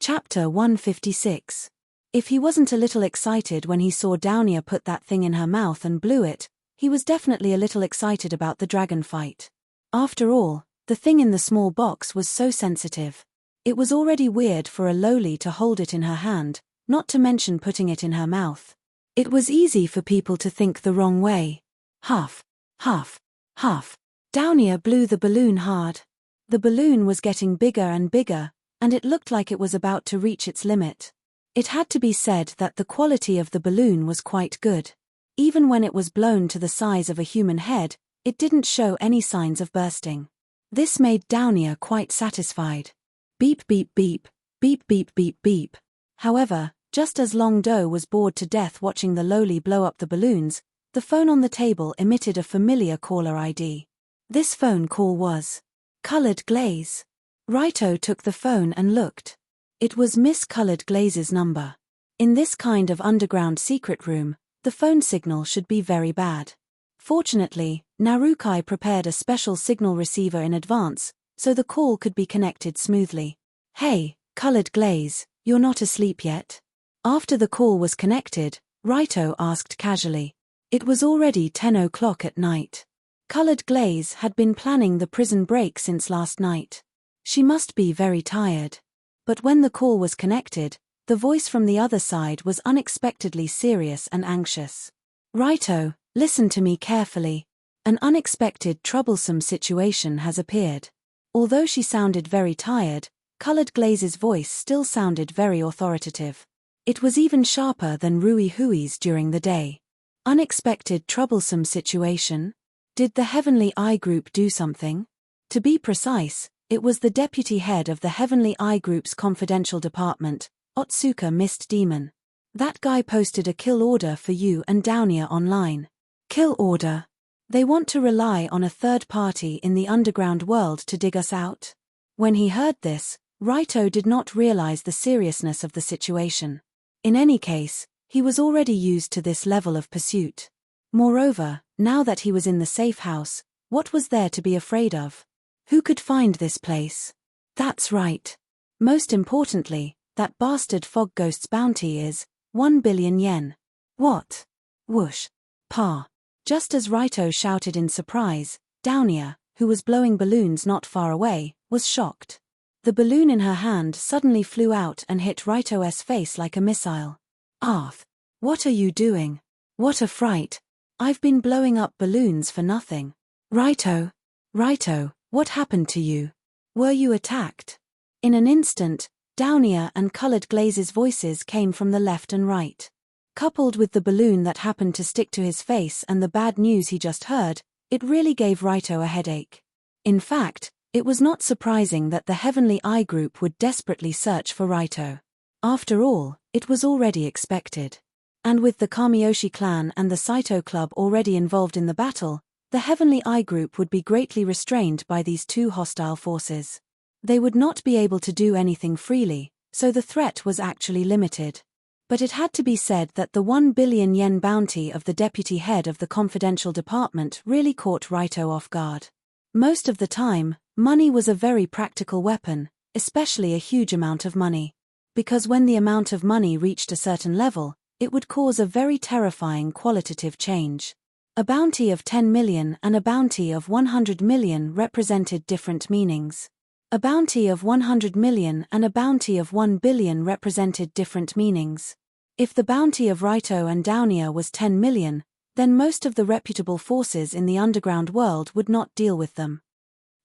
Chapter 156. If he wasn't a little excited when he saw Downia put that thing in her mouth and blew it, he was definitely a little excited about the dragon fight. After all, the thing in the small box was so sensitive. It was already weird for a lowly to hold it in her hand, not to mention putting it in her mouth. It was easy for people to think the wrong way. Huff, huff, huff. Downia blew the balloon hard. The balloon was getting bigger and bigger, and it looked like it was about to reach its limit. It had to be said that the quality of the balloon was quite good. Even when it was blown to the size of a human head, it didn't show any signs of bursting. This made Downia quite satisfied. Beep beep beep, beep beep beep beep. However, just as Long Doe was bored to death watching the lowly blow up the balloons, the phone on the table emitted a familiar caller ID. This phone call was Colored Glaze. Raito took the phone and looked. It was Miss Colored Glaze's number. In this kind of underground secret room, the phone signal should be very bad. Fortunately, Narukai prepared a special signal receiver in advance, so the call could be connected smoothly. Hey, Colored Glaze, you're not asleep yet? After the call was connected, Raito asked casually. It was already 10 o'clock at night. Colored Glaze had been planning the prison break since last night. She must be very tired. But when the call was connected, the voice from the other side was unexpectedly serious and anxious. Raito, listen to me carefully. An unexpected troublesome situation has appeared. Although she sounded very tired, Colored Glaze's voice still sounded very authoritative. It was even sharper than Rui Hui's during the day. Unexpected troublesome situation? Did the Heavenly Eye Group do something? To be precise, it was the deputy head of the Heavenly Eye Group's confidential department, Otsuka Mist Demon. That guy posted a kill order for you and Downia online. Kill order? They want to rely on a third party in the underground world to dig us out? When he heard this, Raito did not realize the seriousness of the situation. In any case, he was already used to this level of pursuit. Moreover, now that he was in the safe house, what was there to be afraid of? Who could find this place? That's right. Most importantly, that bastard Fog Ghost's bounty is 1 billion yen. What? Whoosh. Pa. Just as Raito shouted in surprise, Downia, who was blowing balloons not far away, was shocked. The balloon in her hand suddenly flew out and hit Raito's face like a missile. Arth. What are you doing? What a fright. I've been blowing up balloons for nothing. Raito. Raito. What happened to you? Were you attacked? In an instant, Downia and Colored Glaze's voices came from the left and right. Coupled with the balloon that happened to stick to his face and the bad news he just heard, it really gave Raito a headache. In fact, it was not surprising that the Heavenly Eye Group would desperately search for Raito. After all, it was already expected. And with the Kamiyoshi clan and the Saito Club already involved in the battle, the Heavenly Eye Group would be greatly restrained by these two hostile forces. They would not be able to do anything freely, so the threat was actually limited. But it had to be said that the 1 billion yen bounty of the deputy head of the confidential department really caught Raito off guard. Most of the time, money was a very practical weapon, especially a huge amount of money. Because when the amount of money reached a certain level, it would cause a very terrifying qualitative change. A bounty of 10 million and a bounty of 100 million represented different meanings. A bounty of 100 million and a bounty of 1 billion represented different meanings. If the bounty of Raito and Downia was 10 million, then most of the reputable forces in the underground world would not deal with them.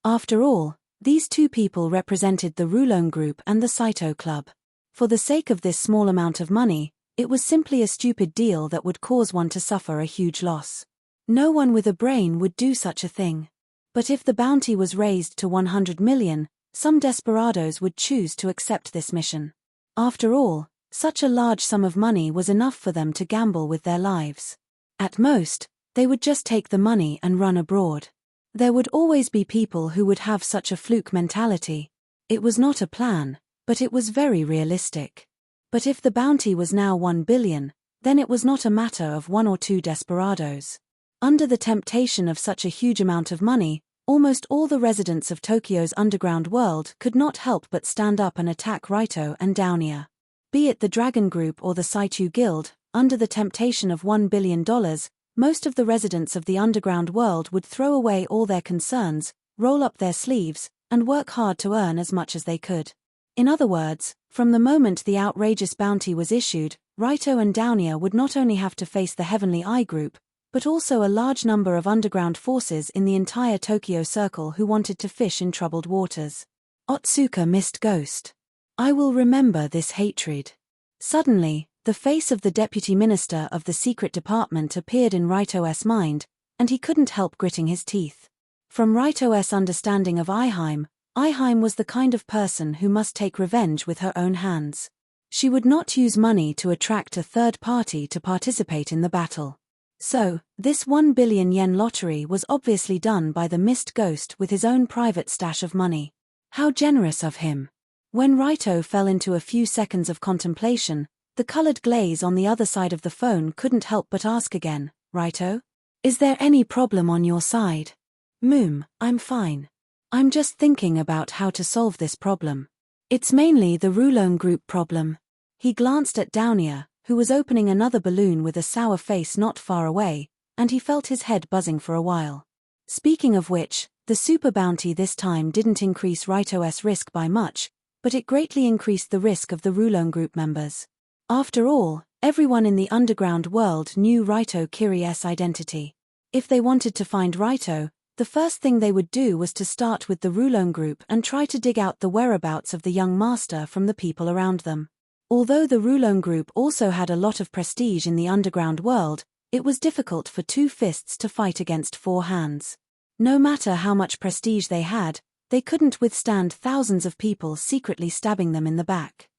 After all, these two people represented the Rulon Group and the Saito Club. For the sake of this small amount of money, it was simply a stupid deal that would cause one to suffer a huge loss. No one with a brain would do such a thing. But if the bounty was raised to 100 million, some desperados would choose to accept this mission. After all, such a large sum of money was enough for them to gamble with their lives. At most, they would just take the money and run abroad. There would always be people who would have such a fluke mentality. It was not a plan, but it was very realistic. But if the bounty was now 1 billion, then it was not a matter of one or two desperados. Under the temptation of such a huge amount of money, Almost all the residents of Tokyo's underground world could not help but stand up and attack Raito and Downia. Be it the Dragon Group or the Saichu Guild, under the temptation of $1 billion, most of the residents of the underground world would throw away all their concerns, roll up their sleeves, and work hard to earn as much as they could. In other words, from the moment the outrageous bounty was issued, Raito and Downia would not only have to face the Heavenly Eye Group, but also a large number of underground forces in the entire Tokyo Circle who wanted to fish in troubled waters. Otsuka missed Ghost. I will remember this hatred. Suddenly, the face of the deputy minister of the secret department appeared in Raito's mind, and he couldn't help gritting his teeth. From Raito's understanding of Aiheim was the kind of person who must take revenge with her own hands. She would not use money to attract a third party to participate in the battle. So, this 1 billion yen lottery was obviously done by the missed ghost with his own private stash of money. How generous of him. When Raito fell into a few seconds of contemplation, the colored glaze on the other side of the phone couldn't help but ask again, Raito? Is there any problem on your side? I'm fine. I'm just thinking about how to solve this problem. It's mainly the Rulone Group problem. He glanced at Downia, who was opening another balloon with a sour face not far away, and he felt his head buzzing for a while. Speaking of which, the super bounty this time didn't increase Raito's risk by much, but it greatly increased the risk of the Rulone Group members. After all, everyone in the underground world knew Raito Kiri's identity. If they wanted to find Raito, the first thing they would do was to start with the Rulone Group and try to dig out the whereabouts of the young master from the people around them. Although the Rulone Group also had a lot of prestige in the underground world, it was difficult for two fists to fight against four hands. No matter how much prestige they had, they couldn't withstand thousands of people secretly stabbing them in the back.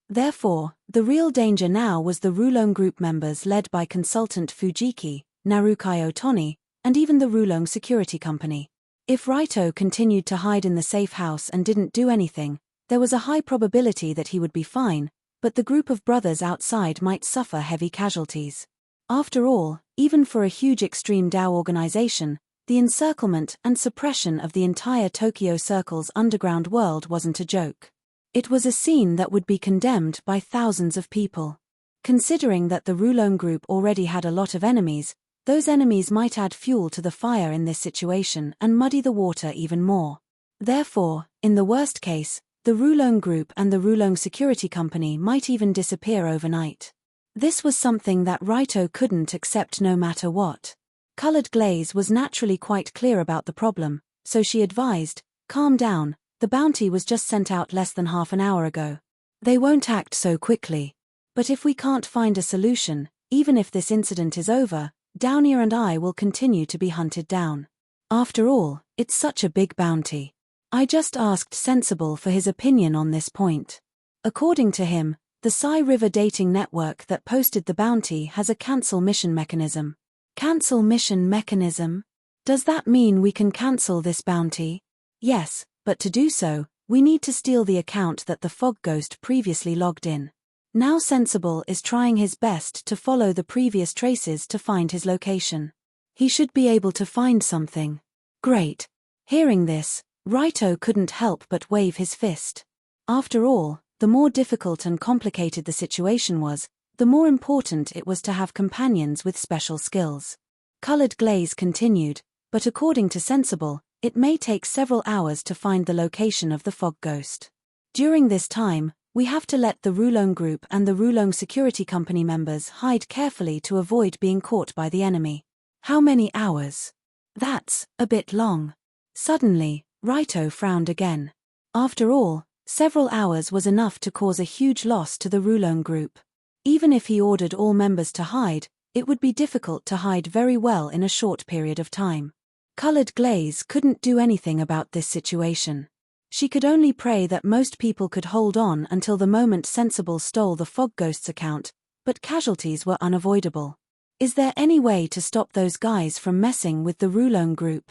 Therefore, the real danger now was the Rulone Group members led by consultant Fujiki, Narukai Otoni, and even the Rulone Security Company. If Raito continued to hide in the safe house and didn't do anything, there was a high probability that he would be fine, but the group of brothers outside might suffer heavy casualties. After all, even for a huge extreme Dao organization, the encirclement and suppression of the entire Tokyo Circle's underground world wasn't a joke. It was a scene that would be condemned by thousands of people. Considering that the Rulone Group already had a lot of enemies, those enemies might add fuel to the fire in this situation and muddy the water even more. Therefore, in the worst case, the Rulone Group and the Rulone Security Company might even disappear overnight. This was something that Raito couldn't accept no matter what. Colored Glaze was naturally quite clear about the problem, so she advised, calm down, the bounty was just sent out less than half an hour ago. They won't act so quickly. But if we can't find a solution, even if this incident is over, Downia and I will continue to be hunted down. After all, it's such a big bounty. I just asked Sensible for his opinion on this point. According to him, the Sai River dating network that posted the bounty has a cancel mission mechanism. Cancel mission mechanism? Does that mean we can cancel this bounty? Yes, but to do so, we need to steal the account that the Fog Ghost previously logged in. Now Sensible is trying his best to follow the previous traces to find his location. He should be able to find something. Great. Hearing this, Raito couldn't help but wave his fist. After all, the more difficult and complicated the situation was, the more important it was to have companions with special skills. Colored Glaze continued, but according to Sensible, it may take several hours to find the location of the Fog Ghost. During this time, we have to let the Rulone Group and the Rulone Security Company members hide carefully to avoid being caught by the enemy. How many hours? That's a bit long. Suddenly, Raito frowned again. After all, several hours was enough to cause a huge loss to the Rulone Group. Even if he ordered all members to hide, it would be difficult to hide very well in a short period of time. Colored Glaze couldn't do anything about this situation. She could only pray that most people could hold on until the moment Sensible stole the Fog Ghost's account, but casualties were unavoidable. Is there any way to stop those guys from messing with the Rulone Group?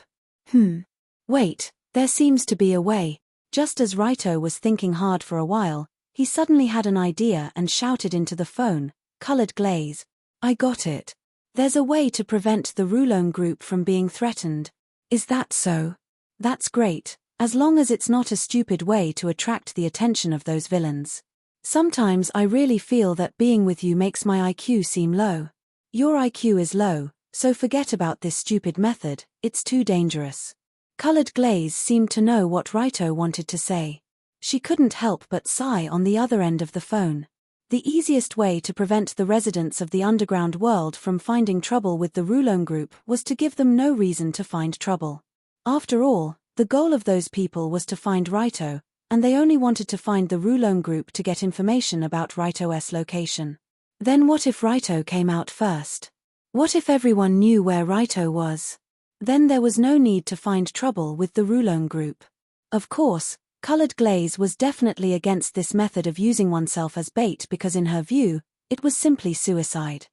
Wait, there seems to be a way. Just as Raito was thinking hard for a while, he suddenly had an idea and shouted into the phone, Colored Glaze. I got it. There's a way to prevent the Rulone Group from being threatened. Is that so? That's great, as long as it's not a stupid way to attract the attention of those villains. Sometimes I really feel that being with you makes my IQ seem low. Your IQ is low, so forget about this stupid method, it's too dangerous. Colored Glaze seemed to know what Raito wanted to say. She couldn't help but sigh on the other end of the phone. The easiest way to prevent the residents of the underground world from finding trouble with the Rulone group was to give them no reason to find trouble. After all, the goal of those people was to find Raito, and they only wanted to find the Rulone group to get information about Raito's location. Then what if Raito came out first? What if everyone knew where Raito was? Then there was no need to find trouble with the Rulone group. Of course, Colored Glaze was definitely against this method of using oneself as bait because in her view, it was simply suicide.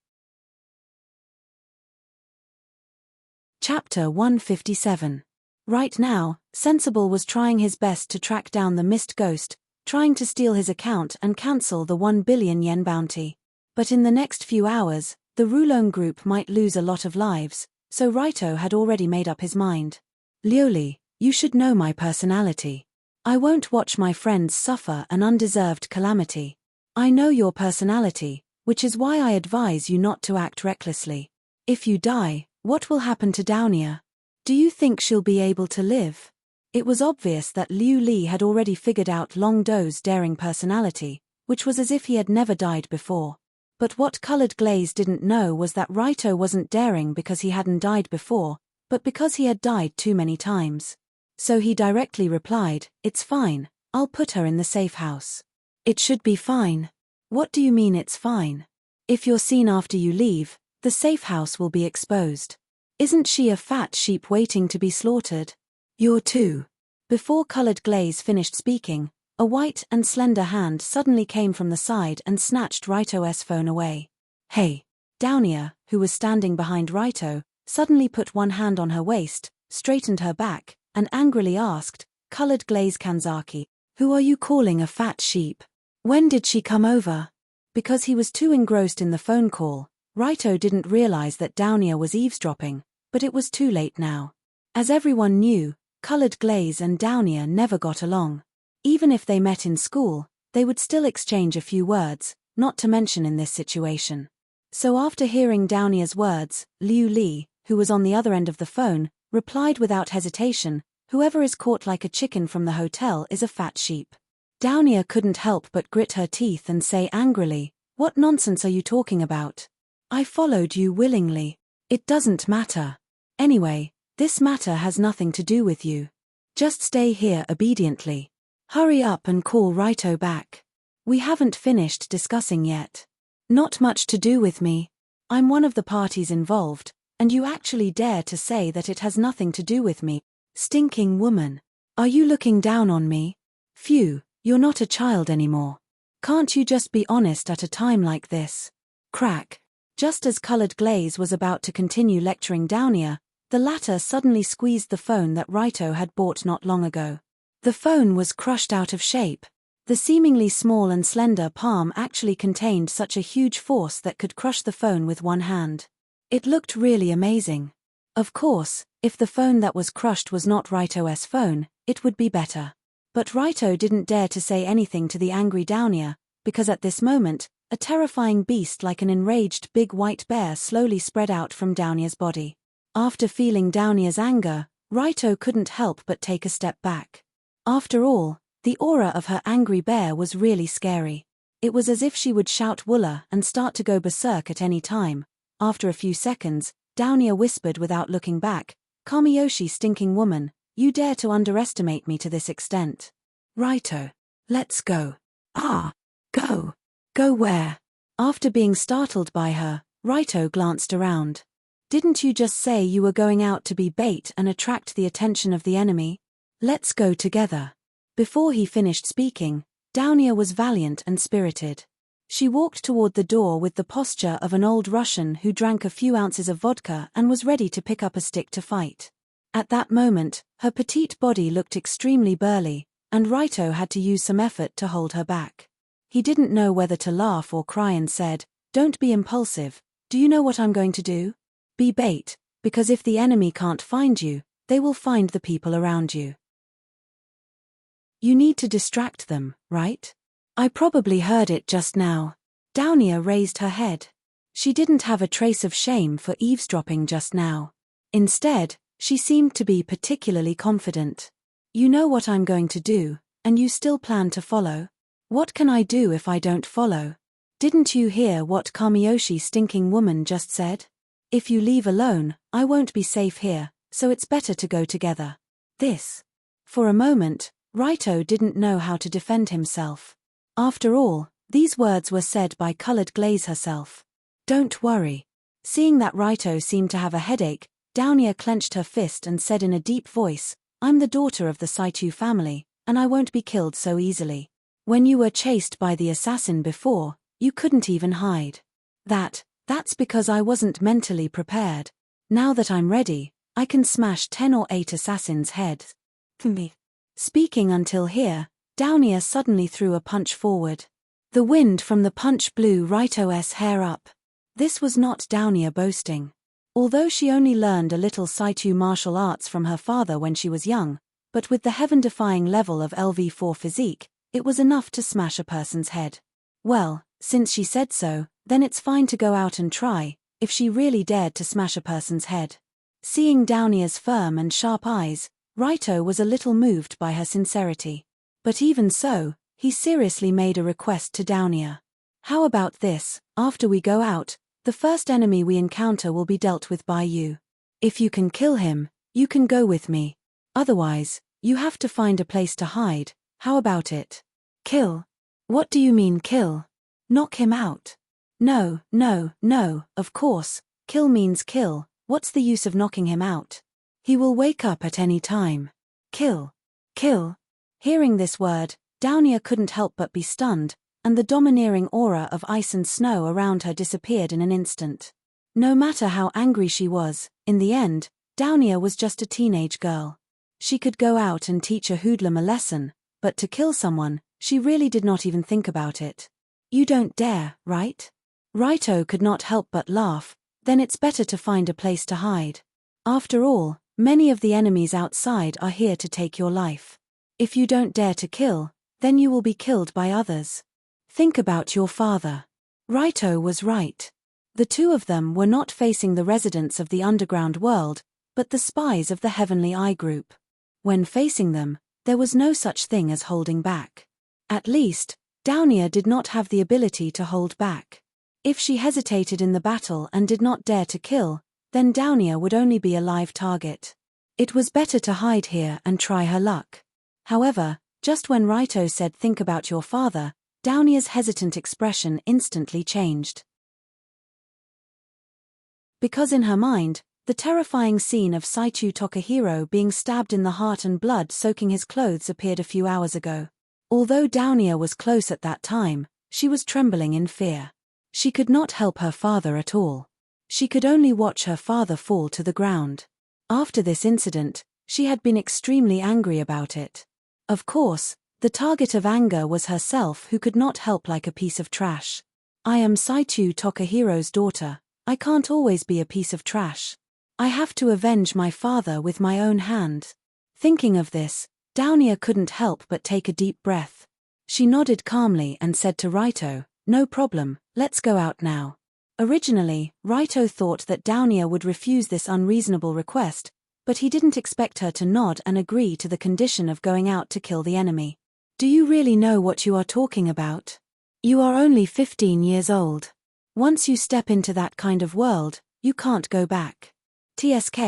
Chapter 157. Right now, Sensible was trying his best to track down the mist ghost, trying to steal his account and cancel the 1 billion yen bounty. But in the next few hours, the Rulone group might lose a lot of lives, so Raito had already made up his mind. Lioli, you should know my personality. I won't watch my friends suffer an undeserved calamity. I know your personality, which is why I advise you not to act recklessly. If you die, what will happen to Downia? Do you think she'll be able to live? It was obvious that Liu Li had already figured out Long Do's daring personality, which was as if he had never died before. But what Colored Glaze didn't know was that Raito wasn't daring because he hadn't died before, but because he had died too many times. So he directly replied, "It's fine, I'll put her in the safe house." It should be fine. What do you mean it's fine? If you're seen after you leave, the safe house will be exposed. Isn't she a fat sheep waiting to be slaughtered? You're too. Before Colored Glaze finished speaking, a white and slender hand suddenly came from the side and snatched Raito's phone away. Hey! Downia, who was standing behind Raito, suddenly put one hand on her waist, straightened her back, and angrily asked, "Colored Glaze Kanzaki, who are you calling a fat sheep? When did she come over?" Because he was too engrossed in the phone call, Raito didn't realize that Downia was eavesdropping, but it was too late now. As everyone knew, Colored Glaze and Downia never got along. Even if they met in school, they would still exchange a few words, not to mention in this situation. So after hearing Downia's words, Liu Li, who was on the other end of the phone, replied without hesitation, "Whoever is caught like a chicken from the hotel is a fat sheep." Downia couldn't help but grit her teeth and say angrily, "What nonsense are you talking about? I followed you willingly. It doesn't matter. Anyway, this matter has nothing to do with you. Just stay here obediently. Hurry up and call Raito back. We haven't finished discussing yet." "Not much to do with me. I'm one of the parties involved, and you actually dare to say that it has nothing to do with me. Stinking woman. Are you looking down on me? Phew, you're not a child anymore. Can't you just be honest at a time like this?" Crack. Just as Colored Glaze was about to continue lecturing Downia, the latter suddenly squeezed the phone that Raito had bought not long ago. The phone was crushed out of shape. The seemingly small and slender palm actually contained such a huge force that could crush the phone with one hand. It looked really amazing. Of course, if the phone that was crushed was not Raito's phone, it would be better. But Raito didn't dare to say anything to the angry Downia, because at this moment, a terrifying beast like an enraged big white bear slowly spread out from Downia's body. After feeling Downia's anger, Raito couldn't help but take a step back. After all, the aura of her angry bear was really scary. It was as if she would shout "Woola" and start to go berserk at any time. After a few seconds, Downia whispered without looking back, "Kamiyoshi, stinking woman, you dare to underestimate me to this extent. Raito, let's go." "Ah, go. Go where?" After being startled by her, Raito glanced around. "Didn't you just say you were going out to be bait and attract the attention of the enemy? Let's go together." Before he finished speaking, Downia was valiant and spirited. She walked toward the door with the posture of an old Russian who drank a few ounces of vodka and was ready to pick up a stick to fight. At that moment, her petite body looked extremely burly, and Raito had to use some effort to hold her back. He didn't know whether to laugh or cry and said, "Don't be impulsive. Do you know what I'm going to do? Be bait, because if the enemy can't find you, they will find the people around you. You need to distract them, right? I probably heard it just now. Downia raised her head. She didn't have a trace of shame for eavesdropping just now. Instead, she seemed to be particularly confident. You know what I'm going to do, and you still plan to follow? What can I do if I don't follow? Didn't you hear what Kamiyoshi stinking woman just said? If you leave alone, I won't be safe here, so it's better to go together. This. For a moment, Raito didn't know how to defend himself. After all, these words were said by Colored Glaze herself. Don't worry. Seeing that Raito seemed to have a headache, Downia clenched her fist and said in a deep voice, I'm the daughter of the Saitu family, and I won't be killed so easily. When you were chased by the assassin before, you couldn't even hide. That's because I wasn't mentally prepared. Now that I'm ready, I can smash 10 or 8 assassins' heads. Me. Speaking until here, Downia suddenly threw a punch forward. The wind from the punch blew Raito's hair up. This was not Downia boasting. Although she only learned a little Saitu martial arts from her father when she was young, but with the heaven-defying level of LV4 physique, it was enough to smash a person's head. Well, since she said so, then it's fine to go out and try, if she really dared to smash a person's head. Seeing Downia's firm and sharp eyes, Raito was a little moved by her sincerity. But even so, he seriously made a request to Downia. How about this, after we go out, the first enemy we encounter will be dealt with by you. If you can kill him, you can go with me. Otherwise, you have to find a place to hide. How about it? Kill? What do you mean kill? Knock him out? No, of course, kill means kill, what's the use of knocking him out? He will wake up at any time. Kill. Hearing this word, Downia couldn't help but be stunned, and the domineering aura of ice and snow around her disappeared in an instant. No matter how angry she was, in the end, Downia was just a teenage girl. She could go out and teach a hoodlum a lesson, but to kill someone, she really did not even think about it. You don't dare, right? Raito could not help but laugh. Then it's better to find a place to hide. After all, many of the enemies outside are here to take your life. If you don't dare to kill, then you will be killed by others. Think about your father. Raito was right. The two of them were not facing the residents of the underground world, but the spies of the Heavenly Eye Group. When facing them, there was no such thing as holding back. At least, Downia did not have the ability to hold back. If she hesitated in the battle and did not dare to kill, then Downia would only be a live target. It was better to hide here and try her luck. However, just when Raito said think about your father, Downia's hesitant expression instantly changed. Because in her mind, the terrifying scene of Saichu Tokahiro being stabbed in the heart and blood soaking his clothes appeared a few hours ago. Although Downia was close at that time, she was trembling in fear. She could not help her father at all. She could only watch her father fall to the ground. After this incident, she had been extremely angry about it. Of course, the target of anger was herself, who could not help like a piece of trash. I am Saichu Tokahiro's daughter. I can't always be a piece of trash. I have to avenge my father with my own hand. Thinking of this, Downia couldn't help but take a deep breath. She nodded calmly and said to Raito, no problem, let's go out now. Originally, Raito thought that Downia would refuse this unreasonable request, but he didn't expect her to nod and agree to the condition of going out to kill the enemy. Do you really know what you are talking about? You are only 15 years old. Once you step into that kind of world, you can't go back. TSK,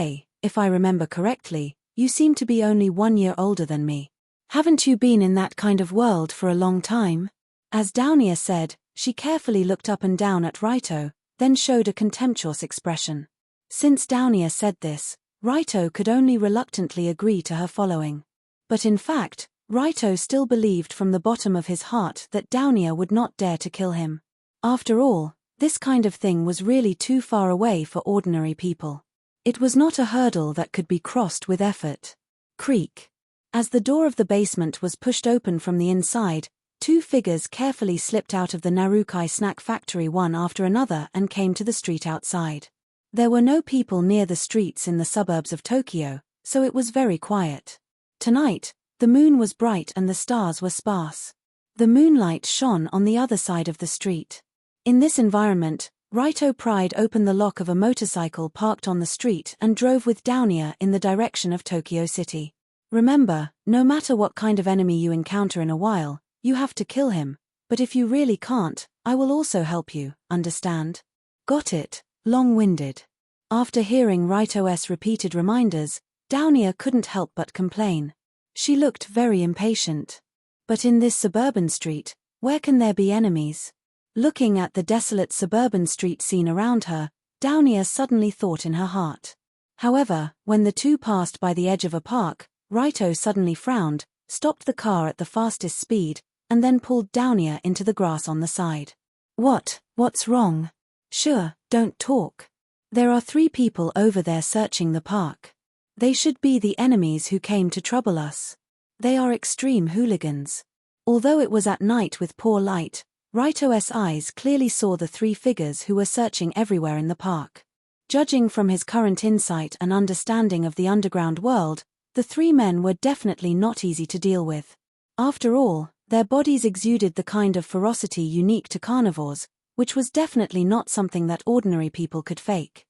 if I remember correctly, you seem to be only 1 year older than me. Haven't you been in that kind of world for a long time? As Downia said, she carefully looked up and down at Raito, then showed a contemptuous expression. Since Downia said this, Raito could only reluctantly agree to her following. But in fact, Raito still believed from the bottom of his heart that Downia would not dare to kill him. After all, this kind of thing was really too far away for ordinary people. It was not a hurdle that could be crossed with effort. Creak. As the door of the basement was pushed open from the inside, two figures carefully slipped out of the Narukai snack factory one after another and came to the street outside. There were no people near the streets in the suburbs of Tokyo, so it was very quiet. Tonight, the moon was bright and the stars were sparse. The moonlight shone on the other side of the street. In this environment, Raito pried open the lock of a motorcycle parked on the street and drove with Downia in the direction of Tokyo City. Remember, no matter what kind of enemy you encounter in a while, you have to kill him, but if you really can't, I will also help you, understand? Got it, long-winded. After hearing Raito's repeated reminders, Downia couldn't help but complain. She looked very impatient. But in this suburban street, where can there be enemies? Looking at the desolate suburban street scene around her, Downia suddenly thought in her heart. However, when the two passed by the edge of a park, Raito suddenly frowned, stopped the car at the fastest speed, and then pulled Downia into the grass on the side. What's wrong? Sure, don't talk. There are 3 people over there searching the park. They should be the enemies who came to trouble us. They are extreme hooligans. Although it was at night with poor light, Raito's eyes clearly saw the 3 figures who were searching everywhere in the park. Judging from his current insight and understanding of the underground world, the 3 men were definitely not easy to deal with. After all, their bodies exuded the kind of ferocity unique to carnivores, which was definitely not something that ordinary people could fake.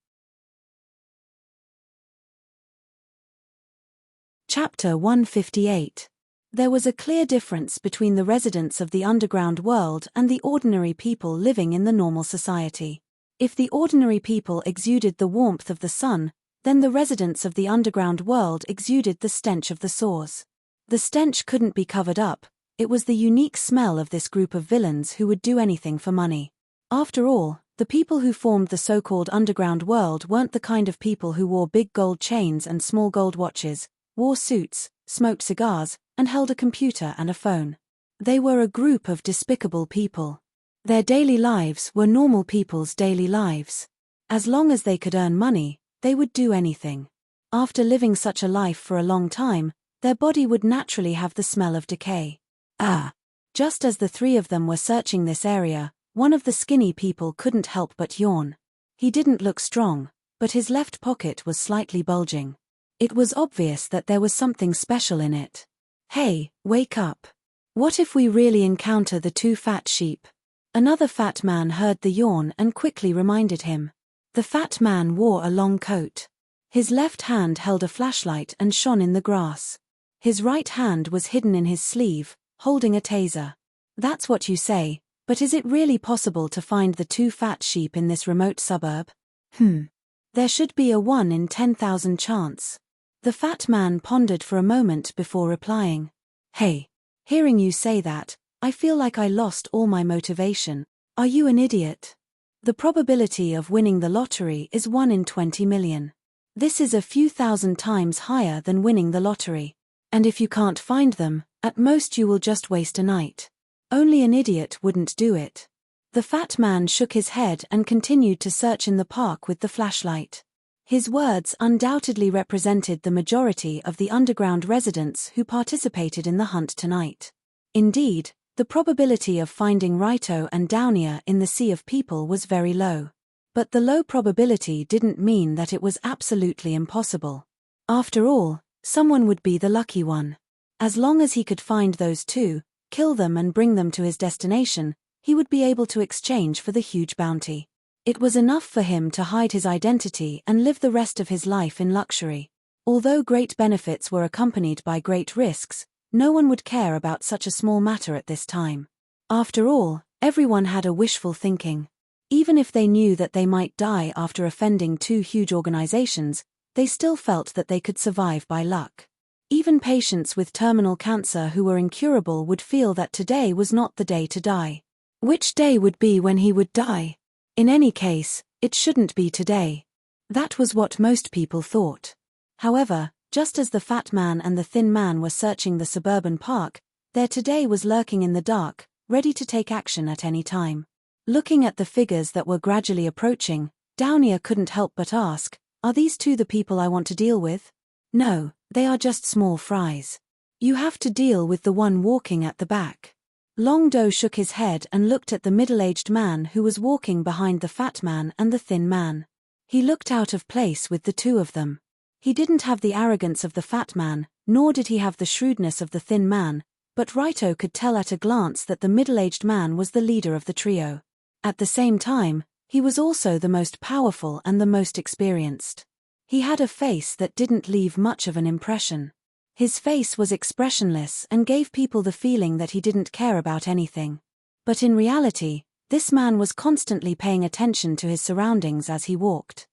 Chapter 158. There was a clear difference between the residents of the underground world and the ordinary people living in the normal society. If the ordinary people exuded the warmth of the sun, then the residents of the underground world exuded the stench of the sores. The stench couldn't be covered up. It was the unique smell of this group of villains who would do anything for money. After all, the people who formed the so-called underground world weren't the kind of people who wore big gold chains and small gold watches, wore suits, smoked cigars, and held a computer and a phone. They were a group of despicable people. Their daily lives were normal people's daily lives. As long as they could earn money, they would do anything. After living such a life for a long time, their body would naturally have the smell of decay. Just as the 3 of them were searching this area, one of the skinny people couldn't help but yawn. He didn't look strong, but his left pocket was slightly bulging. It was obvious that there was something special in it. Hey, wake up. What if we really encounter the 2 fat sheep? Another fat man heard the yawn and quickly reminded him. The fat man wore a long coat. His left hand held a flashlight and shone in the grass. His right hand was hidden in his sleeve, holding a taser. That's what you say, but is it really possible to find the 2 fat sheep in this remote suburb? There should be a 1 in 10,000 chance. The fat man pondered for a moment before replying. Hey, hearing you say that, I feel like I lost all my motivation. Are you an idiot? The probability of winning the lottery is 1 in 20 million. This is a few thousand times higher than winning the lottery. And if you can't find them, at most you will just waste a night. Only an idiot wouldn't do it. The fat man shook his head and continued to search in the park with the flashlight. His words undoubtedly represented the majority of the underground residents who participated in the hunt tonight. Indeed, the probability of finding Raito and Downia in the sea of people was very low. But the low probability didn't mean that it was absolutely impossible. After all, someone would be the lucky one. As long as he could find those 2, kill them and bring them to his destination, he would be able to exchange for the huge bounty. It was enough for him to hide his identity and live the rest of his life in luxury. Although great benefits were accompanied by great risks, no one would care about such a small matter at this time. After all, everyone had a wishful thinking. Even if they knew that they might die after offending 2 huge organizations, they still felt that they could survive by luck. Even patients with terminal cancer who were incurable would feel that today was not the day to die. Which day would be when he would die? In any case, it shouldn't be today. That was what most people thought. However, just as the fat man and the thin man were searching the suburban park, there today was lurking in the dark, ready to take action at any time. Looking at the figures that were gradually approaching, Downia couldn't help but ask, are these 2 the people I want to deal with? No, they are just small fries. You have to deal with the one walking at the back. Long Do shook his head and looked at the middle-aged man who was walking behind the fat man and the thin man. He looked out of place with the 2 of them. He didn't have the arrogance of the fat man, nor did he have the shrewdness of the thin man, but Raito could tell at a glance that the middle-aged man was the leader of the trio. At the same time, he was also the most powerful and the most experienced. He had a face that didn't leave much of an impression. His face was expressionless and gave people the feeling that he didn't care about anything. But in reality, this man was constantly paying attention to his surroundings as he walked.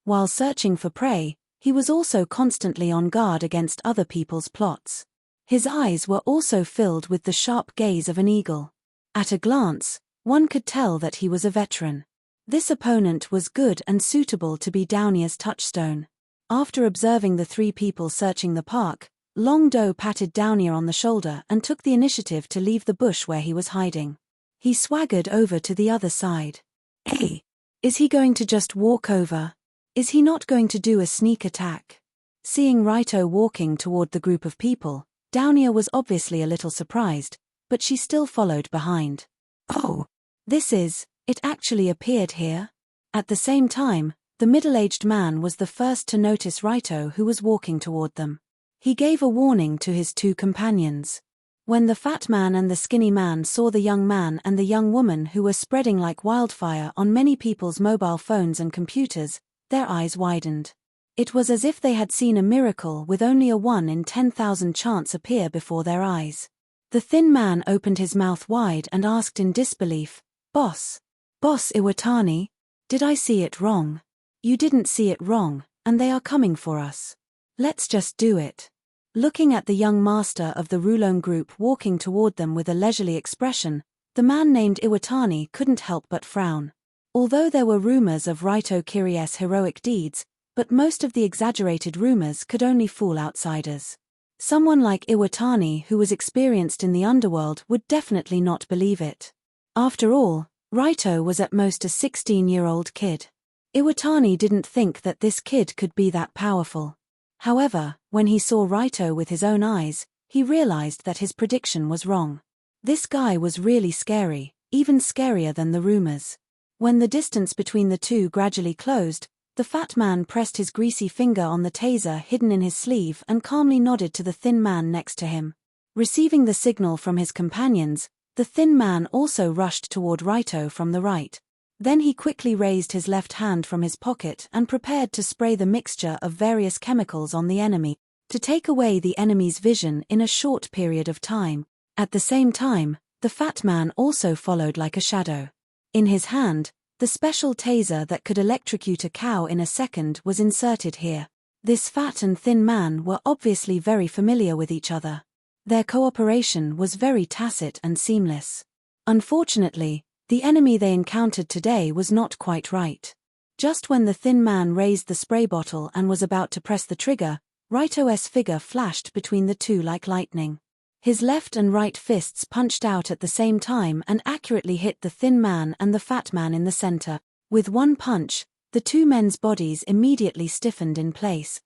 While searching for prey, he was also constantly on guard against other people's plots. His eyes were also filled with the sharp gaze of an eagle. At a glance, one could tell that he was a veteran. This opponent was good and suitable to be Downier's touchstone. After observing the three people searching the park, Long Do patted Downier on the shoulder and took the initiative to leave the bush where he was hiding. He swaggered over to the other side. Hey! Is he going to just walk over? Is he not going to do a sneak attack? Seeing Raito walking toward the group of people, Downier was obviously a little surprised, but she still followed behind. Oh! It actually appeared here? At the same time, the middle-aged man was the first to notice Raito, who was walking toward them. He gave a warning to his two companions. When the fat man and the skinny man saw the young man and the young woman who were spreading like wildfire on many people's mobile phones and computers, their eyes widened. It was as if they had seen a miracle with only a 1 in 10,000 chance appear before their eyes. The thin man opened his mouth wide and asked in disbelief, Boss Iwatani? Did I see it wrong? You didn't see it wrong, and they are coming for us. Let's just do it. Looking at the young master of the Rulone group walking toward them with a leisurely expression, the man named Iwatani couldn't help but frown. Although there were rumors of Raito Kirie's heroic deeds, but most of the exaggerated rumors could only fool outsiders. Someone like Iwatani, who was experienced in the underworld, would definitely not believe it. After all, Raito was at most a 16-year-old kid. Iwatani didn't think that this kid could be that powerful. However, when he saw Raito with his own eyes, he realized that his prediction was wrong. This guy was really scary, even scarier than the rumors. When the distance between the two gradually closed, the fat man pressed his greasy finger on the taser hidden in his sleeve and calmly nodded to the thin man next to him. Receiving the signal from his companions, the thin man also rushed toward Raito from the right. Then he quickly raised his left hand from his pocket and prepared to spray the mixture of various chemicals on the enemy, to take away the enemy's vision in a short period of time. At the same time, the fat man also followed like a shadow. In his hand, the special taser that could electrocute a cow in a second was inserted here. This fat and thin man were obviously very familiar with each other. Their cooperation was very tacit and seamless. Unfortunately, the enemy they encountered today was not quite right. Just when the thin man raised the spray bottle and was about to press the trigger, Raito's figure flashed between the two like lightning. His left and right fists punched out at the same time and accurately hit the thin man and the fat man in the center. With one punch, the two men's bodies immediately stiffened in place.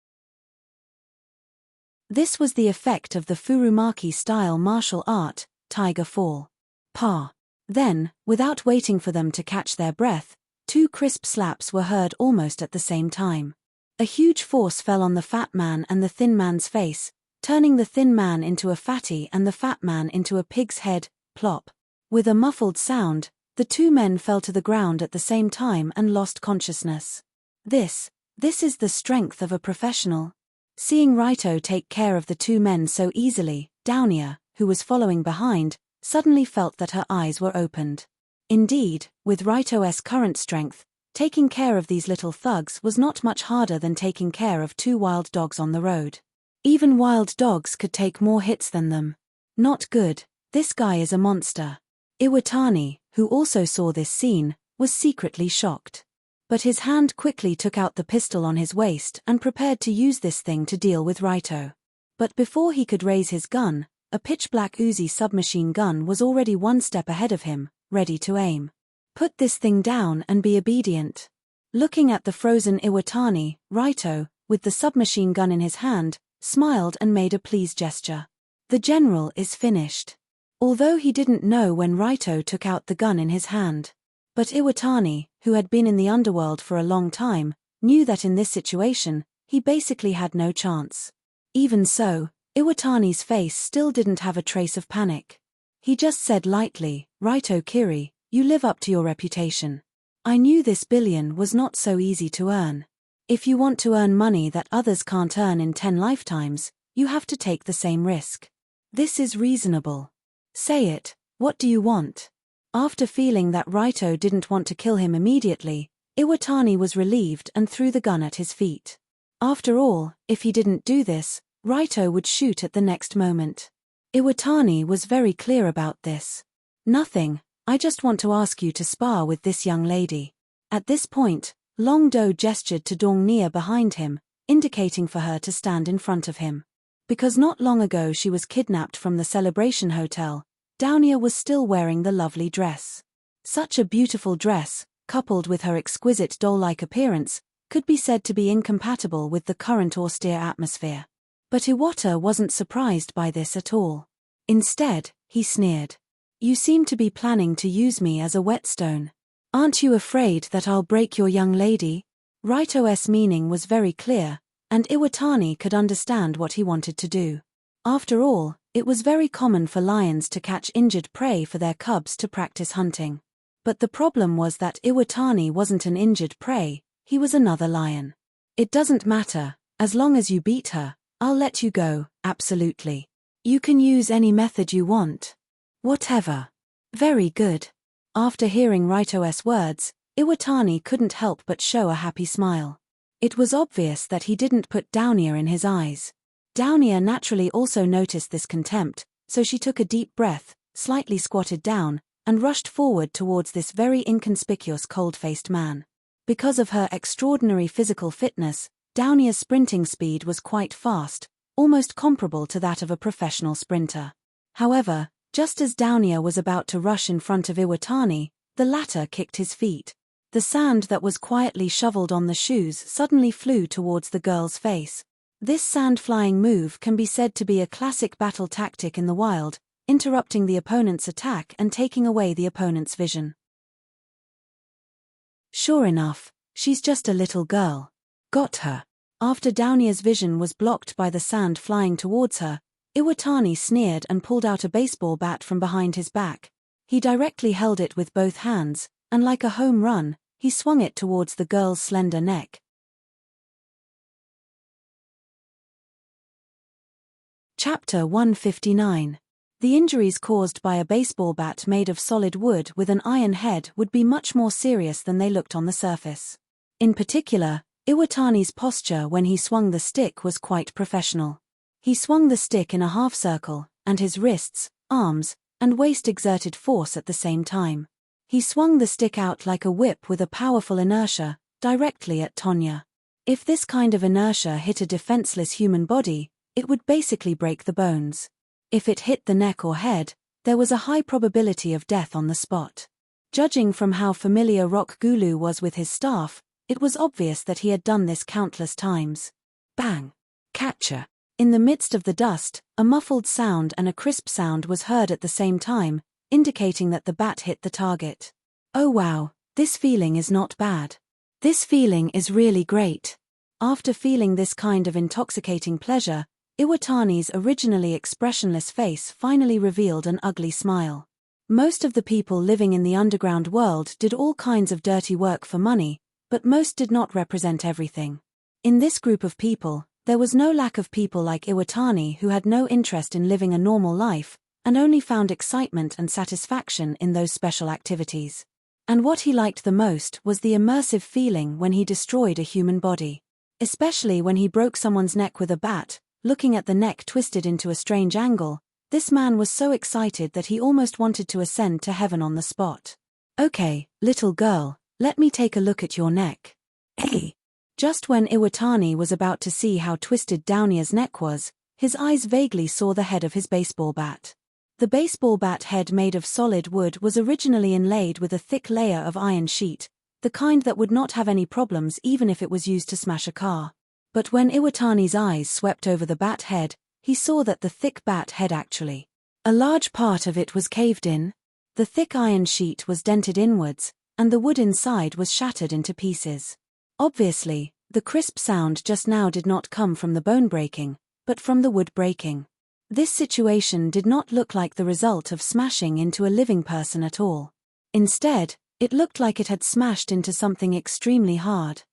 This was the effect of the Furumaki-style martial art, Tiger Fall. Pa. Then, without waiting for them to catch their breath, two crisp slaps were heard almost at the same time. A huge force fell on the fat man and the thin man's face, turning the thin man into a fatty and the fat man into a pig's head. Plop. With a muffled sound, the two men fell to the ground at the same time and lost consciousness. This is the strength of a professional. Seeing Raito take care of the two men so easily, Downier, who was following behind, suddenly felt that her eyes were opened. Indeed, with Raito's current strength, taking care of these little thugs was not much harder than taking care of two wild dogs on the road. Even wild dogs could take more hits than them. Not good. This guy is a monster. Iwatani, who also saw this scene, was secretly shocked. But his hand quickly took out the pistol on his waist and prepared to use this thing to deal with Raito. But before he could raise his gun, a pitch-black Uzi submachine gun was already one step ahead of him, ready to aim. Put this thing down and be obedient. Looking at the frozen Iwatani, Raito, with the submachine gun in his hand, smiled and made a please gesture. The general is finished. Although he didn't know when Raito took out the gun in his hand. But Iwatani, who had been in the underworld for a long time, knew that in this situation, he basically had no chance. Even so, Iwatani's face still didn't have a trace of panic. He just said lightly, "Right, Kiri, you live up to your reputation. I knew this billion was not so easy to earn. If you want to earn money that others can't earn in 10 lifetimes, you have to take the same risk. This is reasonable. Say it, what do you want?" After feeling that Raito didn't want to kill him immediately, Iwatani was relieved and threw the gun at his feet. After all, if he didn't do this, Raito would shoot at the next moment. Iwatani was very clear about this. "Nothing, I just want to ask you to spar with this young lady." At this point, Long Do gestured to Dong Nia behind him, indicating for her to stand in front of him. Because not long ago she was kidnapped from the Celebration Hotel, Downia was still wearing the lovely dress. Such a beautiful dress, coupled with her exquisite doll-like appearance, could be said to be incompatible with the current austere atmosphere. But Iwata wasn't surprised by this at all. Instead, he sneered. "You seem to be planning to use me as a whetstone. Aren't you afraid that I'll break your young lady?" Raito's meaning was very clear, and Iwatani could understand what he wanted to do. After all, it was very common for lions to catch injured prey for their cubs to practice hunting. But the problem was that Iwatani wasn't an injured prey, he was another lion. "It doesn't matter, as long as you beat her, I'll let you go, absolutely. You can use any method you want. Whatever." "Very good." After hearing Raito's words, Iwatani couldn't help but show a happy smile. It was obvious that he didn't put Downia in his eyes. Downia naturally also noticed this contempt, so she took a deep breath, slightly squatted down, and rushed forward towards this very inconspicuous cold-faced man. Because of her extraordinary physical fitness, Downia's sprinting speed was quite fast, almost comparable to that of a professional sprinter. However, just as Downia was about to rush in front of Iwatani, the latter kicked his feet. The sand that was quietly shoveled on the shoes suddenly flew towards the girl's face. This sand-flying move can be said to be a classic battle tactic in the wild, interrupting the opponent's attack and taking away the opponent's vision. "Sure enough, she's just a little girl. Got her." After Downia's vision was blocked by the sand flying towards her, Iwatani sneered and pulled out a baseball bat from behind his back. He directly held it with both hands, and like a home run, he swung it towards the girl's slender neck. Chapter 159. The injuries caused by a baseball bat made of solid wood with an iron head would be much more serious than they looked on the surface. In particular, Iwatani's posture when he swung the stick was quite professional. He swung the stick in a half circle, and his wrists, arms, and waist exerted force at the same time. He swung the stick out like a whip with a powerful inertia, directly at Tonya. If this kind of inertia hit a defenseless human body, it would basically break the bones. If it hit the neck or head, there was a high probability of death on the spot. Judging from how familiar Rock Gulu was with his staff, it was obvious that he had done this countless times. Bang! Catcher! In the midst of the dust, a muffled sound and a crisp sound was heard at the same time, indicating that the bat hit the target. "Oh wow, this feeling is not bad. This feeling is really great." After feeling this kind of intoxicating pleasure, Iwatani's originally expressionless face finally revealed an ugly smile. Most of the people living in the underground world did all kinds of dirty work for money, but most did not represent everything. In this group of people, there was no lack of people like Iwatani who had no interest in living a normal life, and only found excitement and satisfaction in those special activities. And what he liked the most was the immersive feeling when he destroyed a human body. Especially when he broke someone's neck with a bat. Looking at the neck twisted into a strange angle, this man was so excited that he almost wanted to ascend to heaven on the spot. "Okay, little girl, let me take a look at your neck." Hey! Just when Iwatani was about to see how twisted Downia's neck was, his eyes vaguely saw the head of his baseball bat. The baseball bat head made of solid wood was originally inlaid with a thick layer of iron sheet, the kind that would not have any problems even if it was used to smash a car. But when Iwatani's eyes swept over the bat head, he saw that the thick bat head actually, a large part of it was caved in. The thick iron sheet was dented inwards, and the wood inside was shattered into pieces. Obviously, the crisp sound just now did not come from the bone breaking, but from the wood breaking. This situation did not look like the result of smashing into a living person at all. Instead, it looked like it had smashed into something extremely hard.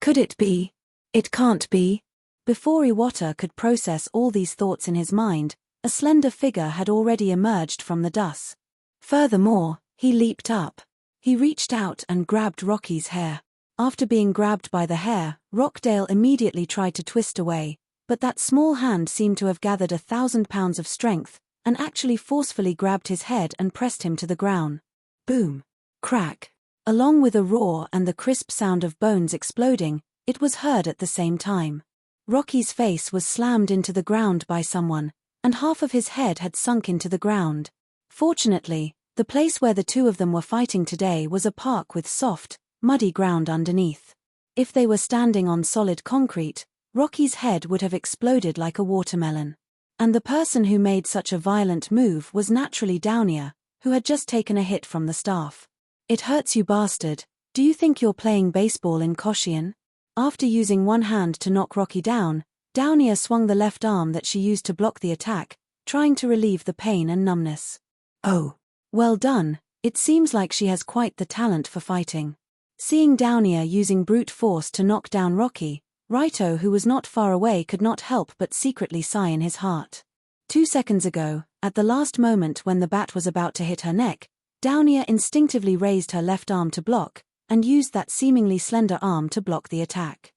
Could it be? It can't be. Before Iwata could process all these thoughts in his mind, a slender figure had already emerged from the dust. Furthermore, he leaped up. He reached out and grabbed Rocky's hair. After being grabbed by the hair, Rockdale immediately tried to twist away, but that small hand seemed to have gathered 1,000 pounds of strength, and actually forcefully grabbed his head and pressed him to the ground. Boom! Crack! Along with a roar and the crisp sound of bones exploding, it was heard at the same time. Rocky's face was slammed into the ground by someone, and half of his head had sunk into the ground. Fortunately, the place where the two of them were fighting today was a park with soft, muddy ground underneath. If they were standing on solid concrete, Rocky's head would have exploded like a watermelon. And the person who made such a violent move was naturally Downier, who had just taken a hit from the staff. It hurts, you bastard. Do you think you're playing baseball in Koshian? After using one hand to knock Rocky down, Downier swung the left arm that she used to block the attack, trying to relieve the pain and numbness. Oh. Well done, it seems like she has quite the talent for fighting. Seeing Downier using brute force to knock down Rocky, Raito, who was not far away, could not help but secretly sigh in his heart. 2 seconds ago, at the last moment when the bat was about to hit her neck, Downier instinctively raised her left arm to block, and used that seemingly slender arm to block the attack.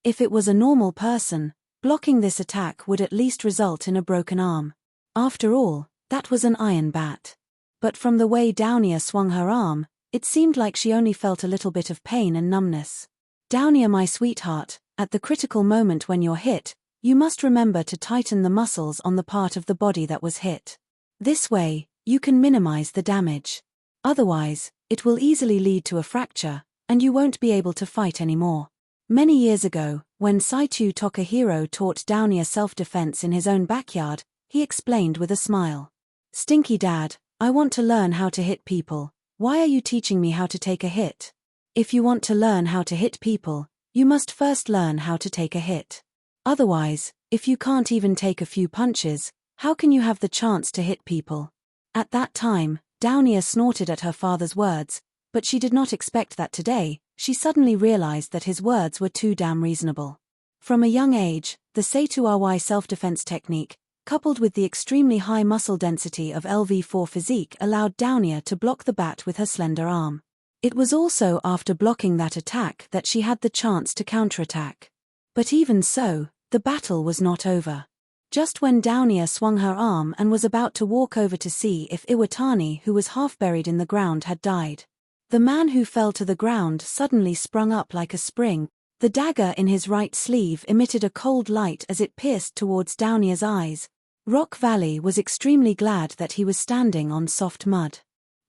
If it was a normal person, blocking this attack would at least result in a broken arm. After all, that was an iron bat. But from the way Downier swung her arm, it seemed like she only felt a little bit of pain and numbness. Downier, my sweetheart, at the critical moment when you're hit, you must remember to tighten the muscles on the part of the body that was hit. This way, you can minimize the damage. Otherwise, it will easily lead to a fracture, and you won't be able to fight anymore. Many years ago, when Saito Tokahiro taught Downier self-defense in his own backyard, he explained with a smile. Stinky Dad, I want to learn how to hit people. Why are you teaching me how to take a hit? If you want to learn how to hit people, you must first learn how to take a hit. Otherwise, if you can't even take a few punches, how can you have the chance to hit people? At that time, Downier snorted at her father's words, but she did not expect that today. She suddenly realized that his words were too damn reasonable. From a young age, the Seituawi self-defense technique, coupled with the extremely high muscle density of LV4 physique, allowed Downier to block the bat with her slender arm. It was also after blocking that attack that she had the chance to counterattack. But even so, the battle was not over. Just when Downier swung her arm and was about to walk over to see if Iwatani, who was half buried in the ground, had died, the man who fell to the ground suddenly sprung up like a spring. The dagger in his right sleeve emitted a cold light as it pierced towards Downier's eyes. Rock Valley was extremely glad that he was standing on soft mud.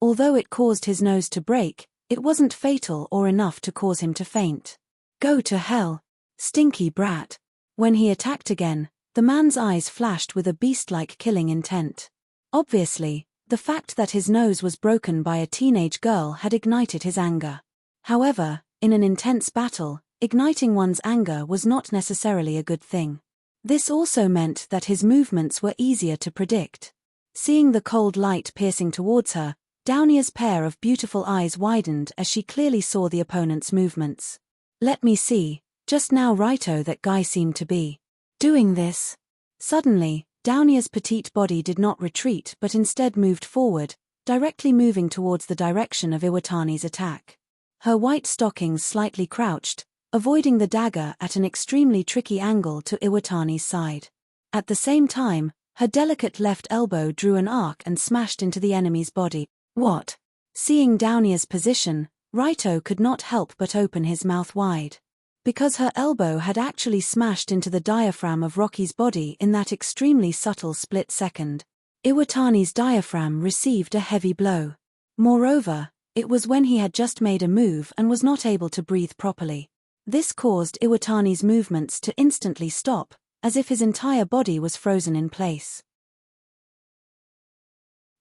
Although it caused his nose to break, it wasn't fatal or enough to cause him to faint. Go to hell, stinky brat. When he attacked again, the man's eyes flashed with a beast-like killing intent. Obviously, the fact that his nose was broken by a teenage girl had ignited his anger. However, in an intense battle, igniting one's anger was not necessarily a good thing. This also meant that his movements were easier to predict. Seeing the cold light piercing towards her, Downier's pair of beautiful eyes widened as she clearly saw the opponent's movements. Let me see, just now Raito, that guy seemed to be doing this. Suddenly, Downier's petite body did not retreat but instead moved forward, directly moving towards the direction of Iwatani's attack. Her white stockings slightly crouched, avoiding the dagger at an extremely tricky angle to Iwatani's side. At the same time, her delicate left elbow drew an arc and smashed into the enemy's body. What? Seeing Downier's position, Raito could not help but open his mouth wide. Because her elbow had actually smashed into the diaphragm of Rocky's body in that extremely subtle split second. Iwatani's diaphragm received a heavy blow. Moreover, it was when he had just made a move and was not able to breathe properly. This caused Iwatani's movements to instantly stop, as if his entire body was frozen in place.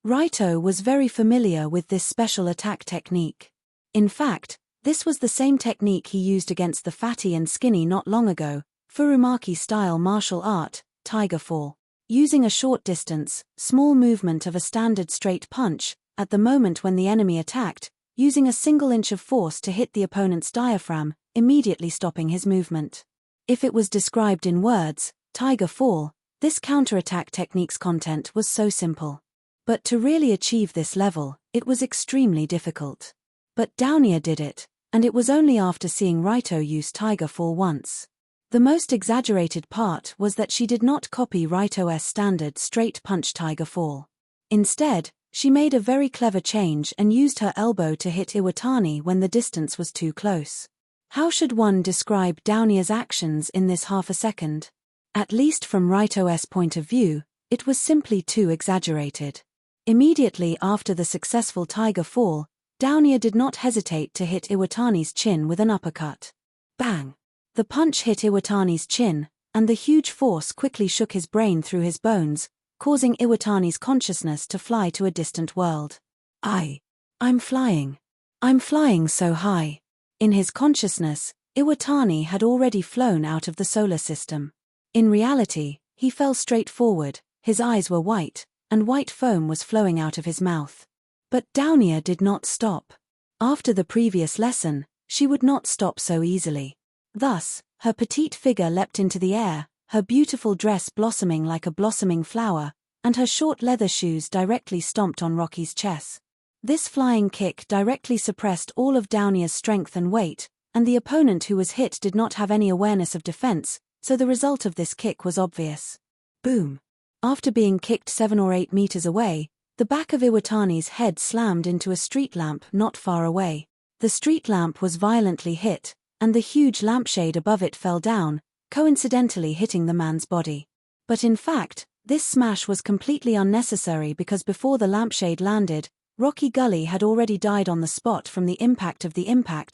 Raito was very familiar with this special attack technique. In fact, this was the same technique he used against the fatty and skinny not long ago, Furumaki-style martial art, tiger fall. Using a short distance, small movement of a standard straight punch, at the moment when the enemy attacked, using a single inch of force to hit the opponent's diaphragm, immediately stopping his movement. If it was described in words, tiger fall, this counterattack technique's content was so simple. But to really achieve this level, it was extremely difficult. But Downier did it, and it was only after seeing Raito use tiger fall once. The most exaggerated part was that she did not copy Raito's standard straight punch tiger fall. Instead, she made a very clever change and used her elbow to hit Iwatani when the distance was too close. How should one describe Downier's actions in this half a second? At least from Raito's point of view, it was simply too exaggerated. Immediately after the successful tiger fall, Downier did not hesitate to hit Iwatani's chin with an uppercut. Bang! The punch hit Iwatani's chin, and the huge force quickly shook his brain through his bones, causing Iwatani's consciousness to fly to a distant world. I'm flying. I'm flying so high. In his consciousness, Iwatani had already flown out of the solar system. In reality, he fell straight forward, his eyes were white, and white foam was flowing out of his mouth. But Downier did not stop. After the previous lesson, she would not stop so easily. Thus, her petite figure leapt into the air, her beautiful dress blossoming like a blossoming flower, and her short leather shoes directly stomped on Rocky's chest. This flying kick directly suppressed all of Downier's strength and weight, and the opponent who was hit did not have any awareness of defense, so the result of this kick was obvious. Boom! After being kicked 7 or 8 meters away, the back of Iwatani's head slammed into a street lamp not far away. The street lamp was violently hit, and the huge lampshade above it fell down, coincidentally hitting the man's body. But in fact, this smash was completely unnecessary because before the lampshade landed, Rocky Gully had already died on the spot from the impact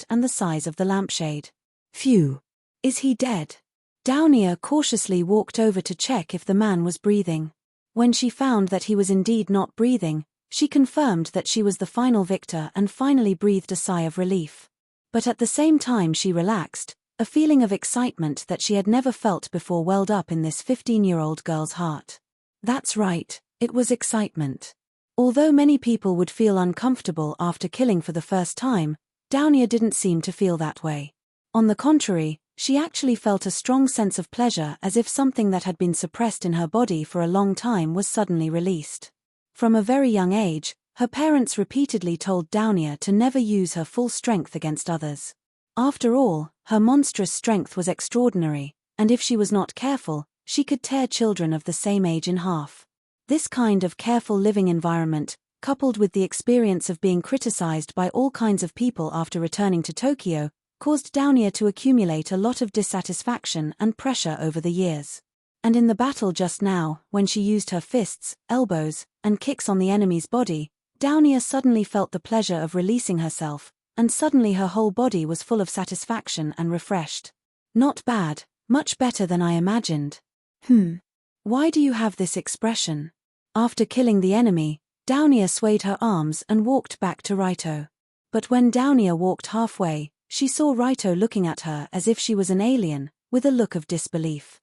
and the size of the lampshade. Phew! Is he dead? Downier cautiously walked over to check if the man was breathing. When she found that he was indeed not breathing, she confirmed that she was the final victor and finally breathed a sigh of relief. But at the same time she relaxed, a feeling of excitement that she had never felt before welled up in this 15-year-old girl's heart. That's right, it was excitement. Although many people would feel uncomfortable after killing for the first time, Downier didn't seem to feel that way. On the contrary, she actually felt a strong sense of pleasure as if something that had been suppressed in her body for a long time was suddenly released. From a very young age, her parents repeatedly told Downier to never use her full strength against others. After all, her monstrous strength was extraordinary, and if she was not careful, she could tear children of the same age in half. This kind of careful living environment, coupled with the experience of being criticized by all kinds of people after returning to Tokyo, caused Downier to accumulate a lot of dissatisfaction and pressure over the years. And in the battle just now, when she used her fists, elbows, and kicks on the enemy's body, Downier suddenly felt the pleasure of releasing herself, and suddenly her whole body was full of satisfaction and refreshed. Not bad, much better than I imagined. Why do you have this expression? After killing the enemy, Downier swayed her arms and walked back to Raito. But when Downier walked halfway, she saw Raito looking at her as if she was an alien, with a look of disbelief.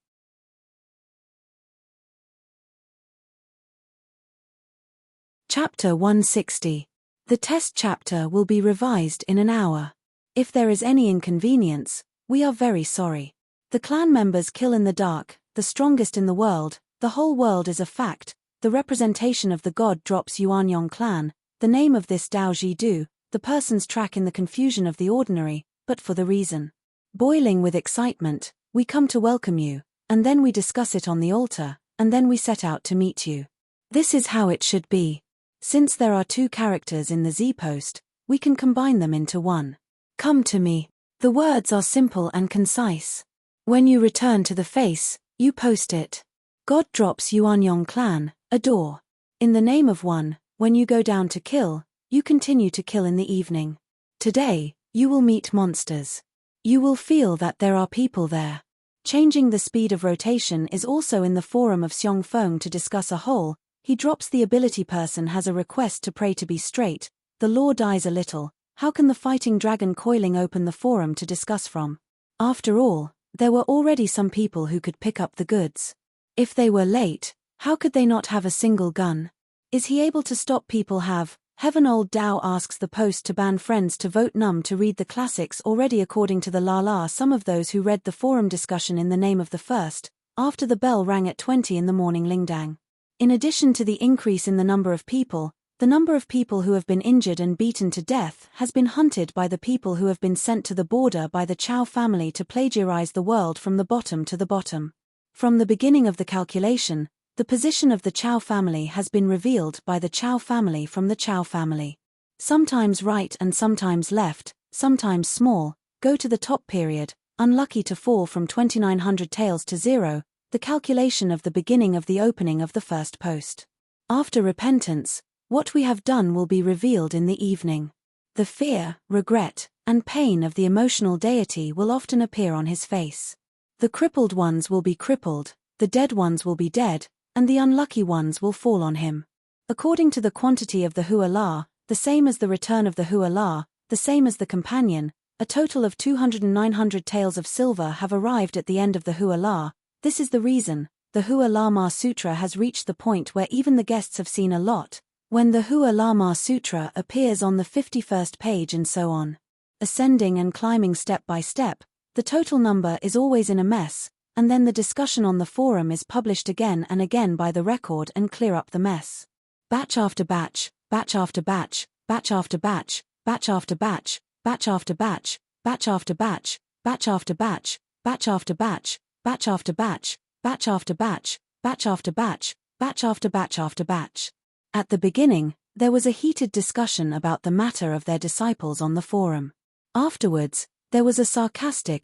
Chapter 160. The test chapter will be revised in an hour. If there is any inconvenience, we are very sorry. The clan members kill in the dark, the strongest in the world, the whole world is a fact, the representation of the god drops Yuanyong clan, the name of this Dao Ji Du, the person's track in the confusion of the ordinary, but for the reason. Boiling with excitement, we come to welcome you, and then we discuss it on the altar, and then we set out to meet you. This is how it should be. Since there are 2 characters in the Z-post, we can combine them into one. Come to me. The words are simple and concise. When you return to the face, you post it. God drops Yuanyong clan, adore. In the name of one, when you go down to kill, you continue to kill in the evening. Today, you will meet monsters. You will feel that there are people there. Changing the speed of rotation is also in the forum of Xiong Feng to discuss a whole. He drops the ability person has a request to pray to be straight, the law dies a little, How can the fighting dragon coiling open the forum to discuss from? After all, there were already some people who could pick up the goods. If they were late, how could they not have a single gun? Is he able to stop people have? Heaven Old Dow asks the post to ban friends to vote num to read the classics already according to the La some of those who read the forum discussion in the name of the first, after the bell rang at 20 in the morning Lingdang. In addition to the increase in the number of people who have been injured and beaten to death has been hunted by the people who have been sent to the border by the Chow family to plagiarize the world from the bottom to the bottom. From the beginning of the calculation, the position of the Chow family has been revealed by the Chow family from the Chow family. Sometimes right and sometimes left, sometimes small, go to the top period, unlucky to fall from 2900 taels to 0, the calculation of the beginning of the opening of the first post. After repentance, what we have done will be revealed in the evening. The fear, regret, and pain of the emotional deity will often appear on his face. The crippled ones will be crippled, the dead ones will be dead, and the unlucky ones will fall on him. According to the quantity of the Huala, the same as the return of the Huala, the same as the companion, a total of 200 and 900 taels of silver have arrived at the end of the Huala. This is the reason, the Hua Lama Sutra has reached the point where even the guests have seen a lot, when the Hua Lama Sutra appears on the 51st page and so on. Ascending and climbing step by step, the total number is always in a mess, and then the discussion on the forum is published again and again by the record and clear up the mess. Batch after batch, batch after batch, batch after batch, batch after batch, batch after batch, batch after batch, batch after batch, batch after batch, batch after batch, batch after batch, batch after batch, batch after batch after batch. At the beginning, there was a heated discussion about the matter of their disciples on the forum. Afterwards, there was a sarcastic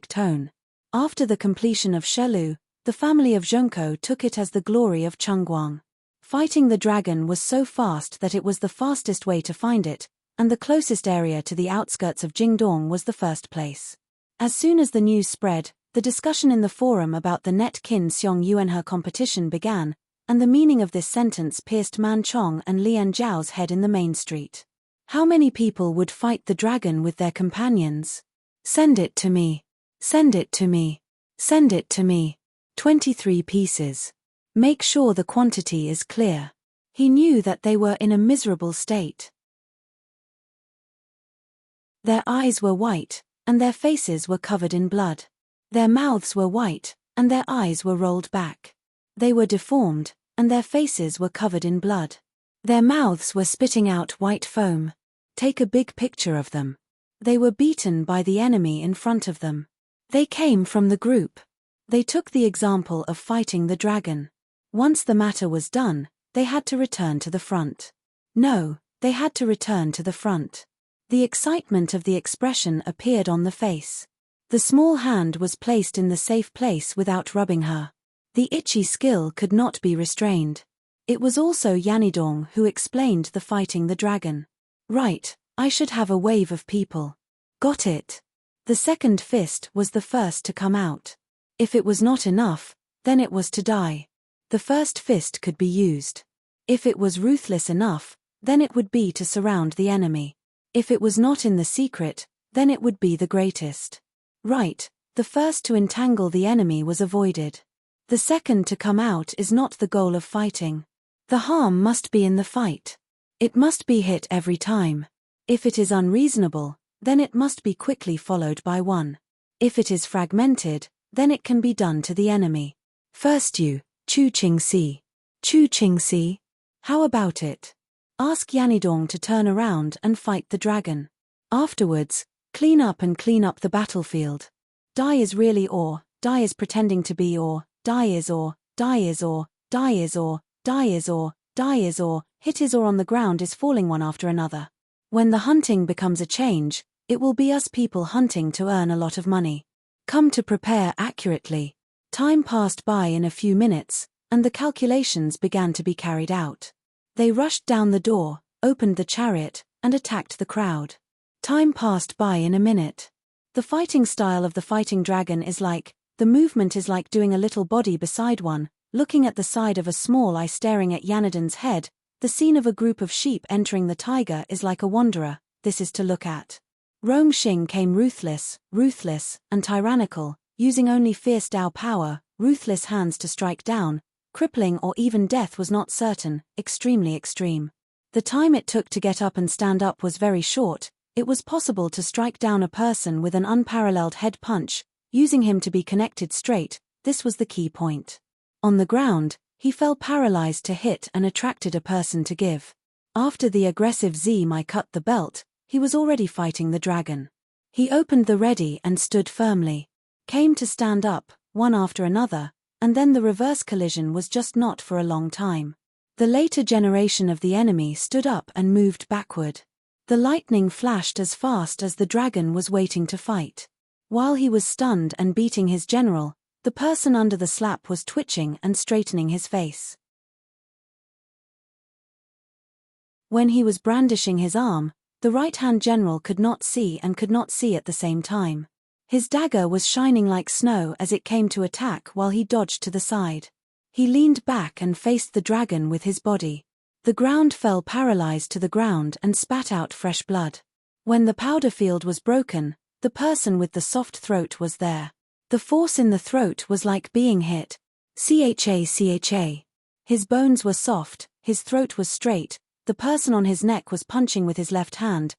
tone. After the completion of Shelu, the family of Zhengko took it as the glory of Chengguang. Fighting the dragon was so fast that it was the fastest way to find it, and the closest area to the outskirts of Jingdong was the first place. As soon as the news spread, the discussion in the forum about the Net Kin Xiong Yuanhe competition began, and the meaning of this sentence pierced Man Chong and Lian Zhao's head in the main street. How many people would fight the dragon with their companions? Send it to me. Send it to me. Send it to me. 23 pieces. Make sure the quantity is clear. He knew that they were in a miserable state. Their eyes were white, and their faces were covered in blood. Their mouths were white, and their eyes were rolled back. They were deformed, and their faces were covered in blood. Their mouths were spitting out white foam. Take a big picture of them. They were beaten by the enemy in front of them. They came from the group. They took the example of fighting the dragon. Once the matter was done, they had to return to the front. No, they had to return to the front. The excitement of the expression appeared on the face. The small hand was placed in the safe place without rubbing her. The itchy skill could not be restrained. It was also Yanidong who explained the fighting the dragon. Right, I should have a wave of people. Got it. The second fist was the first to come out. If it was not enough, then it was to die. The first fist could be used. If it was ruthless enough, then it would be to surround the enemy. If it was not in the secret, then it would be the greatest. Right, the first to entangle the enemy was avoided. The second to come out is not the goal of fighting. The harm must be in the fight. It must be hit every time. If it is unreasonable, then it must be quickly followed by one. If it is fragmented, then it can be done to the enemy. First you, Chu Qingxi. Chu Qingxi. How about it? Ask Yanidong to turn around and fight the dragon. Afterwards, clean up the battlefield. Die is really or, die is pretending to be or, die is or, die is or, die is or, die is or, die is or, hit is or on the ground is falling one after another. When the hunting becomes a change, it will be us people hunting to earn a lot of money. Come to prepare accurately. Time passed by in a few minutes, and the calculations began to be carried out. They rushed down the door, opened the chariot, and attacked the crowd. Time passed by in a minute. The fighting style of the fighting dragon is like, the movement is like doing a little body beside one, looking at the side of a small eye staring at Yanadon's head. The scene of a group of sheep entering the tiger is like a wanderer, this is to look at. Rong Xing came ruthless, and tyrannical, using only fierce Dao power, ruthless hands to strike down. Crippling or even death was not certain, extremely extreme. The time it took to get up and stand up was very short. It was possible to strike down a person with an unparalleled head punch, using him to be connected straight. This was the key point. On the ground, he fell paralyzed to hit and attracted a person to give. After the aggressive Zimai cut the belt, he was already fighting the dragon. He opened the ready and stood firmly. Came to stand up, one after another, and then the reverse collision was just not for a long time. The later generation of the enemy stood up and moved backward. The lightning flashed as fast as the dragon was waiting to fight. While he was stunned and beating his general, the person under the slap was twitching and straightening his face. When he was brandishing his arm, the right-hand general could not see and could not see at the same time. His dagger was shining like snow as it came to attack while he dodged to the side. He leaned back and faced the dragon with his body. The ground fell paralyzed to the ground and spat out fresh blood. When the powder field was broken, the person with the soft throat was there. The force in the throat was like being hit. Cha. His bones were soft, his throat was straight, the person on his neck was punching with his left hand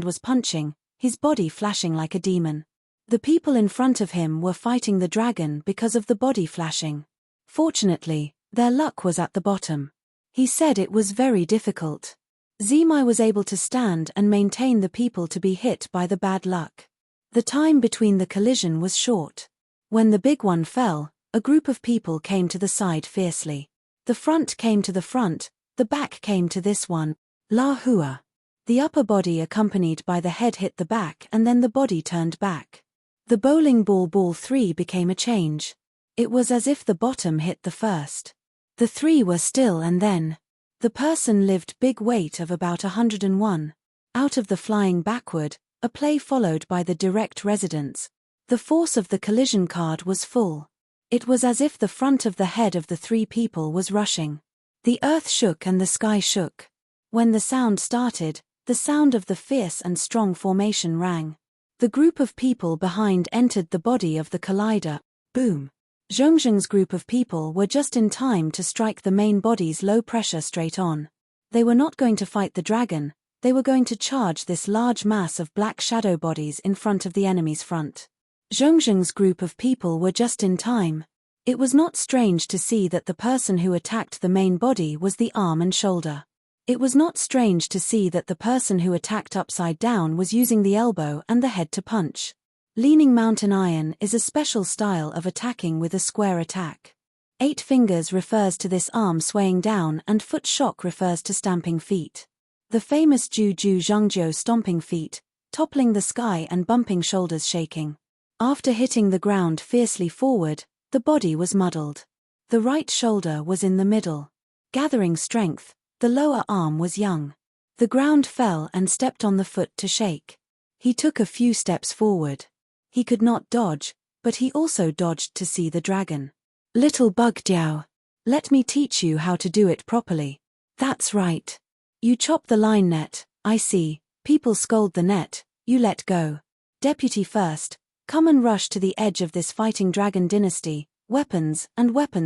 was punching, his body flashing like a demon. The people in front of him were fighting the dragon because of the body flashing. Fortunately, their luck was at the bottom. He said it was very difficult. Zimai was able to stand and maintain the people to be hit by the bad luck. The time between the collision was short. When the big one fell, a group of people came to the side fiercely. The front came to the front, the back came to this one. La Hua. The upper body accompanied by the head hit the back and then the body turned back. The bowling ball 3 became a change. It was as if the bottom hit the first. The 3 were still and then. The person lived big weight of about 101. Out of the flying backward, a play followed by the direct residence. The force of the collision card was full. It was as if the front of the head of the 3 people was rushing. The earth shook and the sky shook. When the sound started, the sound of the fierce and strong formation rang. The group of people behind entered the body of the collider. Boom. Zhongzheng's group of people were just in time to strike the main body's low pressure straight on. They were not going to fight the dragon, they were going to charge this large mass of black shadow bodies in front of the enemy's front. Zhongzheng's group of people were just in time. It was not strange to see that the person who attacked the main body was the arm and shoulder. It was not strange to see that the person who attacked upside down was using the elbow and the head to punch. Leaning mountain iron is a special style of attacking with a square attack. 8 fingers refers to this arm swaying down and foot shock refers to stamping feet. The famous Ju Zhangjiu stomping feet, toppling the sky and bumping shoulders shaking. After hitting the ground fiercely forward, the body was muddled. The right shoulder was in the middle. Gathering strength, the lower arm was young. The ground fell and stepped on the foot to shake. He took a few steps forward. He could not dodge, but he also dodged to see the dragon. Little bug Diao. Let me teach you how to do it properly. That's right. You chop the line net, I see, people scold the net, you let go. Deputy first, come and rush to the edge of this fighting dragon dynasty, weapons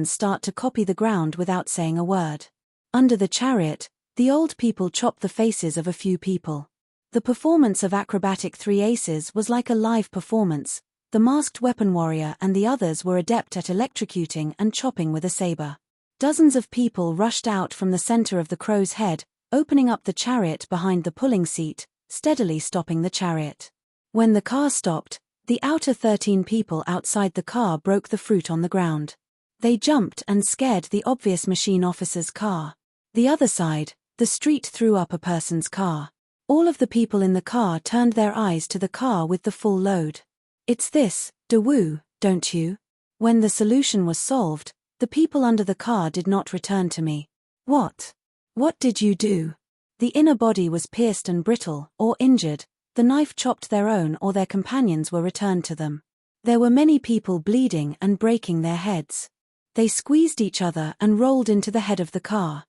start to copy the ground without saying a word. Under the chariot, the old people chopped the faces of a few people. The performance of acrobatic 3 aces was like a live performance. The masked weapon warrior and the others were adept at electrocuting and chopping with a saber. Dozens of people rushed out from the center of the crow's head, opening up the chariot behind the pulling seat, steadily stopping the chariot. When the car stopped, the outer 13 people outside the car broke the fruit on the ground. They jumped and scared the obvious machine officer's car. The other side, the street threw up a person's car. All of the people in the car turned their eyes to the car with the full load. It's this, Dawu, don't you? When the solution was solved, the people under the car did not return to me. What? What did you do? The inner body was pierced and brittle, or injured, the knife chopped their own or their companions were returned to them. There were many people bleeding and breaking their heads. They squeezed each other and rolled into the head of the car.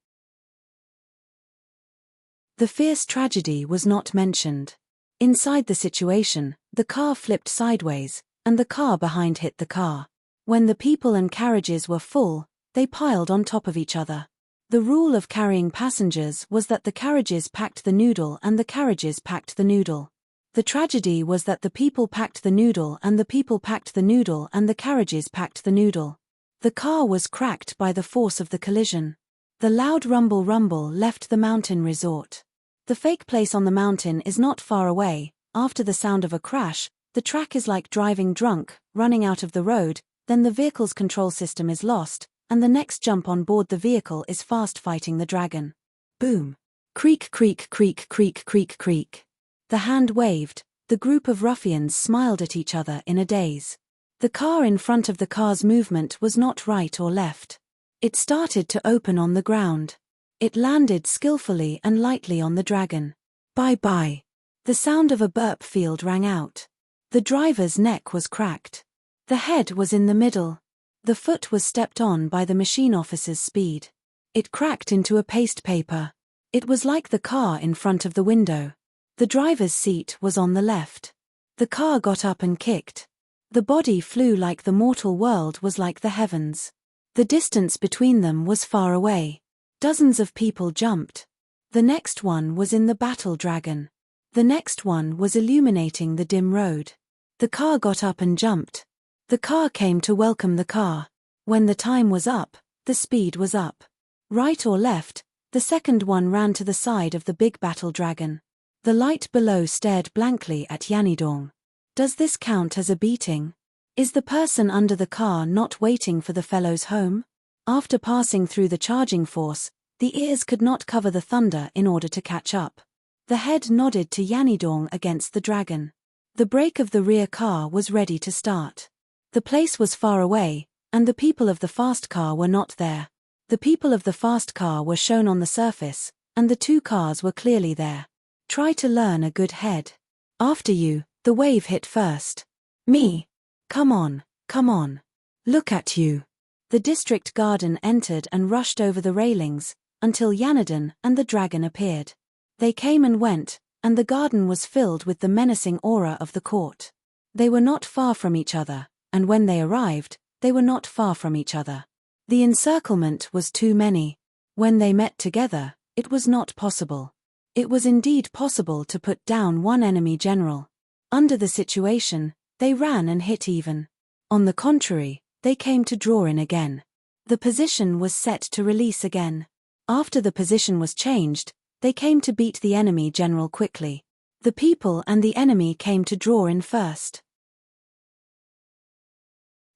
The fierce tragedy was not mentioned. Inside the situation, the car flipped sideways, and the car behind hit the car. When the people and carriages were full, they piled on top of each other. The rule of carrying passengers was that the carriages packed the noodle and the carriages packed the noodle. The tragedy was that the people packed the noodle and the people packed the noodle and the carriages packed the noodle. The car was cracked by the force of the collision. The loud rumble left the mountain resort. The fake place on the mountain is not far away. After the sound of a crash, the track is like driving drunk, running out of the road, then the vehicle's control system is lost, and the next jump on board the vehicle is fast fighting the dragon. Boom. Creak, creak, creak, creak, creak, creak. The hand waved. The group of ruffians smiled at each other in a daze. The car in front of the car's movement was not right or left. It started to open on the ground. It landed skillfully and lightly on the dragon. Bye-bye. The sound of a burp field rang out. The driver's neck was cracked. The head was in the middle. The foot was stepped on by the machine officer's speed. It cracked into a paste paper. It was like the car in front of the window. The driver's seat was on the left. The car got up and kicked. The body flew like the mortal world was like the heavens. The distance between them was far away. Dozens of people jumped. The next one was in the battle dragon. The next one was illuminating the dim road. The car got up and jumped. The car came to welcome the car. When the time was up, the speed was up. Right or left, the second one ran to the side of the big battle dragon. The light below stared blankly at Yanidong. Does this count as a beating? Is the person under the car not waiting for the fellows home? After passing through the charging force, the ears could not cover the thunder in order to catch up. The head nodded to Yanidong against the dragon. The brake of the rear car was ready to start. The place was far away, and the people of the fast car were not there. The people of the fast car were shown on the surface, and the two cars were clearly there. Try to learn a good head. After you, the wave hit first. Me. Come on, come on. Look at you. The district garden entered and rushed over the railings, until Yanadon and the dragon appeared. They came and went, and the garden was filled with the menacing aura of the court. They were not far from each other, and when they arrived, they were not far from each other. The encirclement was too many. When they met together, it was not possible. It was indeed possible to put down one enemy general. Under the situation, they ran and hit even. On the contrary, they came to draw in again. The position was set to release again. After the position was changed, they came to beat the enemy general quickly. The people and the enemy came to draw in first.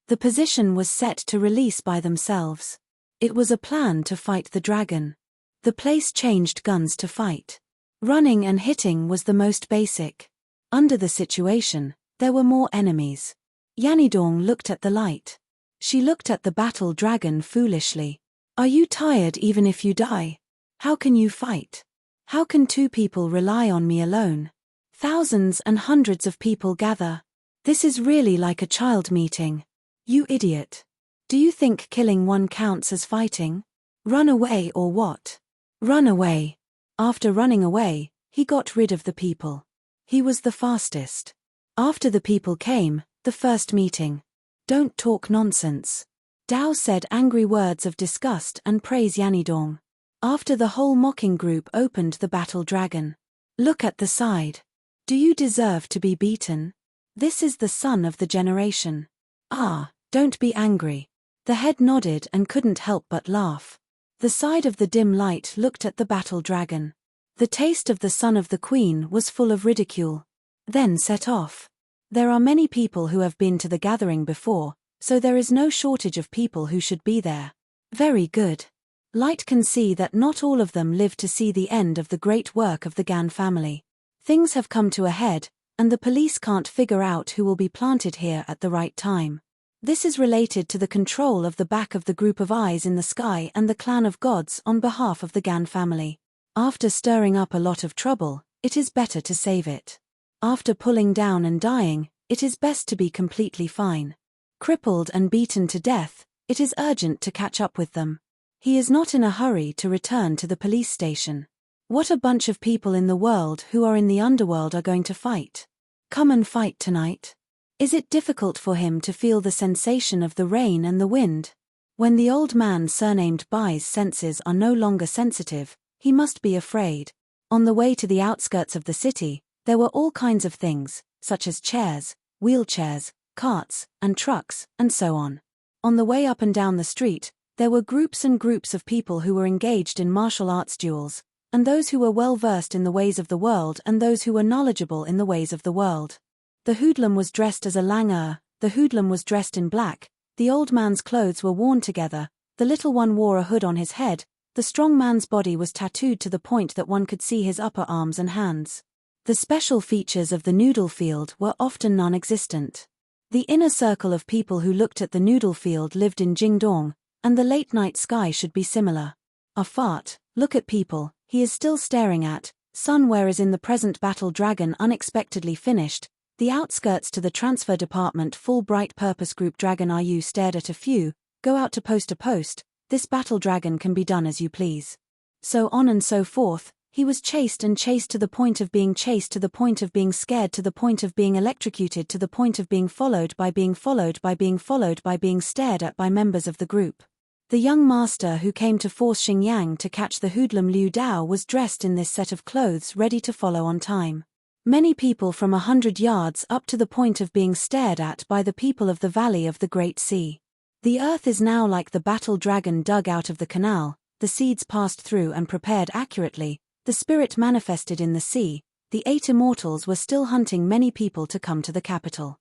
The position was set to release by themselves. It was a plan to fight the dragon. The place changed guns to fight. Running and hitting was the most basic. Under the situation, there were more enemies. Yanidong looked at the light. She looked at the battle dragon foolishly. Are you tired even if you die? How can you fight? How can two people rely on me alone? Thousands and hundreds of people gather. This is really like a child meeting. You idiot. Do you think killing one counts as fighting? Run away or what? Run away. After running away, he got rid of the people. He was the fastest. After the people came, the first meeting. Don't talk nonsense. Dao said angry words of disgust and praise Yanidong. After the whole mocking group opened the battle dragon. Look at the side. Do you deserve to be beaten? This is the son of the generation. Ah, don't be angry. The head nodded and couldn't help but laugh. The side of the dim light looked at the battle dragon. The taste of the son of the queen was full of ridicule. Then set off. There are many people who have been to the gathering before, so there is no shortage of people who should be there. Very good. Light can see that not all of them lived to see the end of the great work of the Gan family. Things have come to a head, and the police can't figure out who will be planted here at the right time. This is related to the control of the back of the group of eyes in the sky and the clan of gods on behalf of the Gan family. After stirring up a lot of trouble, it is better to save it. After pulling down and dying, it is best to be completely fine. Crippled and beaten to death, it is urgent to catch up with them. He is not in a hurry to return to the police station. What a bunch of people in the world who are in the underworld are going to fight. Come and fight tonight. Is it difficult for him to feel the sensation of the rain and the wind? When the old man surnamed Bai's senses are no longer sensitive, he must be afraid. On the way to the outskirts of the city, there were all kinds of things, such as chairs, wheelchairs, carts, and trucks, and so on. On the way up and down the street, there were groups and groups of people who were engaged in martial arts duels, and those who were well versed in the ways of the world and those who were knowledgeable in the ways of the world. The hoodlum was dressed as a langur, the hoodlum was dressed in black, the old man's clothes were worn together, the little one wore a hood on his head, the strong man's body was tattooed to the point that one could see his upper arms and hands. The special features of the noodle field were often non-existent. The inner circle of people who looked at the noodle field lived in Jingdong, and the late-night sky should be similar. A fart, look at people, he is still staring at, sun whereas in the present battle dragon unexpectedly finished, the outskirts to the transfer department full bright purpose group dragon are you stared at a few, go out to post, this battle dragon can be done as you please. So on and so forth, he was chased and chased to the point of being chased to the point of being scared to the point of being electrocuted to the point of being followed by being followed by being followed by being stared at by members of the group. The young master who came to force Xingyang to catch the hoodlum Liu Dao was dressed in this set of clothes ready to follow on time. Many people from 100 yards up to the point of being stared at by the people of the Valley of the Great Sea. The earth is now like the battle dragon dug out of the canal, the seeds passed through and prepared accurately, the spirit manifested in the sea, the 8 immortals were still hunting many people to come to the capital.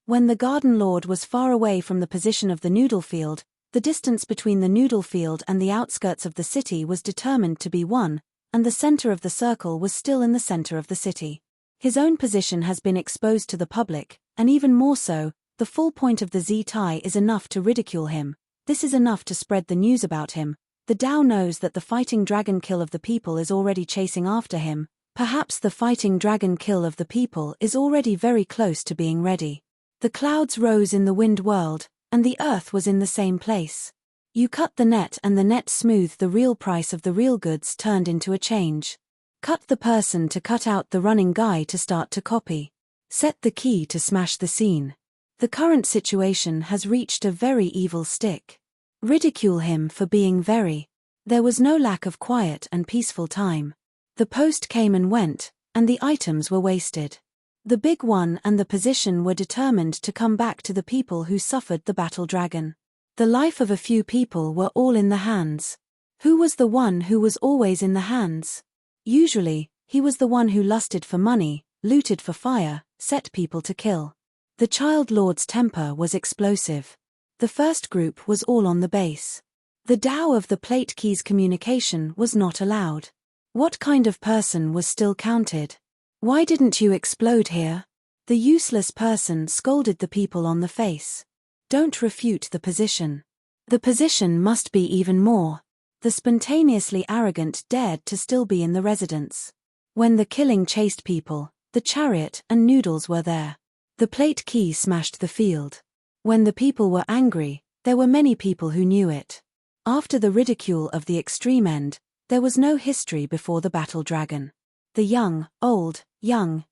When the Garden Lord was far away from the position of the noodle field, the distance between the noodle field and the outskirts of the city was determined to be 1, and the center of the circle was still in the center of the city. His own position has been exposed to the public, and even more so, the full point of the Z-Tai is enough to ridicule him. This is enough to spread the news about him. The Dao knows that the fighting dragon kill of the people is already chasing after him. Perhaps the fighting dragon kill of the people is already very close to being ready. The clouds rose in the wind world, and the earth was in the same place. You cut the net and the net smoothed the real price of the real goods turned into a change. Cut the person to cut out the running guy to start to copy. Set the key to smash the scene. The current situation has reached a very evil stick. Ridicule him for being very. There was no lack of quiet and peaceful time. The post came and went, and the items were wasted. The big one and the position were determined to come back to the people who suffered the battle dragon. The life of a few people were all in the hands. Who was the one who was always in the hands? Usually, he was the one who lusted for money, looted for fire, set people to kill. The child lord's temper was explosive. The first group was all on the base. The Tao of the plate keys communication was not allowed. What kind of person was still counted? Why didn't you explode here? The useless person scolded the people on the face. Don't refute the position. The position must be even more. The spontaneously arrogant dared to still be in the residence. When the killing chased people, the chariot and noodles were there. The plate key smashed the field. When the people were angry, there were many people who knew it. After the ridicule of the extreme end, there was no history before the battle dragon. The young, old, young,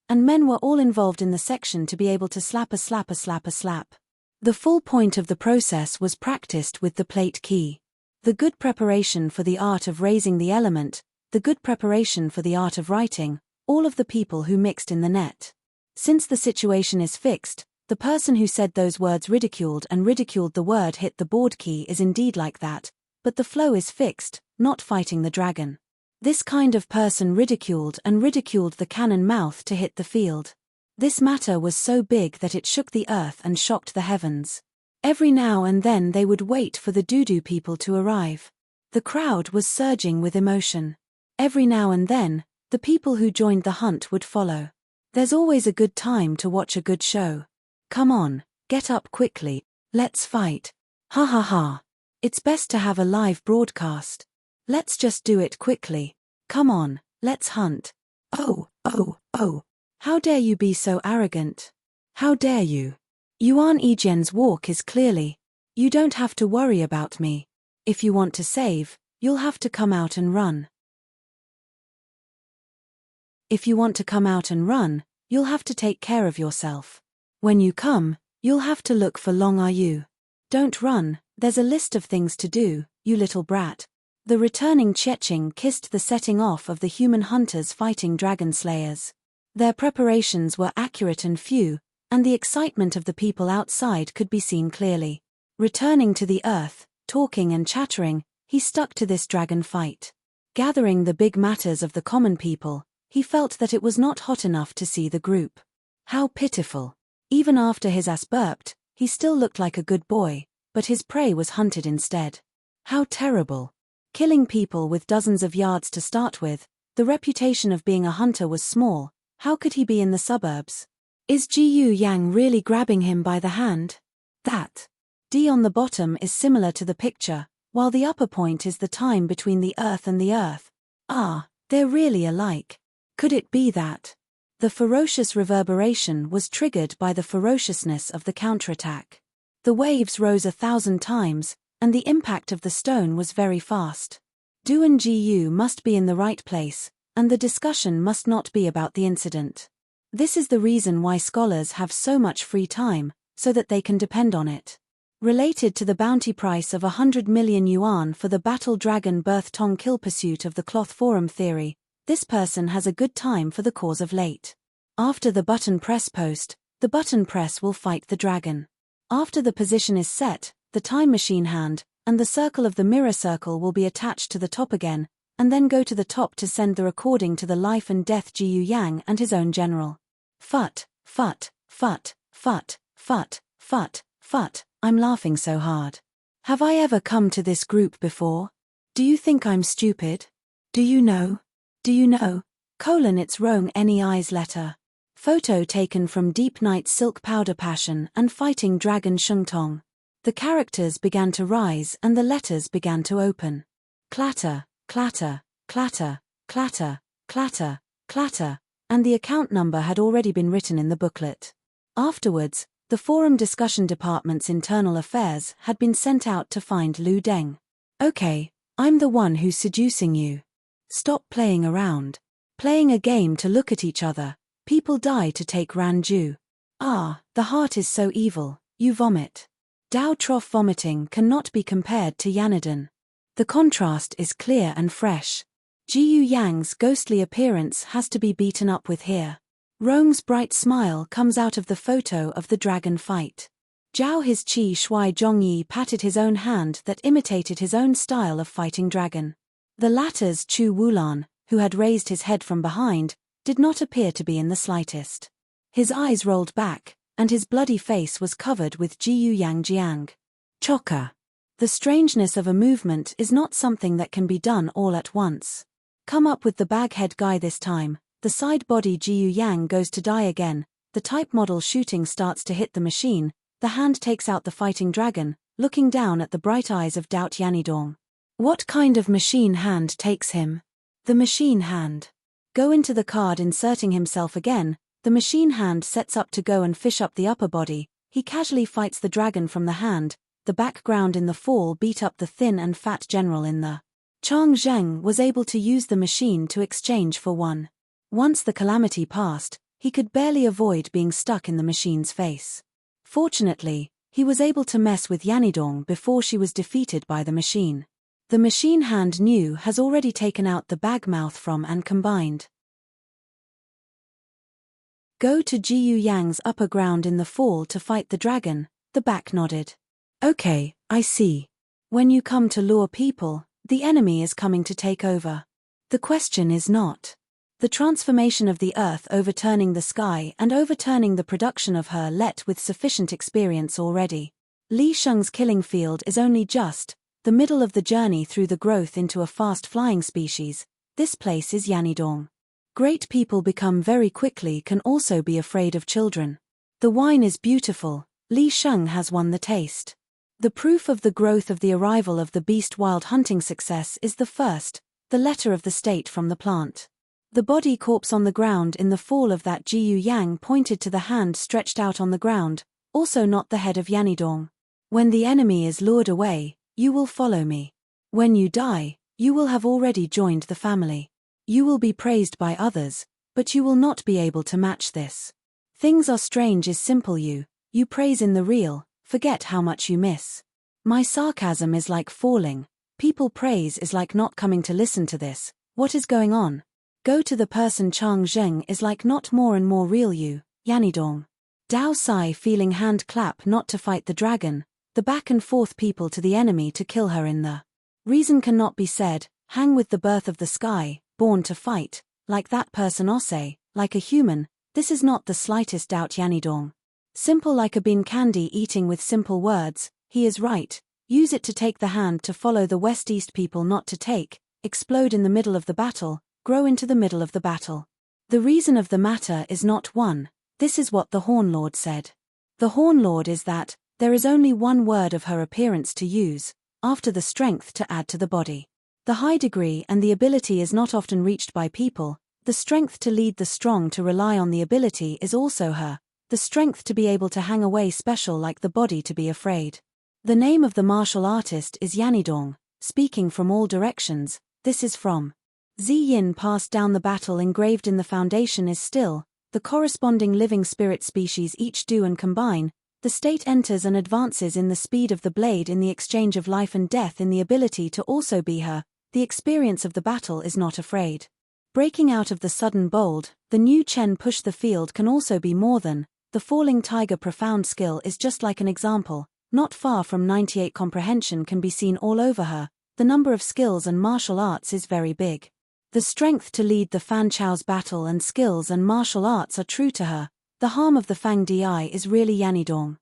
and men were all involved in the section to be able to slap. The full point of the process was practiced with the plate key. The good preparation for the art of raising the element, the good preparation for the art of writing, all of the people who mixed in the net. Since the situation is fixed, the person who said those words ridiculed the word hit the board key is indeed like that, but the flow is fixed, not fighting the dragon. This kind of person ridiculed the cannon mouth to hit the field. This matter was so big that it shook the earth and shocked the heavens. Every now and then they would wait for the doo-doo people to arrive. The crowd was surging with emotion. Every now and then, the people who joined the hunt would follow. There's always a good time to watch a good show. Come on, get up quickly, let's fight. Ha ha ha. It's best to have a live broadcast. Let's just do it quickly. Come on, let's hunt. Oh. How dare you be so arrogant? How dare you? Yuan Yijian's walk is clearly. You don't have to worry about me. If you want to save, you'll have to come out and run. If you want to come out and run, you'll have to take care of yourself. When you come, you'll have to look for long are you. Don't run, there's a list of things to do, you little brat. The returning Cheching kissed the setting off of the human hunters fighting dragon slayers. Their preparations were accurate and few, and the excitement of the people outside could be seen clearly. Returning to the earth, talking and chattering, he stuck to this dragon fight. Gathering the big matters of the common people, he felt that it was not hot enough to see the group. How pitiful. Even after his ass burped, he still looked like a good boy, but his prey was hunted instead. How terrible. Killing people with dozens of yards to start with, the reputation of being a hunter was small. How could he be in the suburbs? Is Jiyu Yang really grabbing him by the hand? That D on the bottom is similar to the picture, while the upper point is the time between the earth and the earth. Ah, they're really alike. Could it be that? The ferocious reverberation was triggered by the ferociousness of the counterattack. The waves rose 1,000 times, and the impact of the stone was very fast. Du and Jiyu must be in the right place, and the discussion must not be about the incident. This is the reason why scholars have so much free time, so that they can depend on it. Related to the bounty price of 100 million yuan for the battle dragon birth tong kill pursuit of the cloth forum theory, this person has a good time for the cause of late. After the button press post, the button press will fight the dragon. After the position is set, the time machine hand, and the circle of the mirror circle will be attached to the top again, and then go to the top to send the recording to the life and death Jiyu Yang and his own general. Fut, fut, fut, fut, fut, fut, fut, I'm laughing so hard. Have I ever come to this group before? Do you think I'm stupid? Do you know? Do you know? It's wrong any eyes letter. Photo taken from Deep Night Silk Powder Passion and Fighting Dragon Shungtong. The characters began to rise and the letters began to open. Clatter, clatter, clatter, clatter, clatter, clatter, and the account number had already been written in the booklet. Afterwards, the forum discussion department's internal affairs had been sent out to find Lu Deng. Okay, I'm the one who's seducing you. Stop playing around. Playing a game to look at each other. People die to take Ranju. Ah, the heart is so evil, you vomit. Dao trough vomiting cannot be compared to Yanadin. The contrast is clear and fresh. Jiyu Yang's ghostly appearance has to be beaten up with here. Rong's bright smile comes out of the photo of the dragon fight. Zhao his Qi Shui Zhongyi patted his own hand that imitated his own style of fighting dragon. The latter's Chu Wulan, who had raised his head from behind, did not appear to be in the slightest. His eyes rolled back, and his bloody face was covered with Jiyu Yang Jiang. Choka. The strangeness of a movement is not something that can be done all at once. Come up with the baghead guy this time, the side body Jiyu Yang goes to die again, the type model shooting starts to hit the machine, the hand takes out the fighting dragon, looking down at the bright eyes of Doubt Yanidong. What kind of machine hand takes him? The machine hand. Go into the card inserting himself again, the machine hand sets up to go and fish up the upper body, he casually fights the dragon from the hand, the background in the fall beat up the thin and fat general in the. Chang Zheng was able to use the machine to exchange for one. Once the calamity passed, he could barely avoid being stuck in the machine's face. Fortunately, he was able to mess with Yanidong before she was defeated by the machine. The machine hand new has already taken out the bag mouth from and combined. Go to Jiyu Yang's upper ground in the fall to fight the dragon, the back nodded. Okay, I see. When you come to lure people, the enemy is coming to take over. The question is not the transformation of the earth overturning the sky and overturning the production of her let with sufficient experience already. Li Sheng's killing field is only just the middle of the journey through the growth into a fast-flying species. This place is Yanidong. Great people become very quickly can also be afraid of children. The wine is beautiful, Li Sheng has won the taste. The proof of the growth of the arrival of the beast wild hunting success is the letter of the state from the plant. The body corpse on the ground in the fall of that Jiyu Yang pointed to the hand stretched out on the ground, also not the head of Yanidong. When the enemy is lured away, you will follow me. When you die, you will have already joined the family. You will be praised by others, but you will not be able to match this. Things are strange is simple you praise in the real, forget how much you miss. My sarcasm is like falling, people praise is like not coming to listen to this, what is going on? Go to the person Chang Zheng is like not more and more real Yanidong. Dao Sai feeling hand clap not to fight the dragon, the back and forth people to the enemy to kill her in the reason cannot be said, hang with the birth of the sky, born to fight, like that person Ose, like a human, this is not the slightest doubt Yanidong. Simple like a bean candy eating with simple words, he is right, use it to take the hand to follow the west-east people not to take, explode in the middle of the battle, grow into the middle of the battle. The reason of the matter is not one, this is what the Horn Lord said. The Horn Lord is that, there is only one word of her appearance to use, after the strength to add to the body. The high degree and the ability is not often reached by people, the strength to lead the strong to rely on the ability is also her, the strength to be able to hang away special like the body to be afraid. The name of the martial artist is Yanidong, speaking from all directions, this is from Zi Yin passed down the battle engraved in the foundation is still, the corresponding living spirit species each do and combine, the state enters and advances in the speed of the blade in the exchange of life and death in the ability to also be her, the experience of the battle is not afraid. Breaking out of the sudden bold, the new Chen push the field can also be more than, the falling tiger profound skill is just like an example, not far from 98 comprehension can be seen all over her, the number of skills and martial arts is very big. The strength to lead the Fan Chao's battle and skills and martial arts are true to her, the harm of the Fang Di is really Yanidong.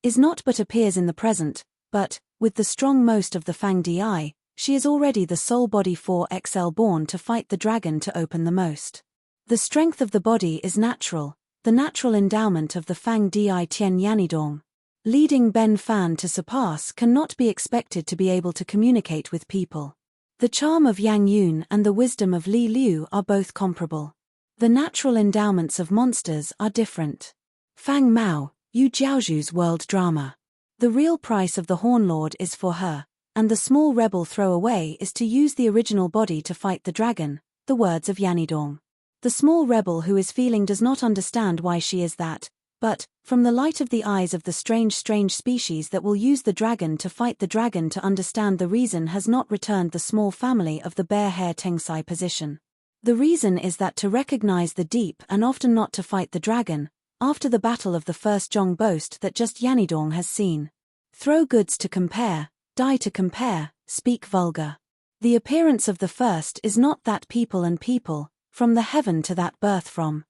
Is not but appears in the present, but, with the strong most of the Fang Di, she is already the soul body 4XL born to fight the dragon to open the most. The strength of the body is natural, the natural endowment of the Fang Di Tian Yanidong. Leading Ben Fan to surpass cannot be expected to be able to communicate with people. The charm of Yang Yun and the wisdom of Li Liu are both comparable. The natural endowments of monsters are different. Fang Mao, Yu Jiaozhu's world drama. The real price of the Horn Lord is for her, and the small rebel throwaway is to use the original body to fight the dragon, the words of Yanidong. The small rebel who is feeling does not understand why she is that, but, from the light of the eyes of the strange species that will use the dragon to fight the dragon to understand the reason has not returned the small family of the bare hair Tengsai position. The reason is that to recognize the deep and often not to fight the dragon, after the battle of the first Zhong boast that just Yanidong has seen. Throw goods to compare, die to compare, speak vulgar. The appearance of the first is not that people and people, from the heaven to that birth from.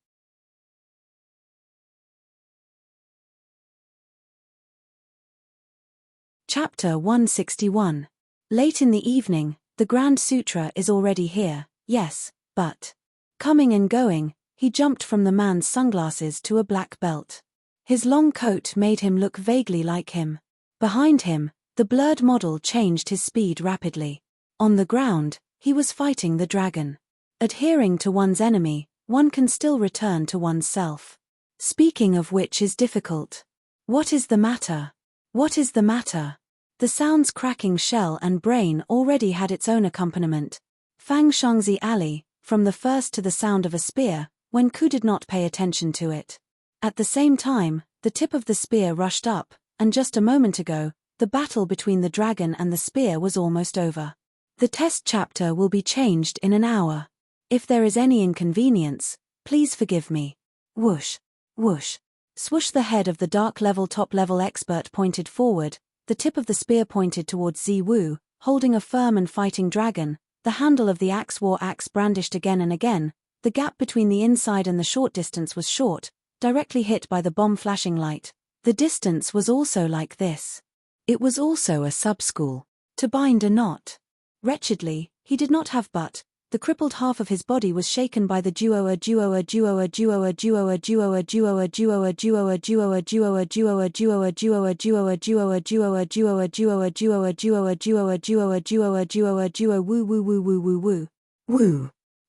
Chapter 161. Late in the evening, the Grand Sutra is already here, yes, but coming and going, he jumped from the man's sunglasses to a black belt. His long coat made him look vaguely like him. Behind him, the blurred model changed his speed rapidly. On the ground, he was fighting the dragon. Adhering to one's enemy, one can still return to oneself. Speaking of which is difficult. What is the matter? What is the matter? The sound's cracking shell and brain already had its own accompaniment. Fang Shangzi Alley, from the first to the sound of a spear, when Ku did not pay attention to it. At the same time, the tip of the spear rushed up, and just a moment ago, the battle between the dragon and the spear was almost over. The test chapter will be changed in an hour. If there is any inconvenience, please forgive me. Whoosh, whoosh. Swoosh. The head of the dark level top level expert pointed forward, the tip of the spear pointed towards Zi Wu, holding a firm and fighting dragon, the handle of the war axe brandished again and again, the gap between the inside and the short distance was short, directly hit by the bomb flashing light. The distance was also like this. It was also a sub-school. To bind a knot. Wretchedly, he did not have but. The crippled half of his body was shaken by the duo.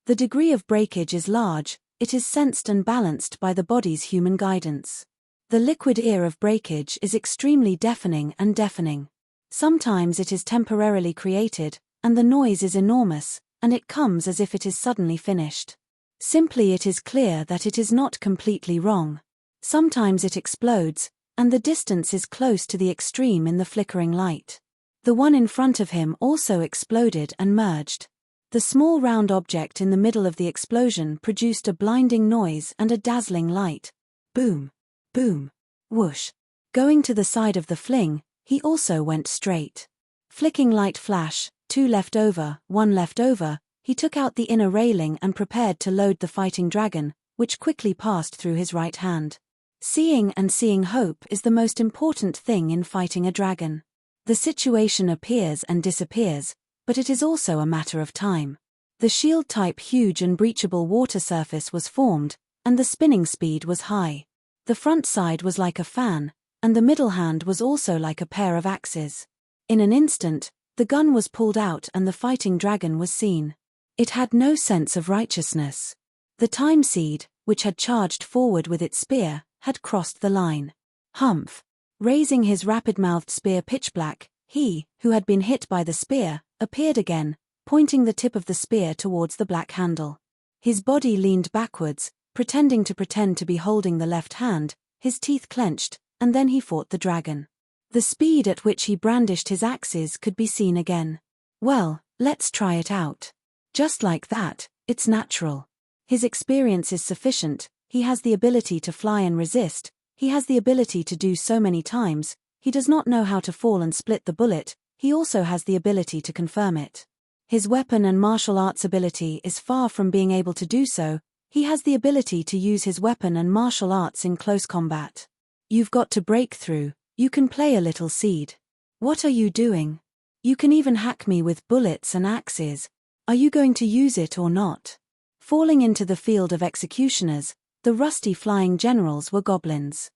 The degree of breakage is large, it is sensed and balanced by the body's human guidance. The liquid ear of breakage is extremely deafening and deafening. Sometimes it is temporarily created, and the noise is enormous, and it comes as if it is suddenly finished. Simply it is clear that it is not completely wrong. Sometimes it explodes, and the distance is close to the extreme in the flickering light. The one in front of him also exploded and merged. The small round object in the middle of the explosion produced a blinding noise and a dazzling light. Boom! Boom! Whoosh! Going to the side of the fling, he also went straight. Flicking light flash, 2 left over, 1 left over, he took out the inner railing and prepared to load the fighting dragon, which quickly passed through his right hand. Seeing and seeing hope is the most important thing in fighting a dragon. The situation appears and disappears, but it is also a matter of time. The shield-type huge and breachable water surface was formed, and the spinning speed was high. The front side was like a fan, and the middle hand was also like a pair of axes. In an instant, the gun was pulled out and the fighting dragon was seen. It had no sense of righteousness. The time seed, which had charged forward with its spear, had crossed the line. Humph! Raising his rapid-mouthed spear pitch-black, he, who had been hit by the spear, appeared again, pointing the tip of the spear towards the black handle. His body leaned backwards, pretending to be holding the left hand, his teeth clenched, and then he fought the dragon. The speed at which he brandished his axes could be seen again. Well, let's try it out. Just like that, it's natural. His experience is sufficient, he has the ability to fly and resist, he has the ability to do so many times, he does not know how to fall and split the bullet, he also has the ability to confirm it. His weapon and martial arts ability is far from being able to do so, he has the ability to use his weapon and martial arts in close combat. You've got to break through, you can play a little seed. What are you doing? You can even hack me with bullets and axes. Are you going to use it or not? Falling into the field of executioners, the rusty flying generals were goblins.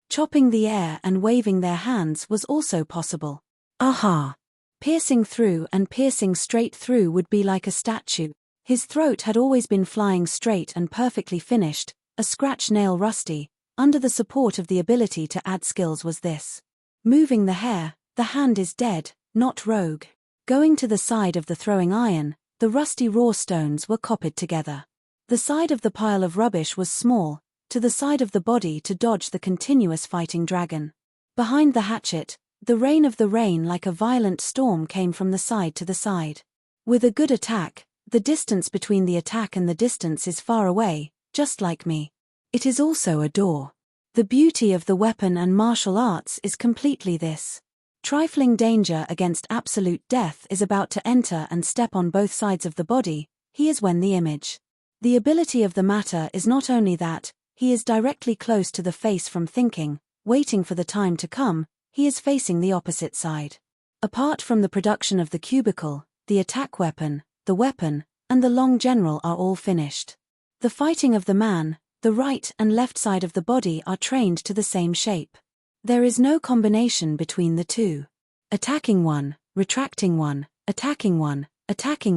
Chopping the air and waving their hands was also possible. Aha! Piercing through and piercing straight through would be like a statue. His throat had always been flying straight and perfectly finished, a scratch nail rusty, under the support of the ability to add skills was this. Moving the hair, the hand is dead, not rogue. Going to the side of the throwing iron, the rusty raw stones were copied together. The side of the pile of rubbish was small, to the side of the body to dodge the continuous fighting dragon. Behind the hatchet, the rain of the rain like a violent storm came from the side to the side. With a good attack, the distance between the attack and the distance is far away, just like me. It is also a door. The beauty of the weapon and martial arts is completely this. Trifling danger against absolute death is about to enter and step on both sides of the body, he is when the image. The ability of the matter is not only that, he is directly close to the face from thinking, waiting for the time to come, he is facing the opposite side. Apart from the production of the cubicle, the attack weapon, and the long general are all finished. The fighting of the man, the right and left side of the body are trained to the same shape. There is no combination between the two. Attacking one, retracting one, attacking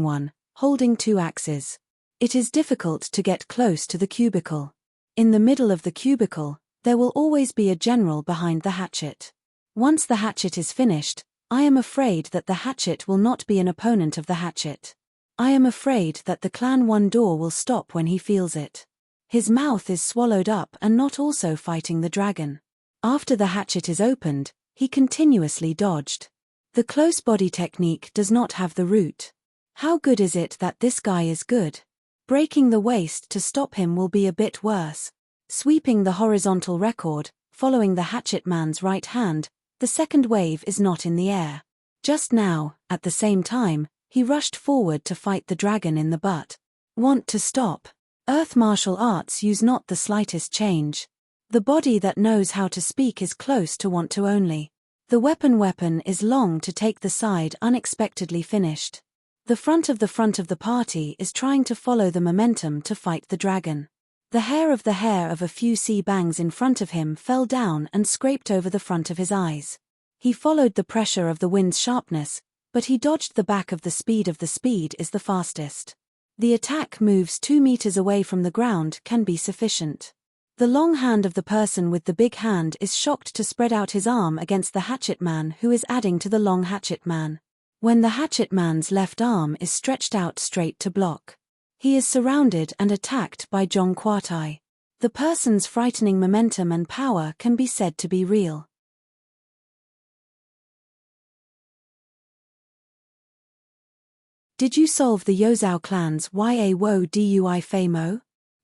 one, holding 2 axes. It is difficult to get close to the cubicle. In the middle of the cubicle, there will always be a general behind the hatchet. Once the hatchet is finished, I am afraid that the hatchet will not be an opponent of the hatchet. I am afraid that the clan 1 door will stop when he feels it. His mouth is swallowed up and not also fighting the dragon. After the hatchet is opened, he continuously dodged. The close body technique does not have the root. How good is it that this guy is good? Breaking the waist to stop him will be a bit worse. Sweeping the horizontal record, following the hatchet man's right hand, the second wave is not in the air. Just now, at the same time, he rushed forward to fight the dragon in the butt. Want to stop? Earth martial arts use not the slightest change. The body that knows how to speak is close to want to only. The weapon is long to take the side unexpectedly finished. The front of the party is trying to follow the momentum to fight the dragon. The hair of a few sea bangs in front of him fell down and scraped over the front of his eyes. He followed the pressure of the wind's sharpness, but he dodged the back of the speed is the fastest. The attack moves 2 meters away from the ground can be sufficient. The long hand of the person with the big hand is shocked to spread out his arm against the hatchet man who is adding to the long hatchet man. When the hatchet man's left arm is stretched out straight to block. He is surrounded and attacked by Jong Kwatai. The person's frightening momentum and power can be said to be real. Did you solve the Yozao clan's Ya Wo Dui Fei Mo?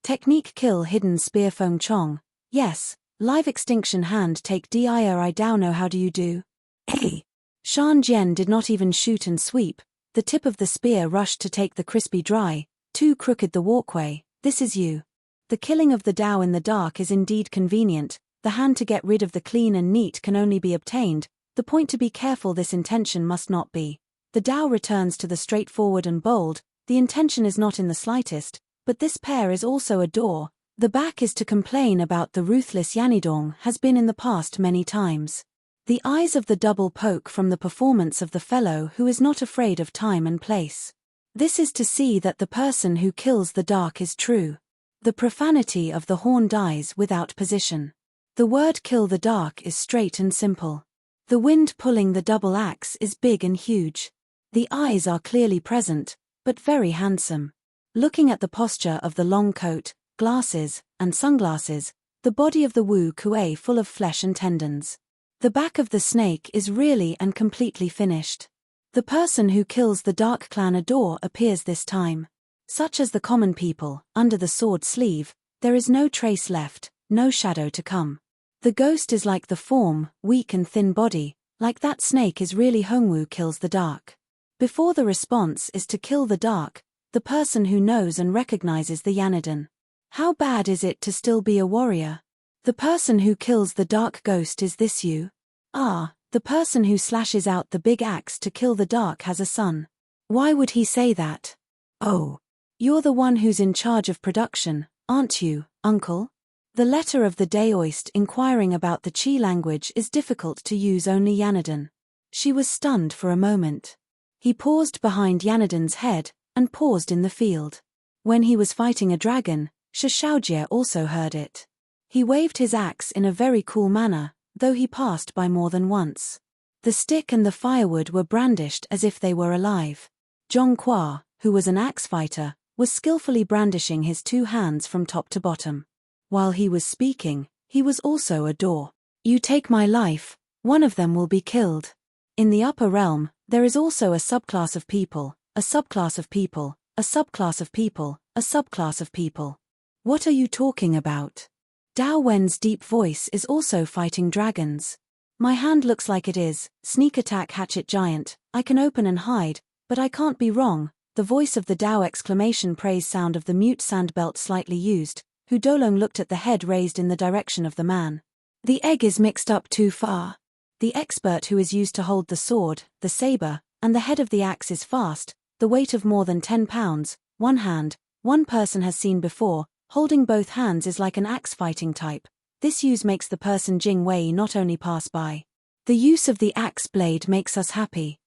Technique kill hidden spear Feng Chong. Yes, live extinction hand take dir I Dao know how do you do? Hey! Shan Jian did not even shoot and sweep, the tip of the spear rushed to take the crispy dry, too crooked the walkway, this is you. The killing of the Dao in the dark is indeed convenient, the hand to get rid of the clean and neat can only be obtained, the point to be careful this intention must not be. The Dao returns to the straightforward and bold, the intention is not in the slightest, but this pair is also a door, the back is to complain about the ruthless Yanidong has been in the past many times. The eyes of the double poke from the performance of the fellow who is not afraid of time and place. This is to see that the person who kills the dark is true. The profanity of the horn dies without position. The word kill the dark is straight and simple. The wind pulling the double axe is big and huge. The eyes are clearly present, but very handsome. Looking at the posture of the long coat, glasses, and sunglasses, the body of the Wu Kuei full of flesh and tendons. The back of the snake is really and completely finished. The person who kills the dark clan adore appears this time. Such as the common people, under the sword sleeve, there is no trace left, no shadow to come. The ghost is like the form, weak and thin body, like that snake is really Hongwu kills the dark. Before the response is to kill the dark, the person who knows and recognizes the Yanadon. How bad is it to still be a warrior? The person who kills the dark ghost is this you? Ah, the person who slashes out the big axe to kill the dark has a son. Why would he say that? Oh. You're the one who's in charge of production, aren't you, uncle? The letter of the Daoist inquiring about the Chi language is difficult to use only Yanadon. She was stunned for a moment. He paused behind Yanadon's head, and paused in the field. When he was fighting a dragon, Xiaojie also heard it. He waved his axe in a very cool manner, though he passed by more than once. The stick and the firewood were brandished as if they were alive. Zhong Qua, who was an axe fighter, was skillfully brandishing his two hands from top to bottom. While he was speaking, he was also a door. You take my life, one of them will be killed. In the upper realm, there is also a subclass of people, a subclass of people, a subclass of people, a subclass of people. What are you talking about? Dao Wen's deep voice is also fighting dragons. My hand looks like it is, sneak attack hatchet giant, I can open and hide, but I can't be wrong. The voice of the Dao exclamation praise sound of the mute sand belt slightly used, Hu Dolong looked at the head raised in the direction of the man. The egg is mixed up too far. The expert who is used to hold the sword, the saber, and the head of the axe is fast, the weight of more than 10 pounds, one hand, one person has seen before, holding both hands is like an axe fighting type. This use makes the person Jing Wei not only pass by. The use of the axe blade makes us happy.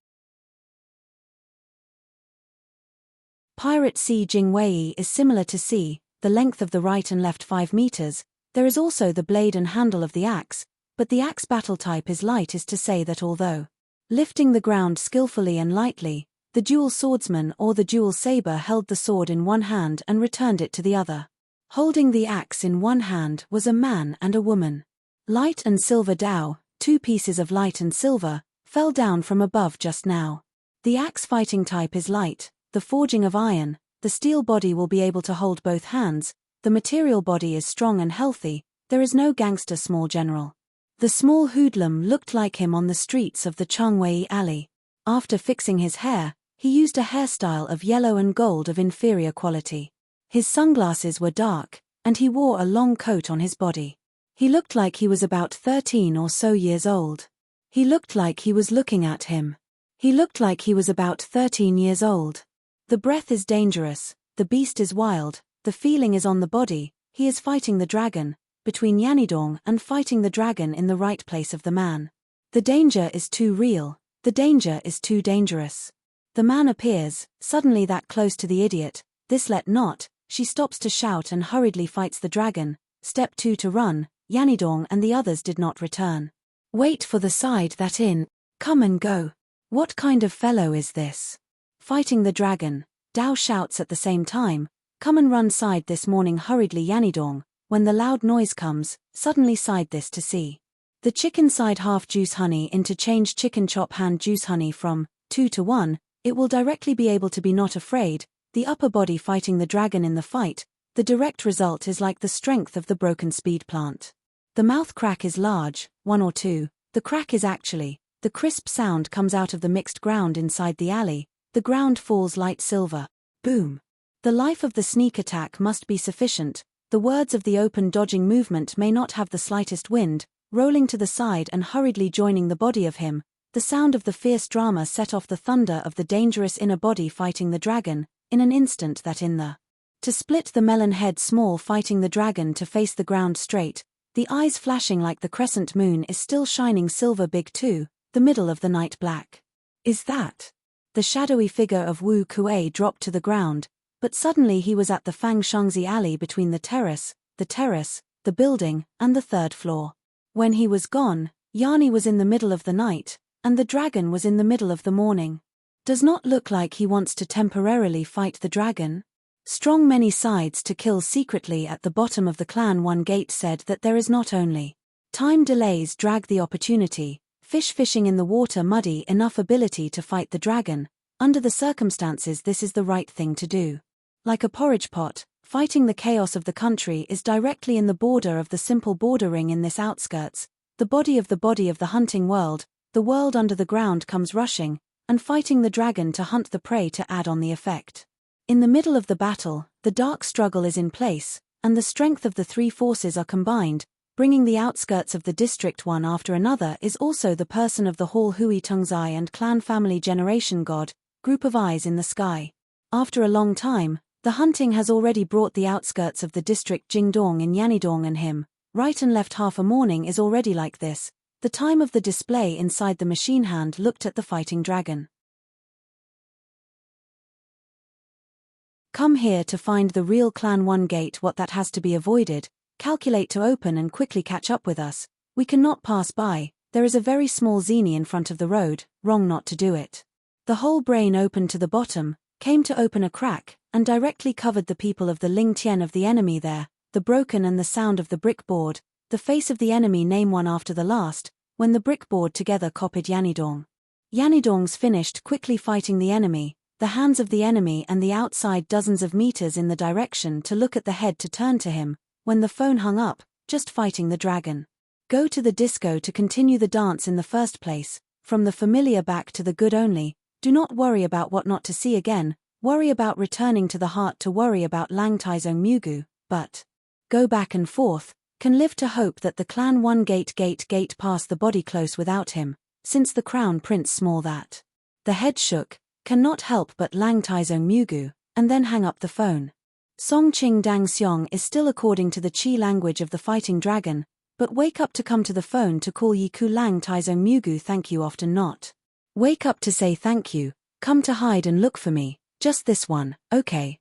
Pirate Sea Jing Wei is similar to C, the length of the right and left 5 meters, there is also the blade and handle of the axe, but the axe battle type is light is to say that although lifting the ground skillfully and lightly, the dual swordsman or the dual saber held the sword in one hand and returned it to the other. Holding the axe in one hand was a man and a woman. Light and silver Dao, 2 pieces of light and silver, fell down from above just now. The axe fighting type is light, the forging of iron, the steel body will be able to hold both hands, the material body is strong and healthy, there is no gangster small general. The small hoodlum looked like him on the streets of the Changwei alley. After fixing his hair, he used a hairstyle of yellow and gold of inferior quality. His sunglasses were dark, and he wore a long coat on his body. He looked like he was about 13 or so years old. He looked like he was looking at him. He looked like he was about 13 years old. The breath is dangerous, the beast is wild, the feeling is on the body, he is fighting the dragon, between Yanidong and fighting the dragon in the right place of the man. The danger is too real, the danger is too dangerous. The man appears, suddenly that close to the idiot, this let not, she stops to shout and hurriedly fights the dragon, Step 2 to run. Yanidong and the others did not return. Wait for the side that in. Come and go. What kind of fellow is this? Fighting the dragon. Dao shouts at the same time. Come and run side this morning hurriedly Yanidong, when the loud noise comes, suddenly side this to see. The chicken side half juice honey into change chicken chop hand juice honey from 2 to 1, it will directly be able to be not afraid, the upper body fighting the dragon in the fight, the direct result is like the strength of the broken speed plant. The mouth crack is large, 1 or 2, the crack is actually, the crisp sound comes out of the mixed ground inside the alley, the ground falls light silver. Boom. The life of the sneak attack must be sufficient, the words of the open dodging movement may not have the slightest wind, rolling to the side and hurriedly joining the body of him, the sound of the fierce drama set off the thunder of the dangerous inner body fighting the dragon, in an instant that in the to split the melon head small fighting the dragon to face the ground straight, the eyes flashing like the crescent moon is still shining silver big too, the middle of the night black. Is that? The shadowy figure of Wu Kuei dropped to the ground, but suddenly he was at the Fang Shangzi alley between the terrace, the building, and the third floor. When he was gone, Yanni was in the middle of the night, and the dragon was in the middle of the morning. Does not look like he wants to temporarily fight the dragon. Strong many sides to kill secretly at the bottom of the clan 1 gate said that there is not only time delays drag the opportunity, fish fishing in the water muddy enough ability to fight the dragon, under the circumstances this is the right thing to do. Like a porridge pot, fighting the chaos of the country is directly in the border of the simple bordering in this outskirts, the body of the hunting world, the world under the ground comes rushing, and fighting the dragon to hunt the prey to add on the effect. In the middle of the battle, the dark struggle is in place, and the strength of the three forces are combined, bringing the outskirts of the district one after another is also the person of the Hall Hui Tungzai and clan family generation god, group of eyes in the sky. After a long time, the hunting has already brought the outskirts of the district Jingdong in Yanidong and him, right and left half a morning is already like this, the time of the display inside the machine hand looked at the fighting dragon. Come here to find the real clan 1 gate what that has to be avoided, calculate to open and quickly catch up with us, we cannot pass by, there is a very small zini in front of the road, wrong not to do it. The whole brain opened to the bottom, came to open a crack, and directly covered the people of the Ling Tian of the enemy there, the broken and the sound of the brick board, the face of the enemy name one after the last, when the brick board together copied Yanidong. Yanidong's finished quickly fighting the enemy, the hands of the enemy and the outside dozens of meters in the direction to look at the head to turn to him, when the phone hung up, just fighting the dragon. Go to the disco to continue the dance in the first place, from the familiar back to the good only, do not worry about what not to see again, worry about returning to the heart to worry about Lang Taizong Mugu, but go back and forth, can live to hope that the clan 1 gate pass the body close without him, since the crown prince small that. The head shook, cannot help but Lang Taizong Mugu, and then hang up the phone. Song Ching Dang Xiong is still according to the Qi language of the fighting dragon, but wake up to come to the phone to call Yi Ku Lang Taizong Mugu thank you often not. Wake up to say thank you, come to hide and look for me, just this one, okay.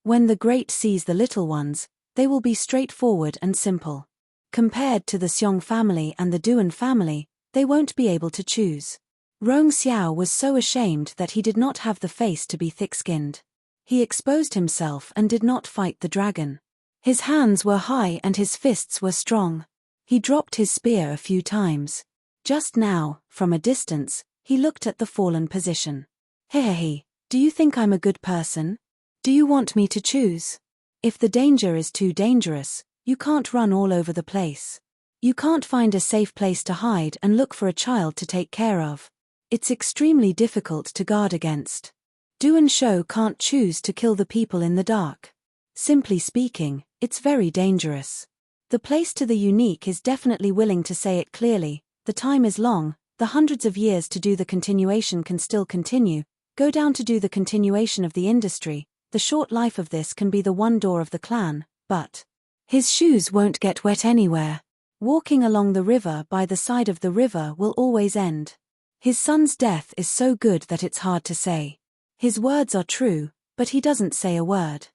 When the great sees the little ones, they will be straightforward and simple. Compared to the Xiong family and the Duan family, they won't be able to choose. Rong Xiao was so ashamed that he did not have the face to be thick-skinned. He exposed himself and did not fight the dragon. His hands were high and his fists were strong. He dropped his spear a few times. Just now, from a distance, he looked at the fallen position. Hehehe, do you think I'm a good person? Do you want me to choose? If the danger is too dangerous, you can't run all over the place. You can't find a safe place to hide and look for a child to take care of. It's extremely difficult to guard against. Duan Shou can't choose to kill the people in the dark. Simply speaking, it's very dangerous. The place to the unique is definitely willing to say it clearly, the time is long, the hundreds of years to do the continuation can still continue, go down to do the continuation of the industry, the short life of this can be the one door of the clan, but his shoes won't get wet anywhere. Walking along the river by the side of the river will always end. His son's death is so good that it's hard to say. His words are true, but he doesn't say a word.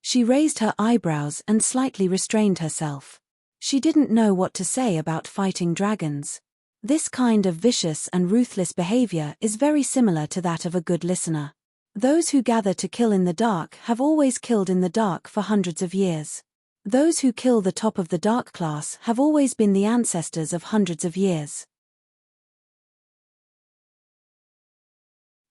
She raised her eyebrows and slightly restrained herself. She didn't know what to say about fighting dragons. This kind of vicious and ruthless behavior is very similar to that of a good listener. Those who gather to kill in the dark have always killed in the dark for hundreds of years. Those who kill the top of the dark class have always been the ancestors of hundreds of years.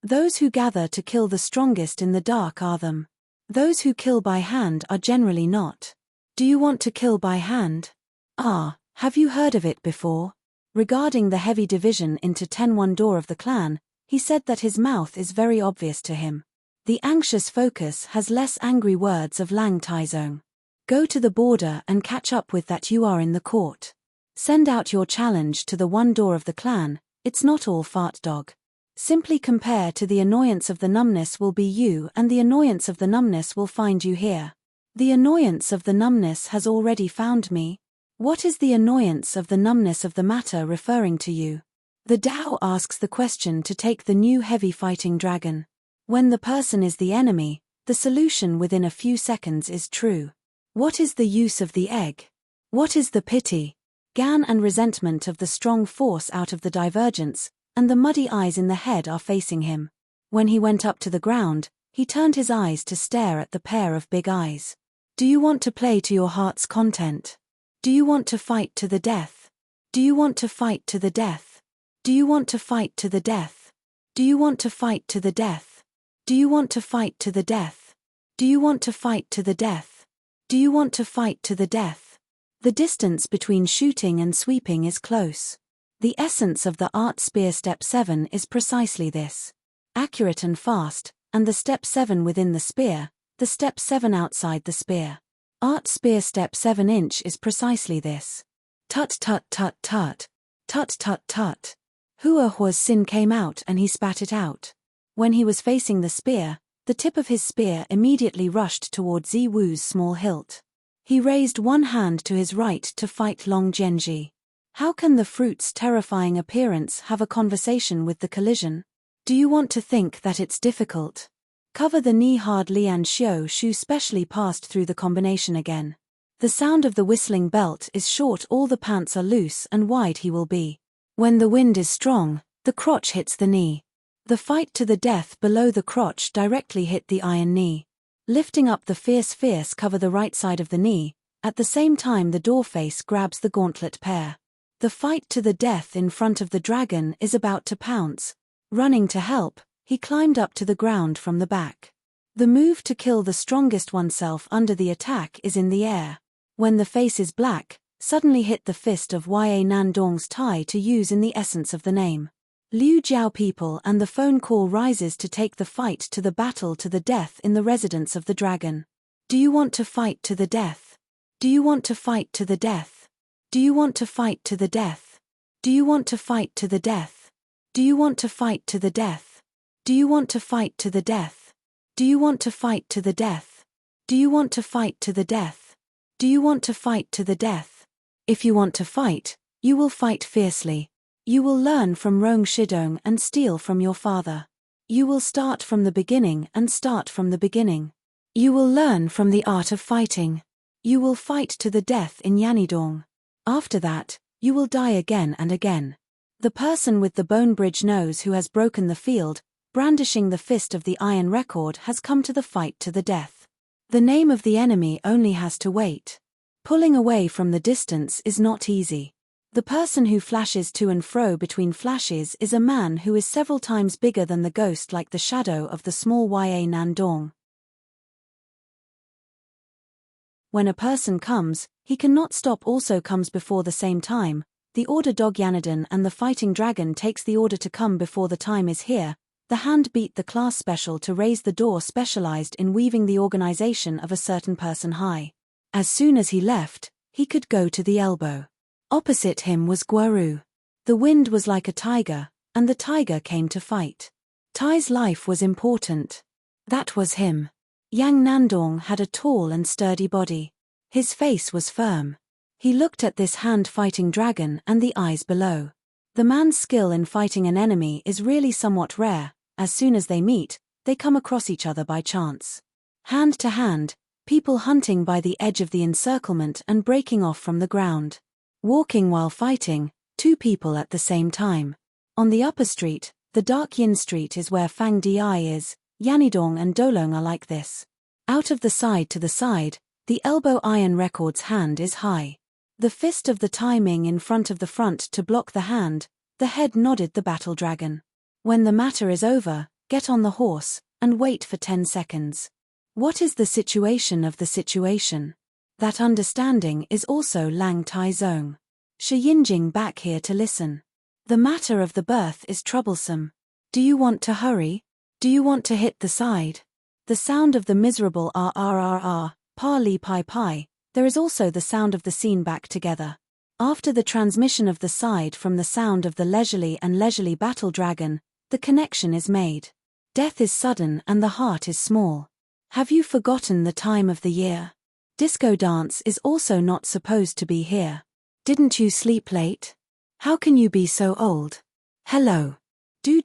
Those who gather to kill the strongest in the dark are them. Those who kill by hand are generally not. Do you want to kill by hand? Have you heard of it before? Regarding the heavy division into 10-1 door of the clan, he said that his mouth is very obvious to him. The anxious focus has less angry words of Lang Taizong. Go to the border and catch up with that you are in the court. Send out your challenge to the 1 door of the clan, it's not all fart dog. Simply compare to the annoyance of the numbness will be you and the annoyance of the numbness will find you here. The annoyance of the numbness has already found me. What is the annoyance of the numbness of the matter referring to you? The Tao asks the question to take the new heavy fighting dragon. When the person is the enemy, the solution within a few seconds is true. What is the use of the egg? What is the pity, gan and resentment of the strong force out of the divergence, and the muddy eyes in the head are facing him. When he went up to the ground, he turned his eyes to stare at the pair of big eyes. Do you want to play to your heart's content? Do you want to fight to the death? Do you want to fight to the death? Do you want to fight to the death? Do you want to fight to the death? Do you want to fight to the death? Do you want to fight to the death? Do you want to fight to the death? The distance between shooting and sweeping is close. The essence of the art spear step 7 is precisely this. Accurate and fast, and the step 7 within the spear, the step 7 outside the spear. Art spear step 7 inch is precisely this. Tut tut tut tut. Tut tut tut. Hua Hua's sin came out and he spat it out. When he was facing the spear, the tip of his spear immediately rushed toward Ziwu's small hilt. He raised one hand to his right to fight Long Genji. How can the fruit's terrifying appearance have a conversation with the collision? Do you want to think that it's difficult? Cover the knee-hard Lian Xiu Shu specially passed through the combination again. The sound of the whistling belt is short, all the pants are loose and wide he will be. When the wind is strong, the crotch hits the knee. The fight to the death below the crotch directly hit the iron knee. Lifting up the fierce cover the right side of the knee, at the same time the door face grabs the gauntlet pair. The fight to the death in front of the dragon is about to pounce. Running to help, he climbed up to the ground from the back. The move to kill the strongest oneself under the attack is in the air. When the face is black, suddenly hit the fist of Ya Nandong's tie to use in the essence of the name. Liu Jiao people and the phone call rises to take the fight to the battle to the death in the residence of the dragon. Do you want to fight to the death? Do you want to fight to the death? Do you want to fight to the death? Do you want to fight to the death? Do you want to fight to the death? Do you want to fight to the death? Do you want to fight to the death? Do you want to fight to the death? Do you want to fight to the death? If you want to fight, you will fight fiercely. You will learn from Rong Shidong and steal from your father. You will start from the beginning and start from the beginning. You will learn from the art of fighting. You will fight to the death in Yanidong. After that, you will die again and again. The person with the bone bridge nose who has broken the field, brandishing the fist of the iron record, has come to the fight to the death. The name of the enemy only has to wait. Pulling away from the distance is not easy. The person who flashes to and fro between flashes is a man who is several times bigger than the ghost, like the shadow of the small Ya Nandong. When a person comes, he cannot stop, also comes before the same time. The order dog Yanadin and the fighting dragon takes the order to come before the time is here. The hand beat the class special to raise the door specialized in weaving the organization of a certain person high. As soon as he left, he could go to the elbow. Opposite him was Guaru. The wind was like a tiger, and the tiger came to fight. Tai's life was important. That was him. Yang Nandong had a tall and sturdy body. His face was firm. He looked at this hand-fighting dragon and the eyes below. The man's skill in fighting an enemy is really somewhat rare. As soon as they meet, they come across each other by chance. Hand to hand, People hunting by the edge of the encirclement and breaking off from the ground. Walking while fighting, 2 people at the same time. On the upper street, the dark Yin Street is where Fang Di is, Yanidong and Dolong are like this. Out of the side to the side, the elbow iron record's hand is high. The fist of the timing in front of the front to block the hand, the head nodded the battle dragon. When the matter is over, get on the horse, and wait for 10 seconds. What is the situation of the situation? That understanding is also Lang Tai Zong. Shi Yinjing back here to listen. The matter of the birth is troublesome. Do you want to hurry? Do you want to hit the side? The sound of the miserable RRRR, pa li pi pi, there is also the sound of the scene back together. After the transmission of the side from the sound of the leisurely battle dragon, the connection is made. Death is sudden and the heart is small. Have you forgotten the time of the year? Disco dance is also not supposed to be here. Didn't you sleep late? How can you be so old? Hello. Do.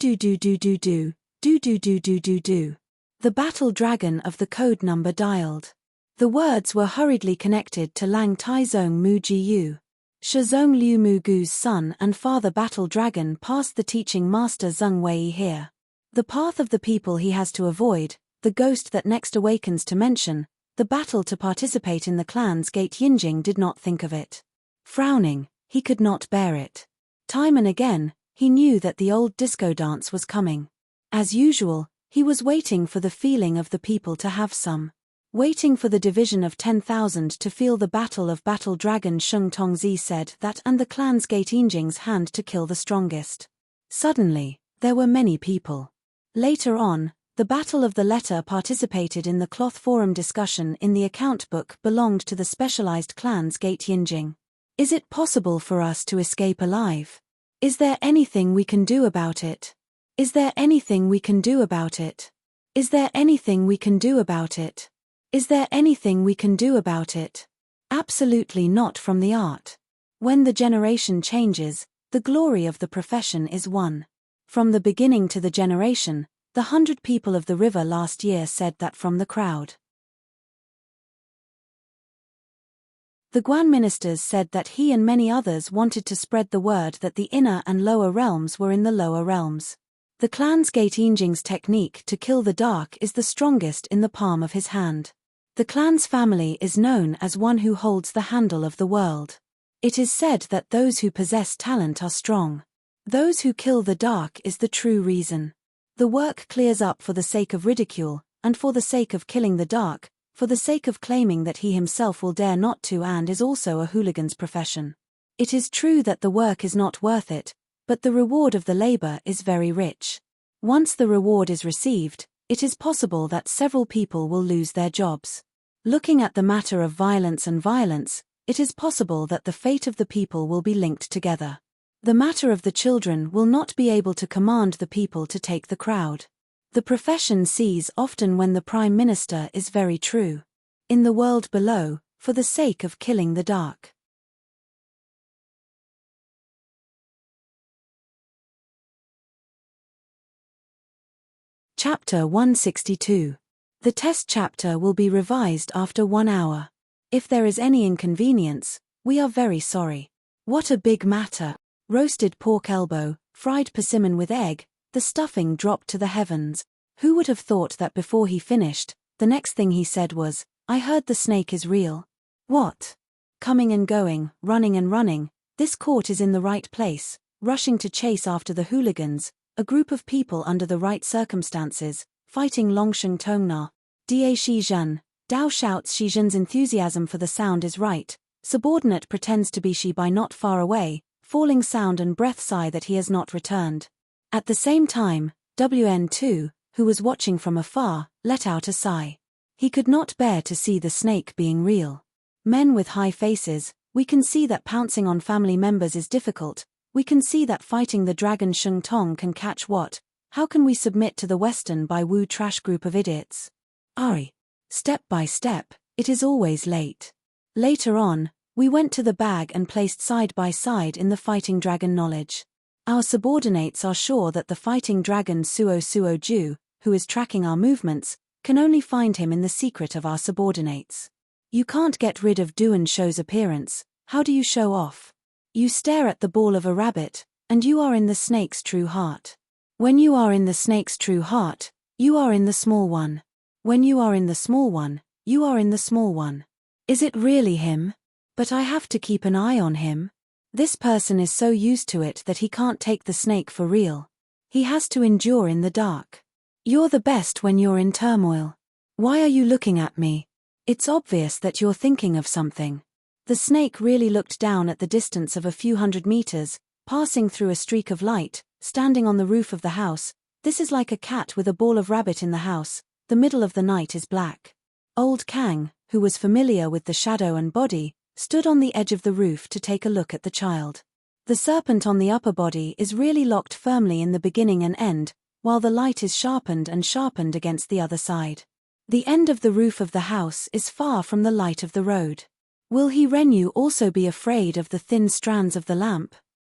The battle dragon of the code number dialed. The words were hurriedly connected to Lang Tai Zong Mu Ji Yu. Shizong Liu Mu Gu's son and father battle dragon passed the teaching master Zheng Wei here. The path of the people he has to avoid, the ghost that next awakens to mention, the battle to participate in the clan's gate. Yinjing did not think of it. Frowning, he could not bear it. Time and again, he knew that the old disco dance was coming. As usual, he was waiting for the feeling of the people to have some. Waiting for the division of 10,000 to feel the battle of battle dragon. Sheng Tongzi said that and the clan's gate. Yinjing's hand to kill the strongest. Suddenly, there were many people. Later on, the battle of the letter participated in the cloth forum discussion in the account book belonged to the specialized clan's gate. Yinjing. Is it possible for us to escape alive? Is there anything we can do about it? Is there anything we can do about it? Is there anything we can do about it? Is there anything we can do about it? Absolutely not from the art. When the generation changes, the glory of the profession is one. From the beginning to the generation, the 100 people of the river last year said that from the crowd. The Guan ministers said that he and many others wanted to spread the word that the inner and lower realms were in the lower realms. The clan's gate. Yinjing's technique to kill the dark is the strongest in the palm of his hand. The clan's family is known as one who holds the handle of the world. It is said that those who possess talent are strong. Those who kill the dark is the true reason. The work clears up for the sake of ridicule, and for the sake of killing the dark, for the sake of claiming that he himself will dare not to, and is also a hooligan's profession. It is true that the work is not worth it, but the reward of the labor is very rich. Once the reward is received, it is possible that several people will lose their jobs. Looking at the matter of violence and violence, it is possible that the fate of the people will be linked together. The matter of the children will not be able to command the people to take the crowd. The profession sees often when the Prime Minister is very true. In the world below, for the sake of killing the dark. Chapter 162. The test chapter will be revised after 1 hour. If there is any inconvenience, we are very sorry. What a big matter. Roasted pork elbow, fried persimmon with egg, the stuffing dropped to the heavens. Who would have thought that before he finished, the next thing he said was, "I heard the snake is real." What? Coming and going, running and running, this court is in the right place, rushing to chase after the hooligans, a group of people under the right circumstances, fighting Longsheng Tongna. Da Shizhen. Dao shouts Shizhen's enthusiasm for the sound is right, subordinate pretends to be she by not far away, falling sound and breath sigh that he has not returned. At the same time, WN2, who was watching from afar, let out a sigh. He could not bear to see the snake being real. Men with high faces, we can see that pouncing on family members is difficult, we can see that fighting the dragon Sheng Tong can catch what, how can we submit to the Western by Wu trash group of idiots? Ari. Step by step, it is always late. Later on, we went to the bag and placed side by side in the fighting dragon knowledge. Our subordinates are sure that the fighting dragon Suo Suo Ju, who is tracking our movements, can only find him in the secret of our subordinates. You can't get rid of Duan Shou's appearance. How do you show off? You stare at the ball of a rabbit, and you are in the snake's true heart. When you are in the snake's true heart, you are in the small one. When you are in the small one, you are in the small one. Is it really him? But I have to keep an eye on him. This person is so used to it that he can't take the snake for real. He has to endure in the dark. You're the best when you're in turmoil. Why are you looking at me? It's obvious that you're thinking of something. The snake really looked down at the distance of a few hundred meters, passing through a streak of light, standing on the roof of the house. This is like a cat with a ball of rabbit in the house. The middle of the night is black. Old Kang, who was familiar with the shadow and body, stood on the edge of the roof to take a look at the child. The serpent on the upper body is really locked firmly in the beginning and end, while the light is sharpened and sharpened against the other side. The end of the roof of the house is far from the light of the road. Will he Renyu also be afraid of the thin strands of the lamp?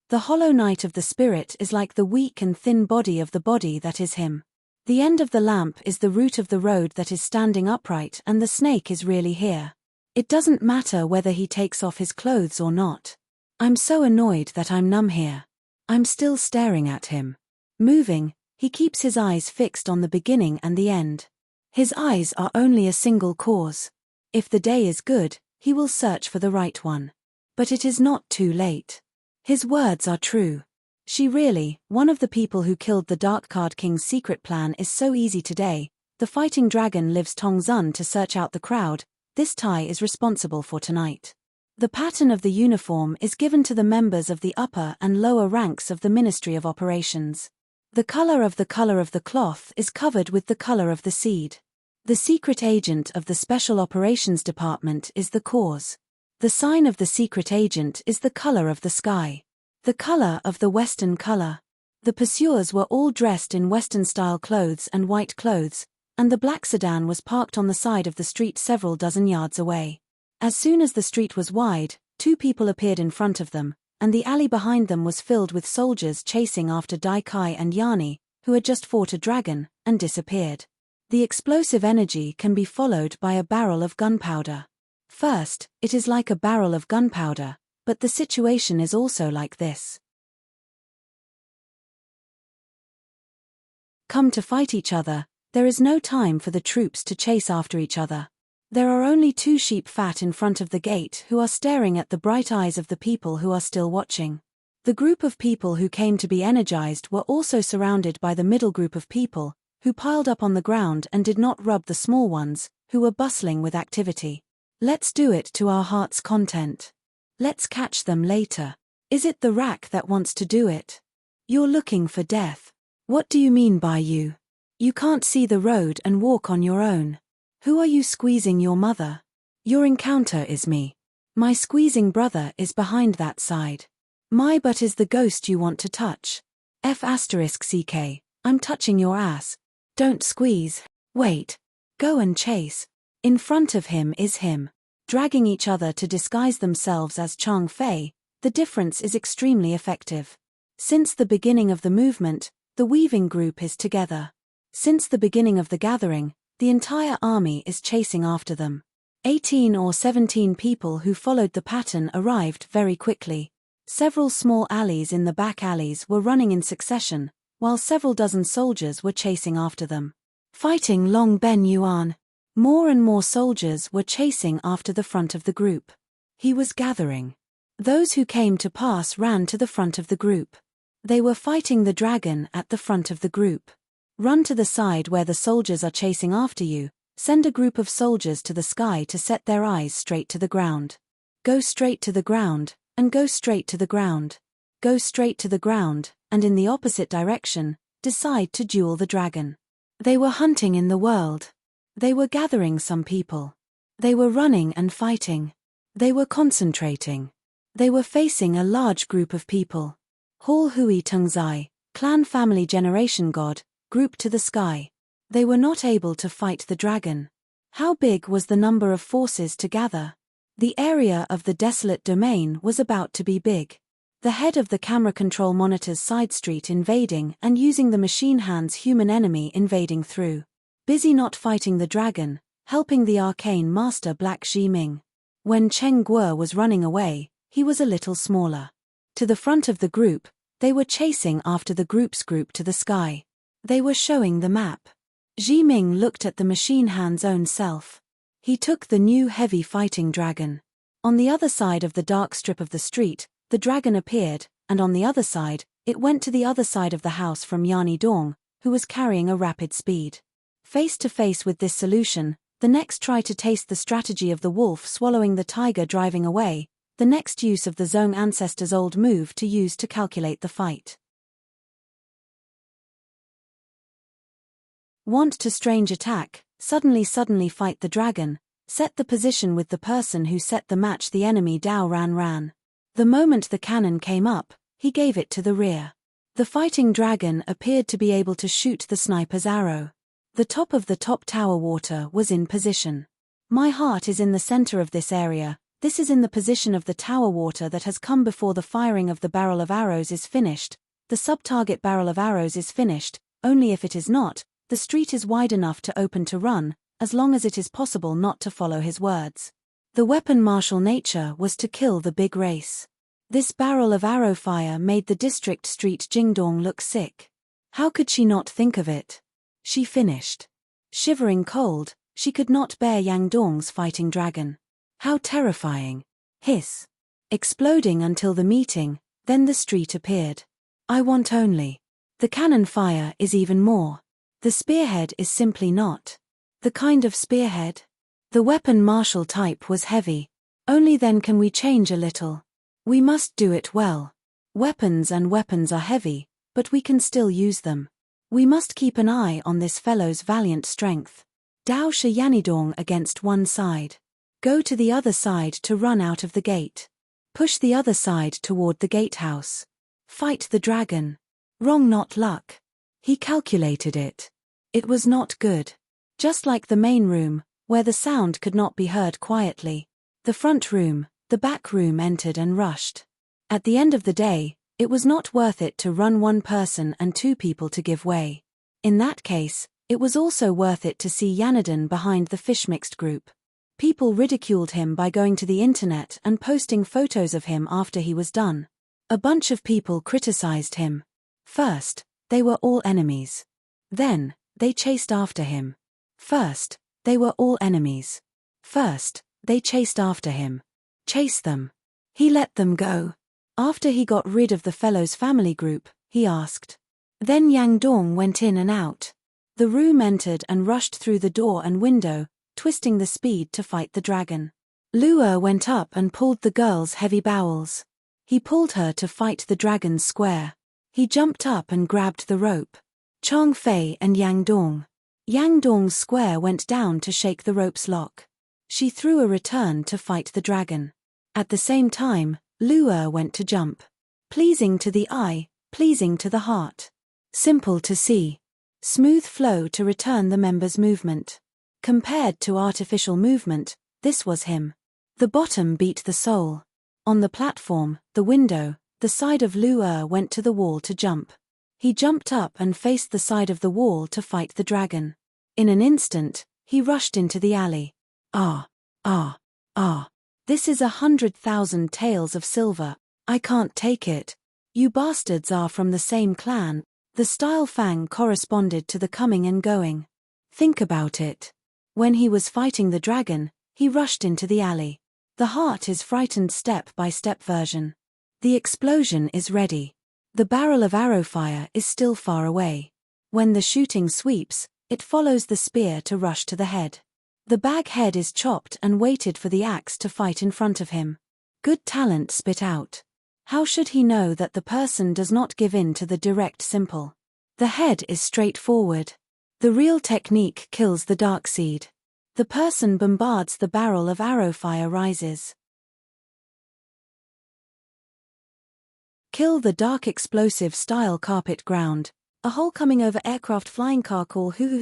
The hollow night of the spirit is like the weak and thin body of the body that is him. The end of the lamp is the root of the road that is standing upright, and the snake is really here. It doesn't matter whether he takes off his clothes or not. I'm so annoyed that I'm numb here. I'm still staring at him. Moving, he keeps his eyes fixed on the beginning and the end. His eyes are only a single cause. If the day is good, he will search for the right one. But it is not too late. His words are true. She really, one of the people who killed the Dark Card King's secret plan is so easy today. The fighting dragon lives Tongzun to search out the crowd. This Tai is responsible for tonight. The pattern of the uniform is given to the members of the upper and lower ranks of the Ministry of Operations. The color of the cloth is covered with the color of the seed. The secret agent of the Special Operations Department is the cause. The sign of the secret agent is the color of the sky. The color of the Western color. The pursuers were all dressed in Western-style clothes and white clothes, and the black sedan was parked on the side of the street several dozen yards away. As soon as the street was wide, two people appeared in front of them, and the alley behind them was filled with soldiers chasing after Dai Kai and Yani, who had just fought a dragon, and disappeared. The explosive energy can be followed by a barrel of gunpowder. First, it is like a barrel of gunpowder, but the situation is also like this. Come to fight each other, there is no time for the troops to chase after each other. There are only two sheep fat in front of the gate who are staring at the bright eyes of the people who are still watching. The group of people who came to be energized were also surrounded by the middle group of people, who piled up on the ground and did not rub the small ones, who were bustling with activity. Let's do it to our heart's content. Let's catch them later. Is it the rack that wants to do it? You're looking for death. What do you mean by you? You can't see the road and walk on your own. Who are you squeezing your mother? Your encounter is me. My squeezing brother is behind that side. My butt is the ghost you want to touch. F***CK, I'm touching your ass. Don't squeeze. Wait. Go and chase. In front of him is him. Dragging each other to disguise themselves as Chang Fei, the difference is extremely effective. Since the beginning of the movement, the weaving group is together. Since the beginning of the gathering, the entire army is chasing after them. 18 or 17 people who followed the pattern arrived very quickly. Several small alleys in the back alleys were running in succession, while several dozen soldiers were chasing after them. Fighting Long Ben Yuan. More and more soldiers were chasing after the front of the group. He was gathering. Those who came to pass ran to the front of the group. They were fighting the dragon at the front of the group. Run to the side where the soldiers are chasing after you. Send a group of soldiers to the sky to set their eyes straight to the ground. Go straight to the ground, and go straight to the ground. Go straight to the ground, and in the opposite direction, decide to duel the dragon. They were hunting in the world. They were gathering some people. They were running and fighting. They were concentrating. They were facing a large group of people. Hall Hui Tungzai, clan family generation god, grouped to the sky. They were not able to fight the dragon. How big was the number of forces to gather? The area of the desolate domain was about to be big. The head of the camera control monitors side street invading and using the machine hand's human enemy invading through. busy not fighting the dragon, helping the arcane master Black Ximing. When Cheng Guo was running away, he was a little smaller. To the front of the group, they were chasing after the group's group to the sky. They were showing the map. Ximing looked at the machine hand's own self. He took the new heavy fighting dragon. On the other side of the dark strip of the street, the dragon appeared, and on the other side, it went to the other side of the house from Yani Dong, who was carrying a rapid speed. Face to face with this solution, the next try to taste the strategy of the wolf swallowing the tiger driving away, the next use of the Zhong ancestors' old move to use to calculate the fight. Want to strange attack, suddenly fight the dragon, set the position with the person who set the match the enemy Dao ran. The moment the cannon came up, he gave it to the rear. The fighting dragon appeared to be able to shoot the sniper's arrow. The top of the top tower water was in position. My heart is in the center of this area. This is in the position of the tower water that has come before the firing of the barrel of arrows is finished. The sub-target barrel of arrows is finished, only if it is not, the street is wide enough to open to run, as long as it is possible not to follow his words. The weapon martial nature was to kill the big race. This barrel of arrow fire made the district street Jingdong look sick. How could she not think of it? She finished. Shivering cold, she could not bear Yang Dong's fighting dragon. How terrifying. Hiss. Exploding until the meeting, then the street appeared. I want only. The cannon fire is even more. The spearhead is simply not. The kind of spearhead. The weapon martial type was heavy. Only then can we change a little. We must do it well. Weapons are heavy, but we can still use them. We must keep an eye on this fellow's valiant strength. Dao Shi Yanidong against one side. Go to the other side to run out of the gate. Push the other side toward the gatehouse. Fight the dragon. Wrong, not luck. He calculated it. It was not good. Just like the main room, where the sound could not be heard quietly. The front room, the back room entered and rushed. At the end of the day, it was not worth it to run one person and two people to give way. In that case, it was also worth it to see Yanadin behind the fish-mixed group. People ridiculed him by going to the internet and posting photos of him after he was done. A bunch of people criticized him. First, they were all enemies. Then, they chased after him. First, they were all enemies. First, they chased after him. Chase them. He let them go. After he got rid of the fellow's family group, he asked. Then Yang Dong went in and out. The room entered and rushed through the door and window, twisting the speed to fight the dragon. Luo went up and pulled the girl's heavy bowels. He pulled her to fight the dragon's square. He jumped up and grabbed the rope. Chong Fei and Yang Dong. Yang Dong's square went down to shake the rope's lock. She threw a return to fight the dragon. At the same time, Luo went to jump. Pleasing to the eye, pleasing to the heart. Simple to see. Smooth flow to return the member's movement. Compared to artificial movement, this was him. The bottom beat the soul. On the platform, the window, the side of Luo went to the wall to jump. He jumped up and faced the side of the wall to fight the dragon. In an instant, he rushed into the alley. Ah. This is 100,000 taels of silver. I can't take it. You bastards are from the same clan. The style Fang corresponded to the coming and going. Think about it. When he was fighting the dragon, he rushed into the alley. The heart is frightened step-by-step version. The explosion is ready. The barrel of arrow fire is still far away. When the shooting sweeps, it follows the spear to rush to the head. The bag head is chopped and waited for the axe to fight in front of him. Good talent spit out. How should he know that the person does not give in to the direct simple? The head is straightforward. The real technique kills the dark seed. The person bombards the barrel of arrow fire rises. Kill the dark explosive style carpet ground. A hole coming over aircraft flying car call hoo.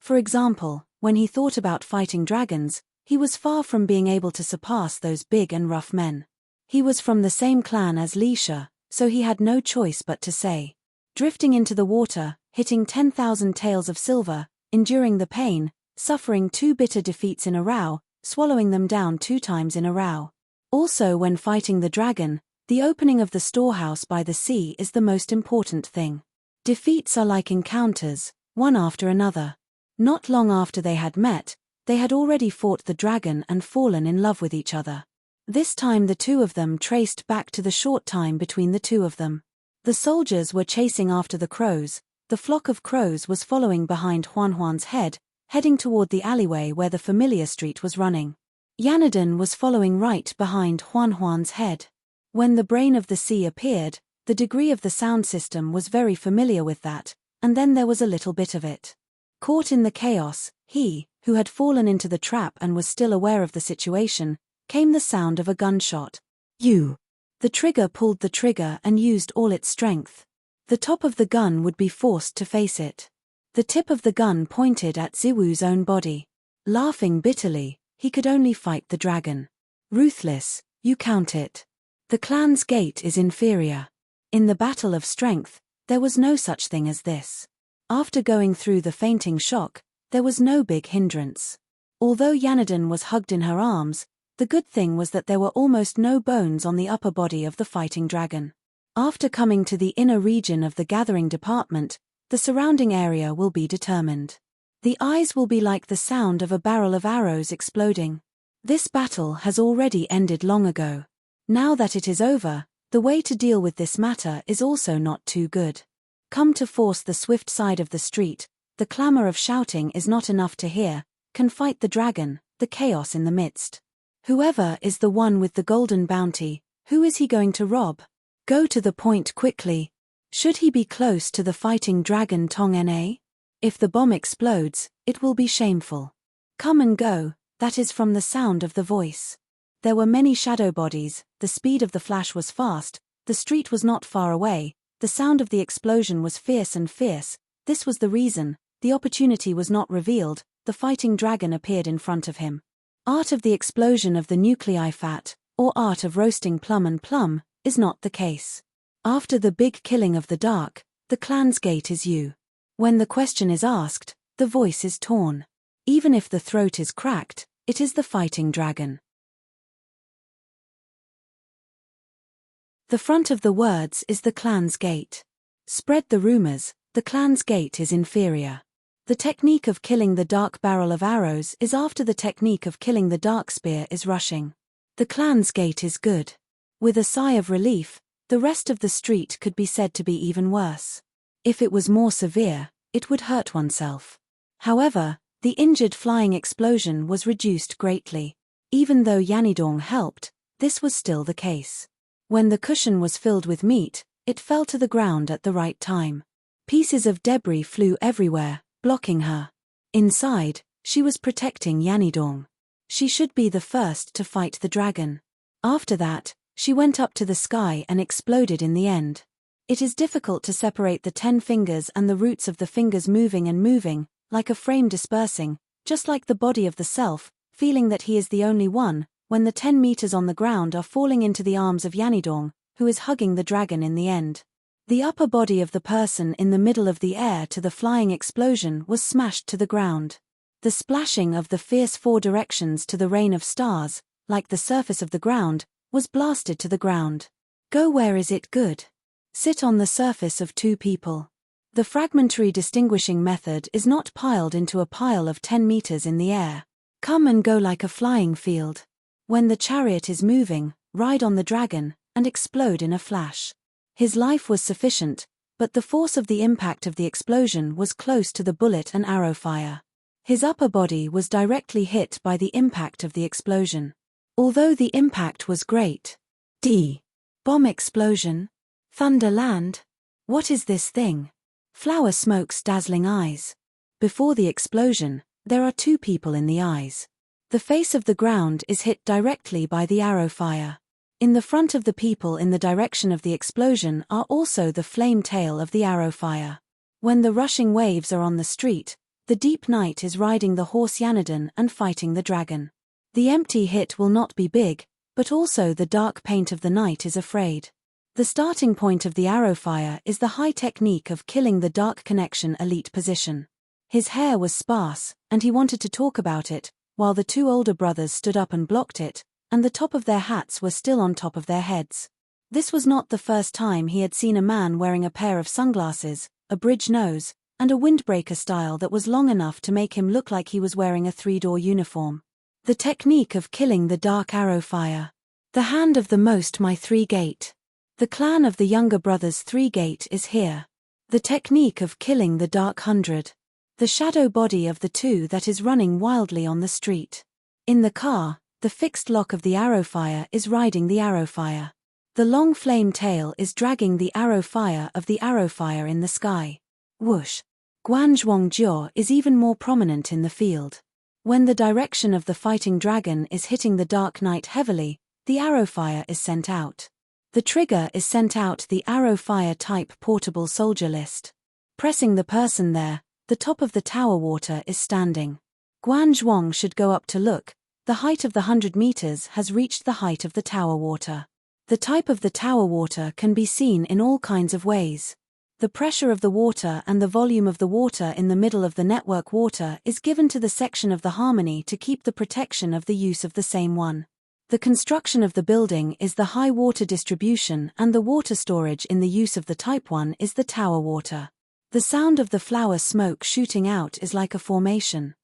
For example, when he thought about fighting dragons, He was far from being able to surpass those big and rough men. He was from the same clan as Lisha, so he had no choice but to say. Drifting into the water, hitting 10,000 taels of silver, enduring the pain, suffering 2 bitter defeats in a row, swallowing them down 2 times in a row. Also when fighting the dragon, the opening of the storehouse by the sea is the most important thing. Defeats are like encounters, one after another. Not long after they had met, they had already fought the dragon and fallen in love with each other. This time the two of them traced back to the short time between the two of them. The soldiers were chasing after the crows, the flock of crows was following behind Juan's head, heading toward the alleyway where the familiar street was running. Yanadon was following right behind Juan's head. When the brain of the sea appeared, the degree of the sound system was very familiar with that, and then there was a little bit of it. Caught in the chaos, he, who had fallen into the trap and was still aware of the situation, came the sound of a gunshot. You. The trigger pulled the trigger and used all its strength. The top of the gun would be forced to face it. The tip of the gun pointed at Ziwu's own body. Laughing bitterly, he could only fight the dragon. Ruthless, you count it. The clan's gate is inferior. In the battle of strength, there was no such thing as this. After going through the fainting shock, there was no big hindrance. Although Yanadon was hugged in her arms, the good thing was that there were almost no bones on the upper body of the fighting dragon. After coming to the inner region of the gathering department, the surrounding area will be determined. The eyes will be like the sound of a barrel of arrows exploding. This battle has already ended long ago. Now that it is over, the way to deal with this matter is also not too good. Come to force the swift side of the street, the clamor of shouting is not enough to hear, can fight the dragon, the chaos in the midst. Whoever is the one with the golden bounty, who is he going to rob? Go to the point quickly. Should he be close to the fighting dragon Tong Na? If the bomb explodes, it will be shameful. Come and go, that is from the sound of the voice. There were many shadow bodies, the speed of the flash was fast, the street was not far away, the sound of the explosion was fierce and fierce. This was the reason, the opportunity was not revealed, the fighting dragon appeared in front of him. Art of the explosion of the nuclei fat, or art of roasting plum and plum, is not the case. After the big killing of the dark, the clan's gate is you. When the question is asked, the voice is torn. Even if the throat is cracked, it is the fighting dragon. The front of the words is the clan's gate. Spread the rumors, the clan's gate is inferior. The technique of killing the dark barrel of arrows is after the technique of killing the dark spear is rushing. The clan's gate is good. With a sigh of relief, the rest of the street could be said to be even worse. If it was more severe, it would hurt oneself. However, the injured flying explosion was reduced greatly. Even though Yanidong helped, this was still the case. When the cushion was filled with meat, it fell to the ground at the right time. Pieces of debris flew everywhere, blocking her. Inside, she was protecting Yanidong. She should be the first to fight the dragon. After that, she went up to the sky and exploded in the end. It is difficult to separate the 10 fingers and the roots of the fingers moving and moving, like a frame dispersing, just like the body of the self, feeling that he is the only one, when the 10 meters on the ground are falling into the arms of Yanidong, who is hugging the dragon in the end. The upper body of the person in the middle of the air to the flying explosion was smashed to the ground. The splashing of the fierce 4 directions to the rain of stars, like the surface of the ground, was blasted to the ground. Go where is it good? Sit on the surface of 2 people. The fragmentary distinguishing method is not piled into a pile of 10 meters in the air. Come and go like a flying field. When the chariot is moving, ride on the dragon, and explode in a flash. His life was sufficient, but the force of the impact of the explosion was close to the bullet and arrow fire. His upper body was directly hit by the impact of the explosion. Although the impact was great. Bomb explosion? Thunder land? What is this thing? Flower smoke's dazzling eyes. Before the explosion, there are 2 people in the eyes. The face of the ground is hit directly by the arrow fire. In the front of the people in the direction of the explosion are also the flame tail of the arrow fire. When the rushing waves are on the street, the deep night is riding the horse Yanadon and fighting the dragon. The empty hit will not be big, but also the dark paint of the night is afraid. The starting point of the arrow fire is the high technique of killing the dark connection elite position. His hair was sparse, and he wanted to talk about it, while the two older brothers stood up and blocked it, and the top of their hats were still on top of their heads. This was not the first time he had seen a man wearing a pair of sunglasses, a bridge nose, and a windbreaker style that was long enough to make him look like he was wearing a three-door uniform. The technique of killing the dark arrow fire. The hand of the most my three-gate. The clan of the younger brothers three-gate is here. The technique of killing the dark 100. The shadow body of the two that is running wildly on the street. In the car, the fixed lock of the arrow fire is riding the arrow fire. The long flame tail is dragging the arrow fire of the arrow fire in the sky. Whoosh. Guanzhuangjiu is even more prominent in the field. When the direction of the fighting dragon is hitting the dark night heavily, the arrow fire is sent out. The trigger is sent out the arrow fire type portable soldier list. Pressing the person there, the top of the tower water is standing. Guanzhuang should go up to look. The height of the 100 meters has reached the height of the tower water. The type of the tower water can be seen in all kinds of ways. The pressure of the water and the volume of the water in the middle of the network water is given to the section of the harmony to keep the protection of the use of the same one. The construction of the building is the high water distribution and the water storage in the use of the type 1 is the tower water. The sound of the flower smoke shooting out is like a formation.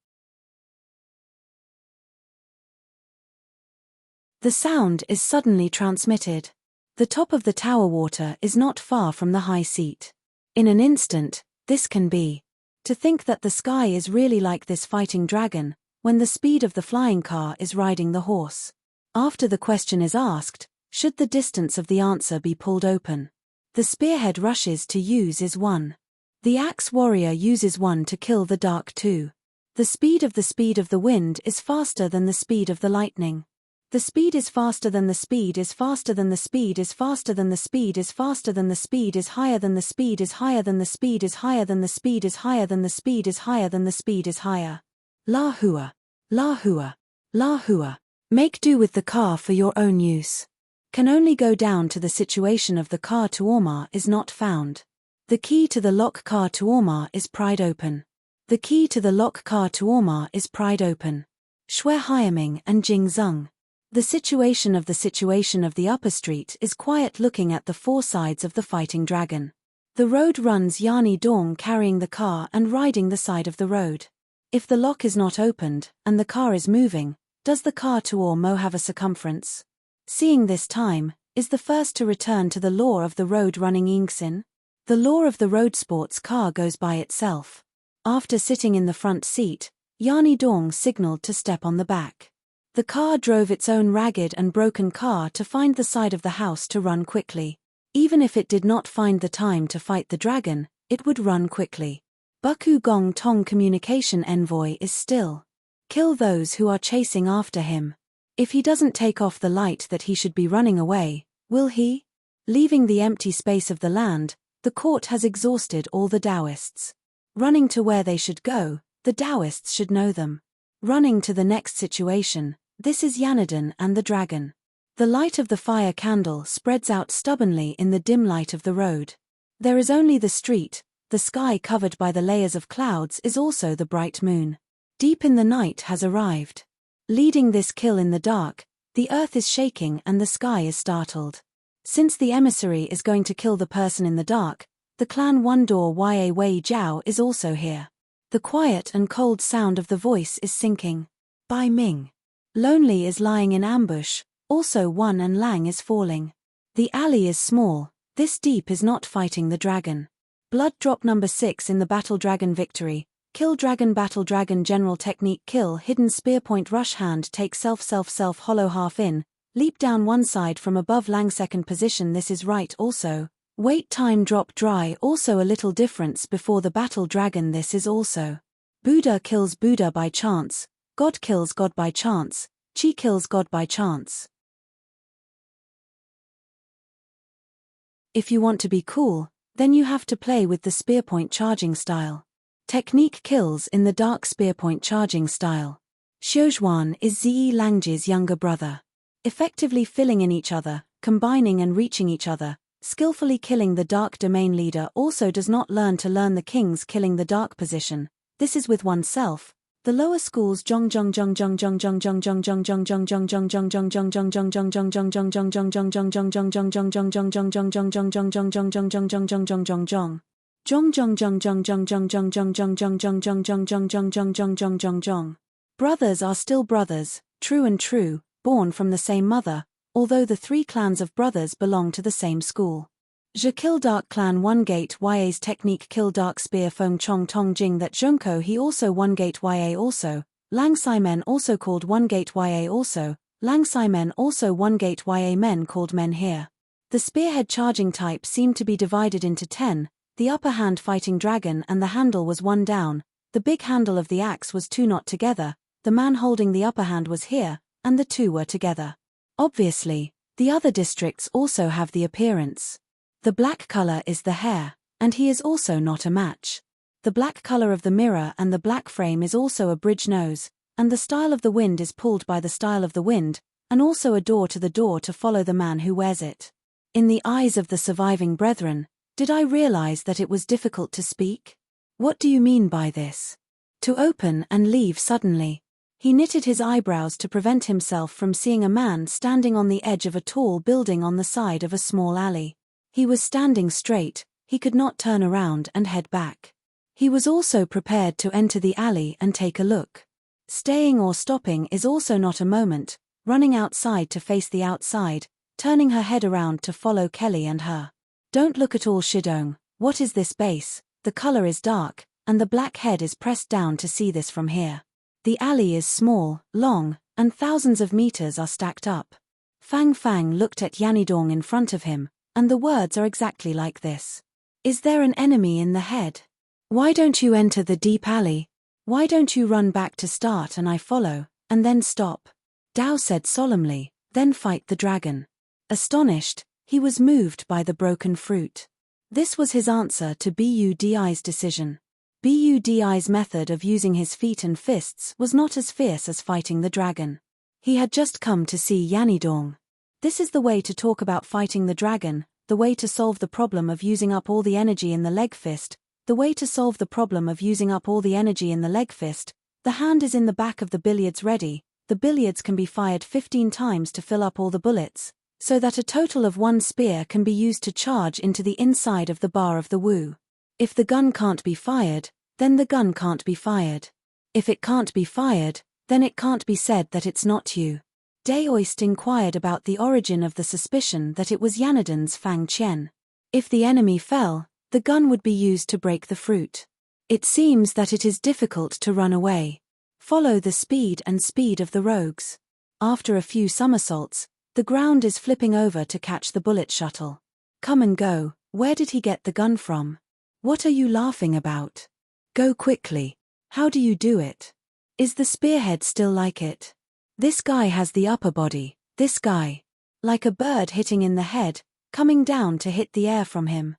The sound is suddenly transmitted. The top of the tower water is not far from the high seat. In an instant, this can be. To think that the sky is really like this fighting dragon, when the speed of the flying car is riding the horse. After the question is asked, should the distance of the answer be pulled open? The spearhead rushes to use is 1. The axe warrior uses 1 to kill the dark 2. The speed of the wind is faster than the speed of the lightning. The speed is faster than the speed is faster than the speed is faster than the speed is faster than the speed is higher than the speed is higher than the speed is higher than the speed is higher than the speed is higher than the speed is higher. La hua. La hua. La hua. Make do with the car for your own use. Can only go down to the situation of the car to Orma is not found. The key to the lock car to Orma is pried open. The key to the lock car to Orma is pried open. Shui Hyaming and Jing Zeng. The situation of the upper street is quiet looking at the four sides of the fighting dragon. The road runs Yani Dong carrying the car and riding the side of the road. If the lock is not opened, and the car is moving, does the car to or mo have a circumference? Seeing this time, is the first to return to the law of the road running Yingxin? The law of the road sports car goes by itself. After sitting in the front seat, Yani Dong signaled to step on the back. The car drove its own ragged and broken car to find the side of the house to run quickly. Even if it did not find the time to fight the dragon, it would run quickly. Buku Gong Tong communication envoy is still. Kill those who are chasing after him. If he doesn't take off the light that he should be running away, will he? Leaving the empty space of the land, the court has exhausted all the Taoists. Running to where they should go, the Taoists should know them. Running to the next situation. This is Yanadin and the dragon. The light of the fire candle spreads out stubbornly in the dim light of the road. There is only the street, the sky covered by the layers of clouds is also the bright moon. Deep in the night has arrived. Leading this kill in the dark, the earth is shaking and the sky is startled. Since the emissary is going to kill the person in the dark, the clan Wondor Ya Wei Jiao is also here. The quiet and cold sound of the voice is sinking. Bai Ming. Lonely is lying in ambush, also Wan and Lang is falling. The alley is small, this deep is not fighting the dragon. Blood drop number 6 in the battle dragon victory. Kill dragon battle dragon general technique kill hidden spear point rush hand take self hollow half in, leap down one side from above Lang second position this is right also. Wait time drop dry also a little difference before the battle dragon this is also. Buddha kills Buddha by chance. God kills God by chance, Chi kills God by chance. If you want to be cool, then you have to play with the spearpoint charging style. Technique kills in the dark spearpoint charging style. Xiuzhuan is Zi Langji's younger brother. Effectively filling in each other, combining and reaching each other, skillfully killing the dark domain leader also does not learn to learn the king's killing the dark position. This is with oneself. The lower schools Zhong Zhong Zhong Zhong Zhong Zhong Zhong Zhong Zhong Zhong Zhong Zhong Zhong Zhong Zhong Zhong Zhong Zhong Zhong. Brothers are still brothers, true and true, born from the same mother, although the three clans of brothers belong to the same school. Je kill dark clan one gate ya's technique kill dark spear feng chong tong jing that junko he also one gate ya also, lang sai men also called one gate ya also, lang sai men also one gate ya men called men here. The spearhead charging type seemed to be divided into 10, the upper hand fighting dragon and the handle was 1 down, the big handle of the axe was 2 not together, the man holding the upper hand was here, and the 2 were together. Obviously, the other districts also have the appearance. The black color is the hair, and he is also not a match. The black color of the mirror and the black frame is also a bridge nose, and the style of the wind is pulled by the style of the wind, and also a door to follow the man who wears it. In the eyes of the surviving brethren, did I realize that it was difficult to speak? What do you mean by this? To open and leave suddenly. He knitted his eyebrows to prevent himself from seeing a man standing on the edge of a tall building on the side of a small alley. He was standing straight, he could not turn around and head back. He was also prepared to enter the alley and take a look. Staying or stopping is also not a moment, running outside to face the outside, turning her head around to follow Kelly and her. Don't look at all Shidong, what is this base? The color is dark, and the black head is pressed down to see this from here. The alley is small, long, and thousands of meters are stacked up. Fang Fang looked at Yanidong in front of him, and the words are exactly like this. Is there an enemy in the head? Why don't you enter the deep alley? Why don't you run back to start and I follow, and then stop? Dao said solemnly, then fight the dragon. Astonished, he was moved by the broken fruit. This was his answer to Budi's decision. Budi's method of using his feet and fists was not as fierce as fighting the dragon. He had just come to see Yanidong. This is the way to talk about fighting the dragon, the way to solve the problem of using up all the energy in the leg fist, the way to solve the problem of using up all the energy in the leg fist. The hand is in the back of the billiards ready, the billiards can be fired 15 times to fill up all the bullets, so that a total of 1 spear can be used to charge into the inside of the bar of the Wu. If the gun can't be fired, then the gun can't be fired. If it can't be fired, then it can't be said that it's not you. Daoist inquired about the origin of the suspicion that it was Yanadon's Fang Qian. If the enemy fell, the gun would be used to break the fruit. It seems that it is difficult to run away. Follow the speed of the rogues. After a few somersaults, the ground is flipping over to catch the bullet shuttle. Come and go, where did he get the gun from? What are you laughing about? Go quickly. How do you do it? Is the spearhead still like it? This guy has the upper body, this guy. Like a bird hitting in the head, coming down to hit the air from him.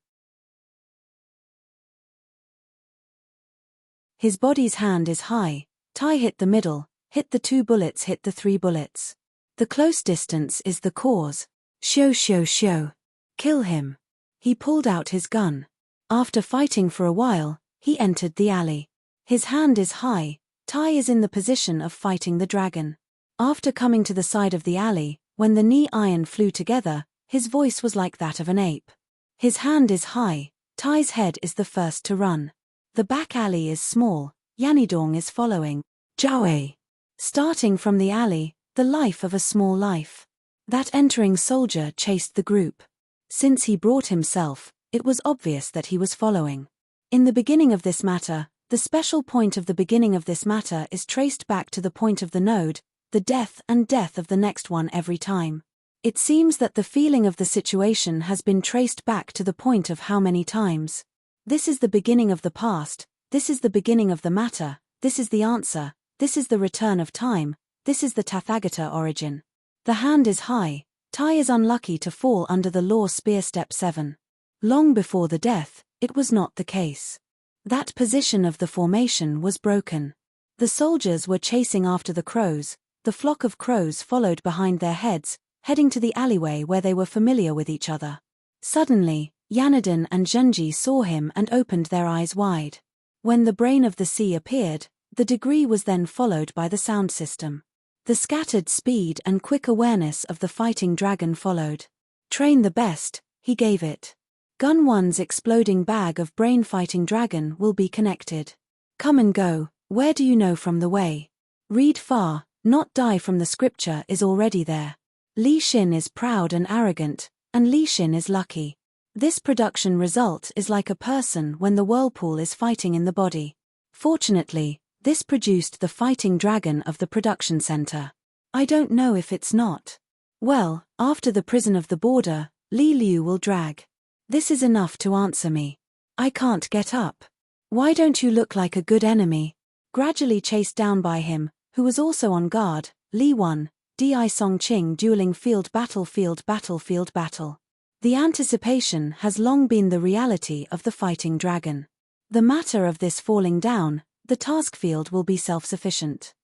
His body's hand is high, Tai hit the middle, hit the 2 bullets hit the 3 bullets. The close distance is the cause. Show. Kill him. He pulled out his gun. After fighting for a while, he entered the alley. His hand is high, Tai is in the position of fighting the dragon. After coming to the side of the alley, when the knee iron flew together, his voice was like that of an ape. His hand is high, Tai's head is the first to run. The back alley is small, Yanidong is following. Jiaowei. Starting from the alley, the life of a small life. That entering soldier chased the group. Since he brought himself, it was obvious that he was following. In the beginning of this matter, the special point of the beginning of this matter is traced back to the point of the node, the death of the next one every time. It seems that the feeling of the situation has been traced back to the point of how many times. This is the beginning of the past, this is the beginning of the matter, this is the answer, this is the return of time, this is the Tathagata origin. The hand is high, Tai is unlucky to fall under the law spear step 7. Long before the death, it was not the case. That position of the formation was broken. The soldiers were chasing after the crows. The flock of crows followed behind their heads, heading to the alleyway where they were familiar with each other. Suddenly, Yanadin and Junji saw him and opened their eyes wide. When the brain of the sea appeared, the degree was then followed by the sound system. The scattered speed and quick awareness of the fighting dragon followed. Train the best, he gave it. Gun 1's exploding bag of brain fighting dragon will be connected. Come and go, where do you know from the way? Read far, not die from the scripture is already there. Li Xin is proud and arrogant, and Li Xin is lucky. This production result is like a person when the whirlpool is fighting in the body. Fortunately, this produced the fighting dragon of the production center. I don't know if it's not. Well, after the prison of the border, Li Liu will drag. This is enough to answer me. I can't get up. Why don't you look like a good enemy? Gradually chased down by him, who was also on guard, Li 1, Di Song Qing dueling field battle. The anticipation has long been the reality of the fighting dragon. The matter of this falling down, the task field will be self-sufficient.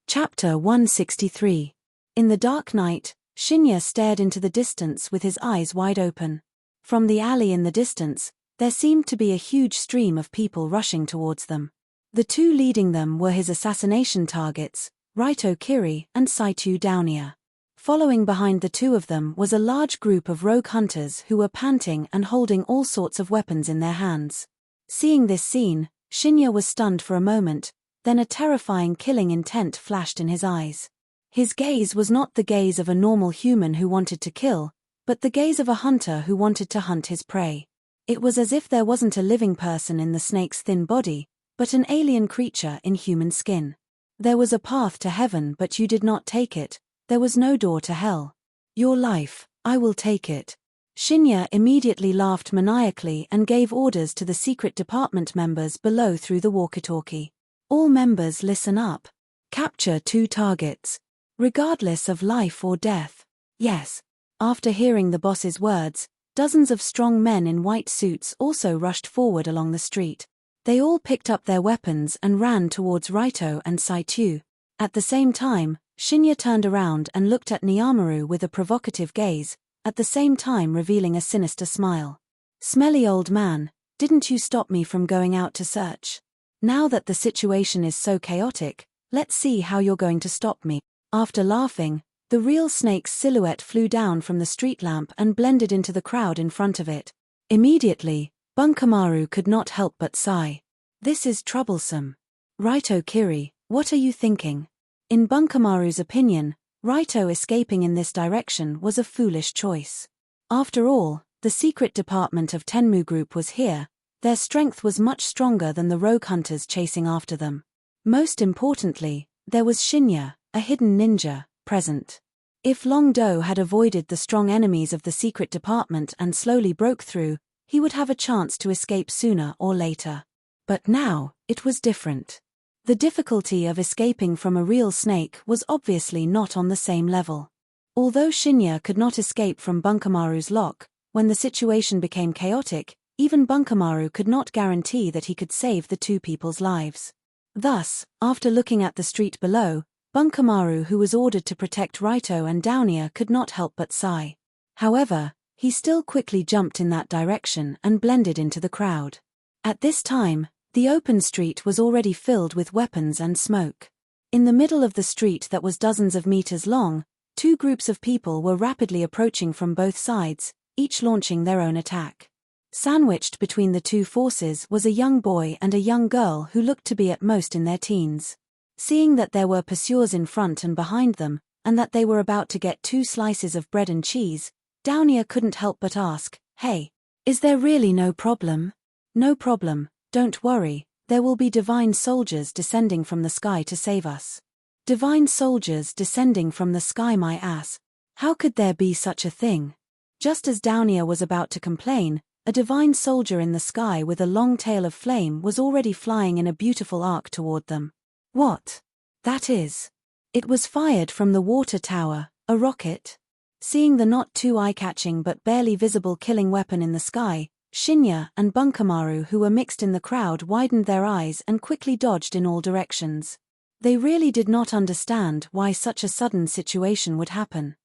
Chapter 163. In the dark night, Shinya stared into the distance with his eyes wide open. From the alley in the distance, there seemed to be a huge stream of people rushing towards them. The two leading them were his assassination targets, Raito Kiri and Saitu Downia. Following behind the two of them was a large group of rogue hunters who were panting and holding all sorts of weapons in their hands. Seeing this scene, Shinya was stunned for a moment, then a terrifying killing intent flashed in his eyes. His gaze was not the gaze of a normal human who wanted to kill, but the gaze of a hunter who wanted to hunt his prey. It was as if there wasn't a living person in the snake's thin body, but an alien creature in human skin. There was a path to heaven but you did not take it, there was no door to hell. Your life, I will take it. Shinya immediately laughed maniacally and gave orders to the secret department members below through the walkie-talkie. All members listen up. Capture 2 targets. Regardless of life or death. Yes. After hearing the boss's words, dozens of strong men in white suits also rushed forward along the street. They all picked up their weapons and ran towards Raito and Saitu. At the same time, Shinya turned around and looked at Nyamaru with a provocative gaze, at the same time revealing a sinister smile. Smelly old man, didn't you stop me from going out to search? Now that the situation is so chaotic, let's see how you're going to stop me. After laughing, the real snake's silhouette flew down from the street lamp and blended into the crowd in front of it. Immediately, Bunkamaru could not help but sigh. This is troublesome. Raito Kiri, what are you thinking? In Bunkamaru's opinion, Raito escaping in this direction was a foolish choice. After all, the secret department of Tenmu Group was here. Their strength was much stronger than the rogue hunters chasing after them. Most importantly, there was Shinya, a hidden ninja, present. If Long Do had avoided the strong enemies of the secret department and slowly broke through, he would have a chance to escape sooner or later. But now, it was different. The difficulty of escaping from a real snake was obviously not on the same level. Although Shinya could not escape from Bunkamaru's lock, when the situation became chaotic, even Bunkamaru could not guarantee that he could save the two people's lives. Thus, after looking at the street below, Bunkamaru, who was ordered to protect Raito and Downia, could not help but sigh. However, he still quickly jumped in that direction and blended into the crowd. At this time, the open street was already filled with weapons and smoke. In the middle of the street that was dozens of meters long, 2 groups of people were rapidly approaching from both sides, each launching their own attack. Sandwiched between the 2 forces was a young boy and a young girl who looked to be at most in their teens. Seeing that there were pursuers in front and behind them, and that they were about to get 2 slices of bread and cheese, Downia couldn't help but ask, "Hey, is there really no problem?" "No problem, don't worry, there will be divine soldiers descending from the sky to save us." Divine soldiers descending from the sky, my ass. How could there be such a thing? Just as Downia was about to complain, a divine soldier in the sky with a long tail of flame was already flying in a beautiful arc toward them. What? That is. It was fired from the water tower, a rocket. Seeing the not too eye-catching but barely visible killing weapon in the sky, Shinya and Bunkamaru, who were mixed in the crowd, widened their eyes and quickly dodged in all directions. They really did not understand why such a sudden situation would happen.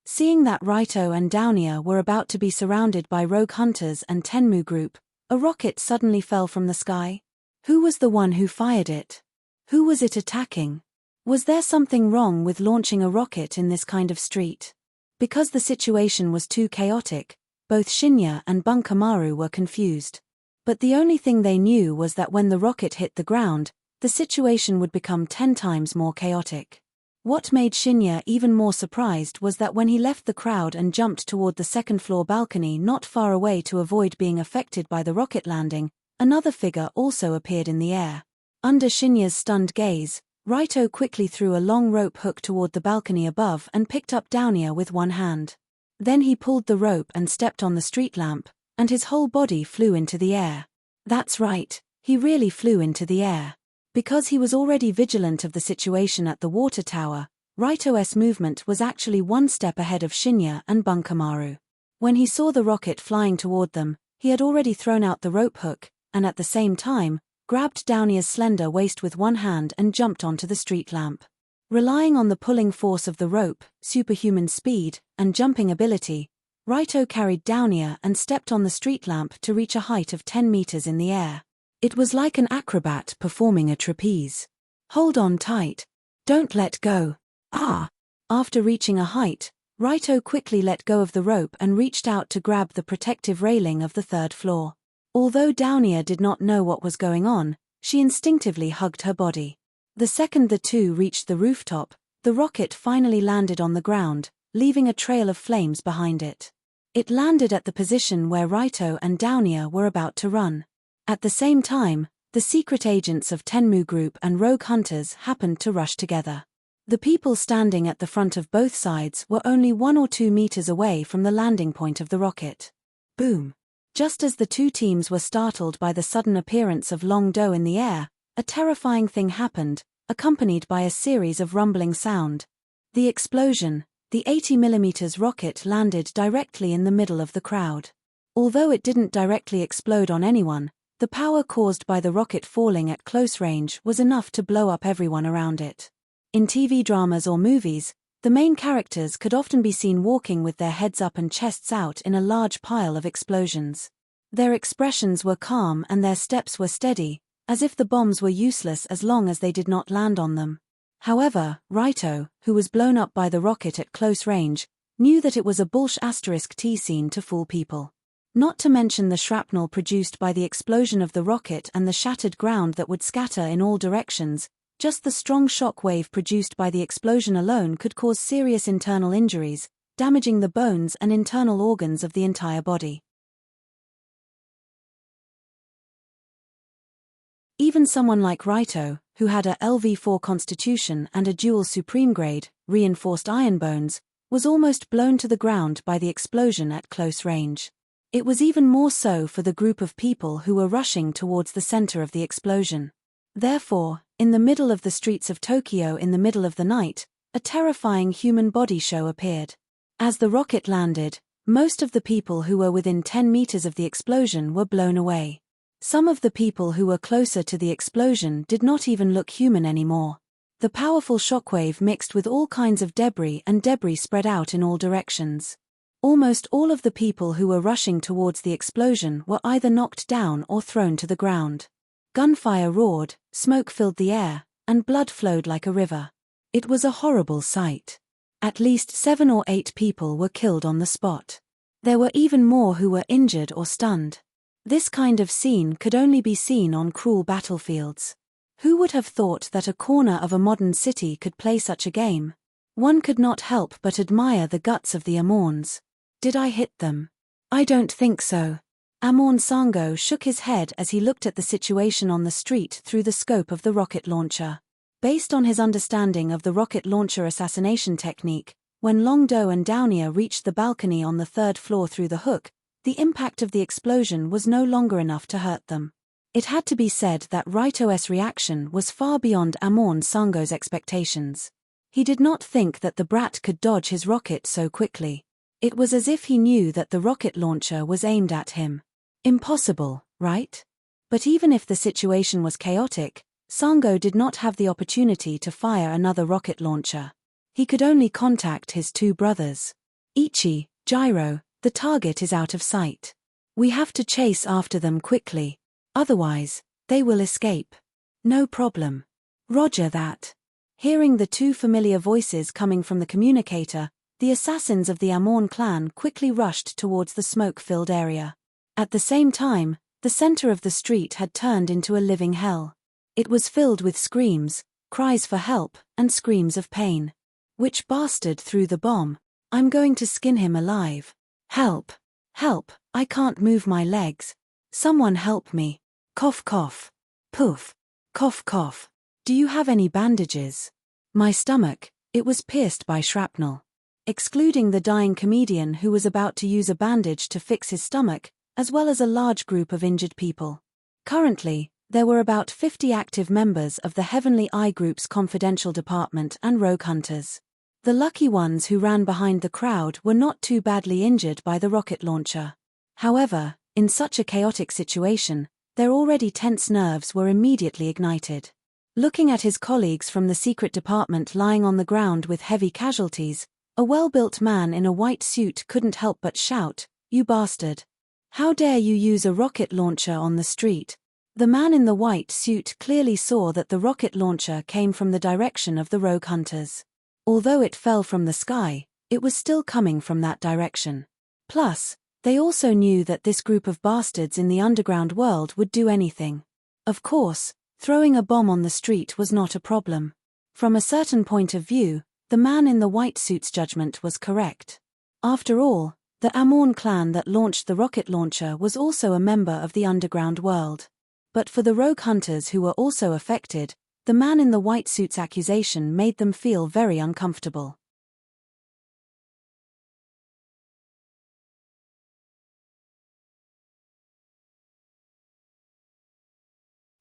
Seeing that Raito and Downia were about to be surrounded by rogue hunters and Tenmu group, a rocket suddenly fell from the sky. Who was the one who fired it? Who was it attacking? Was there something wrong with launching a rocket in this kind of street? Because the situation was too chaotic, both Shinya and Bunkamaru were confused. But the only thing they knew was that when the rocket hit the ground, the situation would become 10 times more chaotic. What made Shinya even more surprised was that when he left the crowd and jumped toward the second-floor balcony not far away to avoid being affected by the rocket landing, another figure also appeared in the air. Under Shinya's stunned gaze, Raito quickly threw a long rope hook toward the balcony above and picked up Downia with one hand. Then he pulled the rope and stepped on the street lamp, and his whole body flew into the air. That's right, he really flew into the air. Because he was already vigilant of the situation at the water tower, Raito's movement was actually one step ahead of Shinya and Bunkamaru. When he saw the rocket flying toward them, he had already thrown out the rope hook, and at the same time, grabbed Downia's slender waist with one hand and jumped onto the street lamp. Relying on the pulling force of the rope, superhuman speed, and jumping ability, Raito carried Downia and stepped on the street lamp to reach a height of 10 meters in the air. It was like an acrobat performing a trapeze. Hold on tight. Don't let go. Ah! After reaching a height, Raito quickly let go of the rope and reached out to grab the protective railing of the third floor. Although Downia did not know what was going on, she instinctively hugged her body. The second the two reached the rooftop, the rocket finally landed on the ground, leaving a trail of flames behind it. It landed at the position where Raito and Downia were about to run. At the same time, the secret agents of Tenmu Group and Rogue Hunters happened to rush together. The people standing at the front of both sides were only 1 or 2 meters away from the landing point of the rocket. Boom! Just as the two teams were startled by the sudden appearance of Long Do in the air, a terrifying thing happened, accompanied by a series of rumbling sound. The explosion, the 80mm rocket landed directly in the middle of the crowd. Although it didn't directly explode on anyone, the power caused by the rocket falling at close range was enough to blow up everyone around it. In TV dramas or movies, the main characters could often be seen walking with their heads up and chests out in a large pile of explosions. Their expressions were calm and their steps were steady, as if the bombs were useless as long as they did not land on them. However, Raito, who was blown up by the rocket at close range, knew that it was a bullsh*T scene to fool people. Not to mention the shrapnel produced by the explosion of the rocket and the shattered ground that would scatter in all directions. Just the strong shock wave produced by the explosion alone could cause serious internal injuries, damaging the bones and internal organs of the entire body. Even someone like Raito, who had a LV4 constitution and a dual supreme grade, reinforced iron bones, was almost blown to the ground by the explosion at close range. It was even more so for the group of people who were rushing towards the center of the explosion. Therefore, in the middle of the streets of Tokyo in the middle of the night, a terrifying human body show appeared. As the rocket landed, most of the people who were within 10 meters of the explosion were blown away. Some of the people who were closer to the explosion did not even look human anymore. The powerful shockwave mixed with all kinds of debris and debris spread out in all directions. Almost all of the people who were rushing towards the explosion were either knocked down or thrown to the ground. Gunfire roared, smoke filled the air, and blood flowed like a river. It was a horrible sight. At least 7 or 8 people were killed on the spot. There were even more who were injured or stunned. This kind of scene could only be seen on cruel battlefields. Who would have thought that a corner of a modern city could play such a game? One could not help but admire the guts of the Amorns. Did I hit them? I don't think so. Amorn Sango shook his head as he looked at the situation on the street through the scope of the rocket launcher. Based on his understanding of the rocket launcher assassination technique, when Long Do and Downia reached the balcony on the 3rd floor through the hook, the impact of the explosion was no longer enough to hurt them. It had to be said that Raito's reaction was far beyond Amon Sango's expectations. He did not think that the brat could dodge his rocket so quickly. It was as if he knew that the rocket launcher was aimed at him. Impossible, right? But even if the situation was chaotic, Sango did not have the opportunity to fire another rocket launcher. He could only contact his two brothers. Ichi, Gyro, the target is out of sight. We have to chase after them quickly. Otherwise, they will escape. No problem. Roger that. Hearing the two familiar voices coming from the communicator, the assassins of the Amon clan quickly rushed towards the smoke-filled area. At the same time, the center of the street had turned into a living hell. It was filled with screams, cries for help, and screams of pain. Which bastard threw the bomb? I'm going to skin him alive. Help! Help! I can't move my legs. Someone help me. Cough cough. Poof. Cough cough. Do you have any bandages? My stomach, it was pierced by shrapnel. Excluding the dying comedian who was about to use a bandage to fix his stomach, as well as a large group of injured people. Currently, there were about 50 active members of the Heavenly Eye Group's confidential department and rogue hunters. The lucky ones who ran behind the crowd were not too badly injured by the rocket launcher. However, in such a chaotic situation, their already tense nerves were immediately ignited. Looking at his colleagues from the secret department lying on the ground with heavy casualties, a well-built man in a white suit couldn't help but shout, "You bastard! How dare you use a rocket launcher on the street?" The man in the white suit clearly saw that the rocket launcher came from the direction of the rogue hunters. Although it fell from the sky, it was still coming from that direction. Plus, they also knew that this group of bastards in the underground world would do anything. Of course, throwing a bomb on the street was not a problem. From a certain point of view, the man in the white suit's judgment was correct. After all, the Amon clan that launched the rocket launcher was also a member of the underground world. But for the rogue hunters who were also affected, the man in the white suit's accusation made them feel very uncomfortable.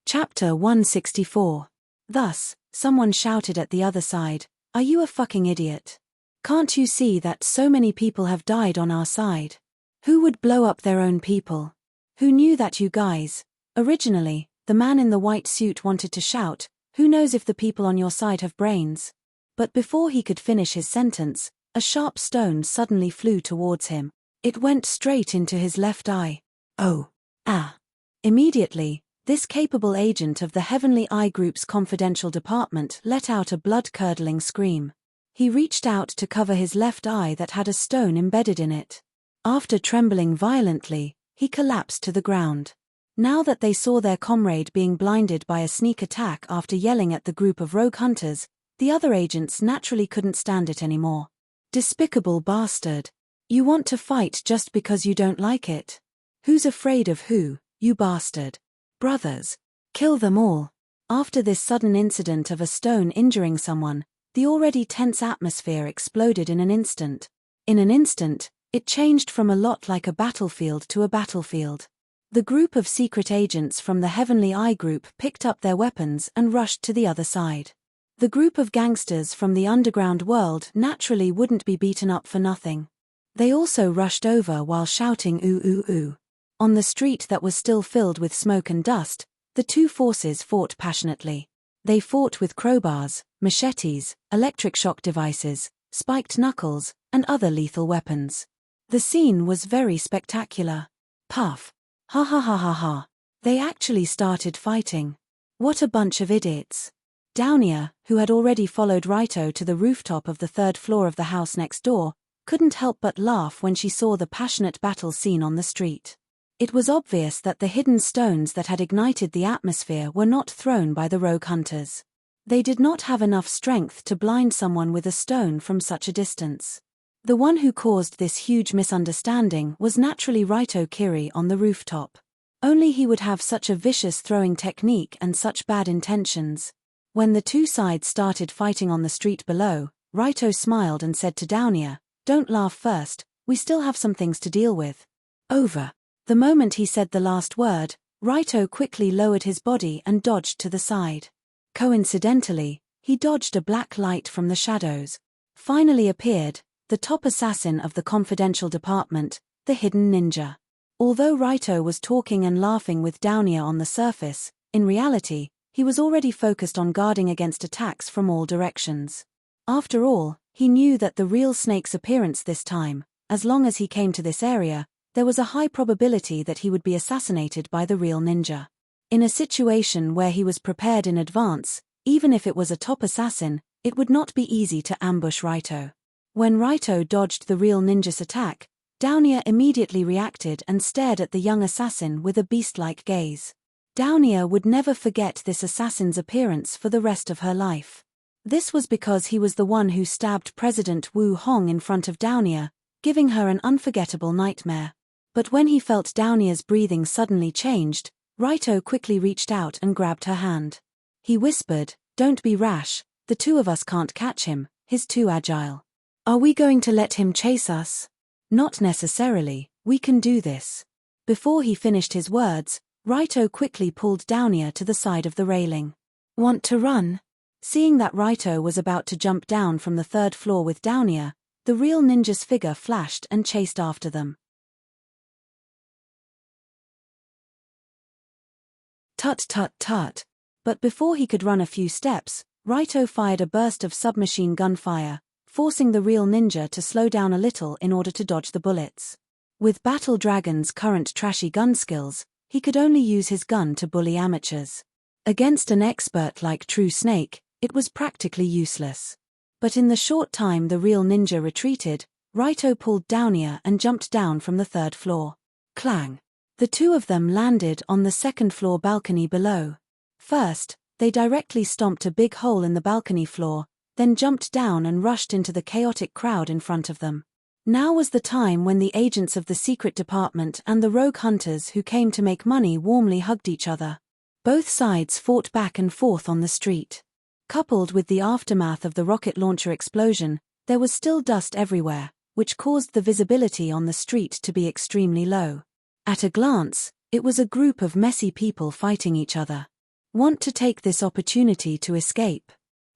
Chapter 164. Thus, someone shouted at the other side, "Are you a fucking idiot? Can't you see that so many people have died on our side? Who would blow up their own people? Who knew that you guys?" Originally, the man in the white suit wanted to shout, "Who knows if the people on your side have brains?" But before he could finish his sentence, a sharp stone suddenly flew towards him. It went straight into his left eye. Oh. Ah. Immediately, this capable agent of the Heavenly Eye Group's confidential department let out a blood-curdling scream. He reached out to cover his left eye that had a stone embedded in it. After trembling violently, he collapsed to the ground. Now that they saw their comrade being blinded by a sneak attack after yelling at the group of rogue hunters, the other agents naturally couldn't stand it anymore. Despicable bastard. You want to fight just because you don't like it? Who's afraid of who, you bastard? Brothers. Kill them all. After this sudden incident of a stone injuring someone, the already tense atmosphere exploded in an instant. In an instant, it changed from a lot like a battlefield to a battlefield. The group of secret agents from the Heavenly Eye Group picked up their weapons and rushed to the other side. The group of gangsters from the underground world naturally wouldn't be beaten up for nothing. They also rushed over while shouting "ooh ooh ooh." On the street that was still filled with smoke and dust, the two forces fought passionately. They fought with crowbars, machetes, electric shock devices, spiked knuckles, and other lethal weapons. The scene was very spectacular. Puff. Ha ha ha ha ha. They actually started fighting. What a bunch of idiots. Downia, who had already followed Raito to the rooftop of the third floor of the house next door, couldn't help but laugh when she saw the passionate battle scene on the street. It was obvious that the hidden stones that had ignited the atmosphere were not thrown by the rogue hunters. They did not have enough strength to blind someone with a stone from such a distance. The one who caused this huge misunderstanding was naturally Raito Kiri on the rooftop. Only he would have such a vicious throwing technique and such bad intentions. When the two sides started fighting on the street below, Raito smiled and said to Downia, "Don't laugh first, we still have some things to deal with." Over. The moment he said the last word, Raito quickly lowered his body and dodged to the side. Coincidentally, he dodged a black light from the shadows. Finally appeared, the top assassin of the confidential department, the hidden ninja. Although Raito was talking and laughing with Downia on the surface, in reality, he was already focused on guarding against attacks from all directions. After all, he knew that the real snake's appearance this time, as long as he came to this area, there was a high probability that he would be assassinated by the real ninja. In a situation where he was prepared in advance, even if it was a top assassin, it would not be easy to ambush Raito. When Raito dodged the real ninja's attack, Downia immediately reacted and stared at the young assassin with a beast-like gaze. Downia would never forget this assassin's appearance for the rest of her life. This was because he was the one who stabbed President Wu Hong in front of Downia, giving her an unforgettable nightmare. But when he felt Downia's breathing suddenly changed, Raito quickly reached out and grabbed her hand. He whispered, "Don't be rash, the two of us can't catch him, he's too agile." "Are we going to let him chase us?" "Not necessarily, we can do this." Before he finished his words, Raito quickly pulled Downia to the side of the railing. "Want to run?" Seeing that Raito was about to jump down from the third floor with Downia, the real ninja's figure flashed and chased after them. Tut tut tut. But before he could run a few steps, Raito fired a burst of submachine gun fire, forcing the real ninja to slow down a little in order to dodge the bullets. With Battle Dragon's current trashy gun skills, he could only use his gun to bully amateurs. Against an expert like True Snake, it was practically useless. But in the short time the real ninja retreated, Raito pulled Downia and jumped down from the third floor. Clang! The two of them landed on the second-floor balcony below. First, they directly stomped a big hole in the balcony floor, then jumped down and rushed into the chaotic crowd in front of them. Now was the time when the agents of the secret department and the rogue hunters who came to make money warmly hugged each other. Both sides fought back and forth on the street. Coupled with the aftermath of the rocket launcher explosion, there was still dust everywhere, which caused the visibility on the street to be extremely low. At a glance, it was a group of messy people fighting each other. Want to take this opportunity to escape?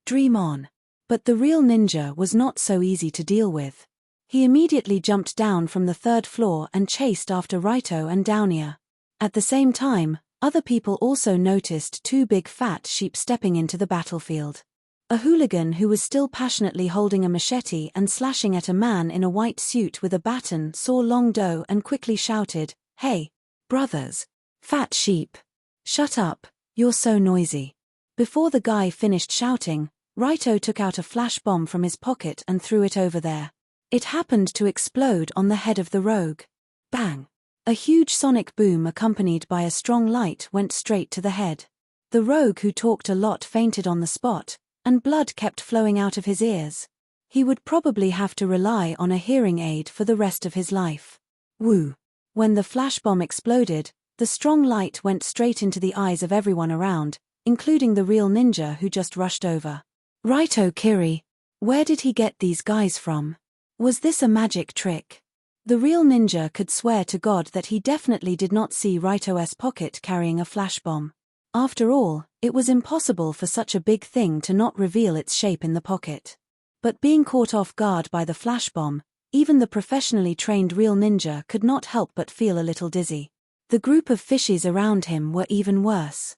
Dream on. But the real ninja was not so easy to deal with. He immediately jumped down from the third floor and chased after Raito and Downia. At the same time, other people also noticed two big fat sheep stepping into the battlefield. A hooligan who was still passionately holding a machete and slashing at a man in a white suit with a baton saw Long Do and quickly shouted, "Hey, brothers! Fat sheep! Shut up, you're so noisy." Before the guy finished shouting, Raito took out a flash bomb from his pocket and threw it over there. It happened to explode on the head of the rogue. Bang! A huge sonic boom accompanied by a strong light went straight to the head. The rogue who talked a lot fainted on the spot, and blood kept flowing out of his ears. He would probably have to rely on a hearing aid for the rest of his life. Woo! When the flash bomb exploded, the strong light went straight into the eyes of everyone around, including the real ninja who just rushed over. Raito Kiri. Where did he get these guys from? Was this a magic trick? The real ninja could swear to God that he definitely did not see Raito's pocket carrying a flash bomb. After all, it was impossible for such a big thing to not reveal its shape in the pocket. But being caught off guard by the flash bomb, even the professionally trained real ninja could not help but feel a little dizzy. The group of fishies around him were even worse.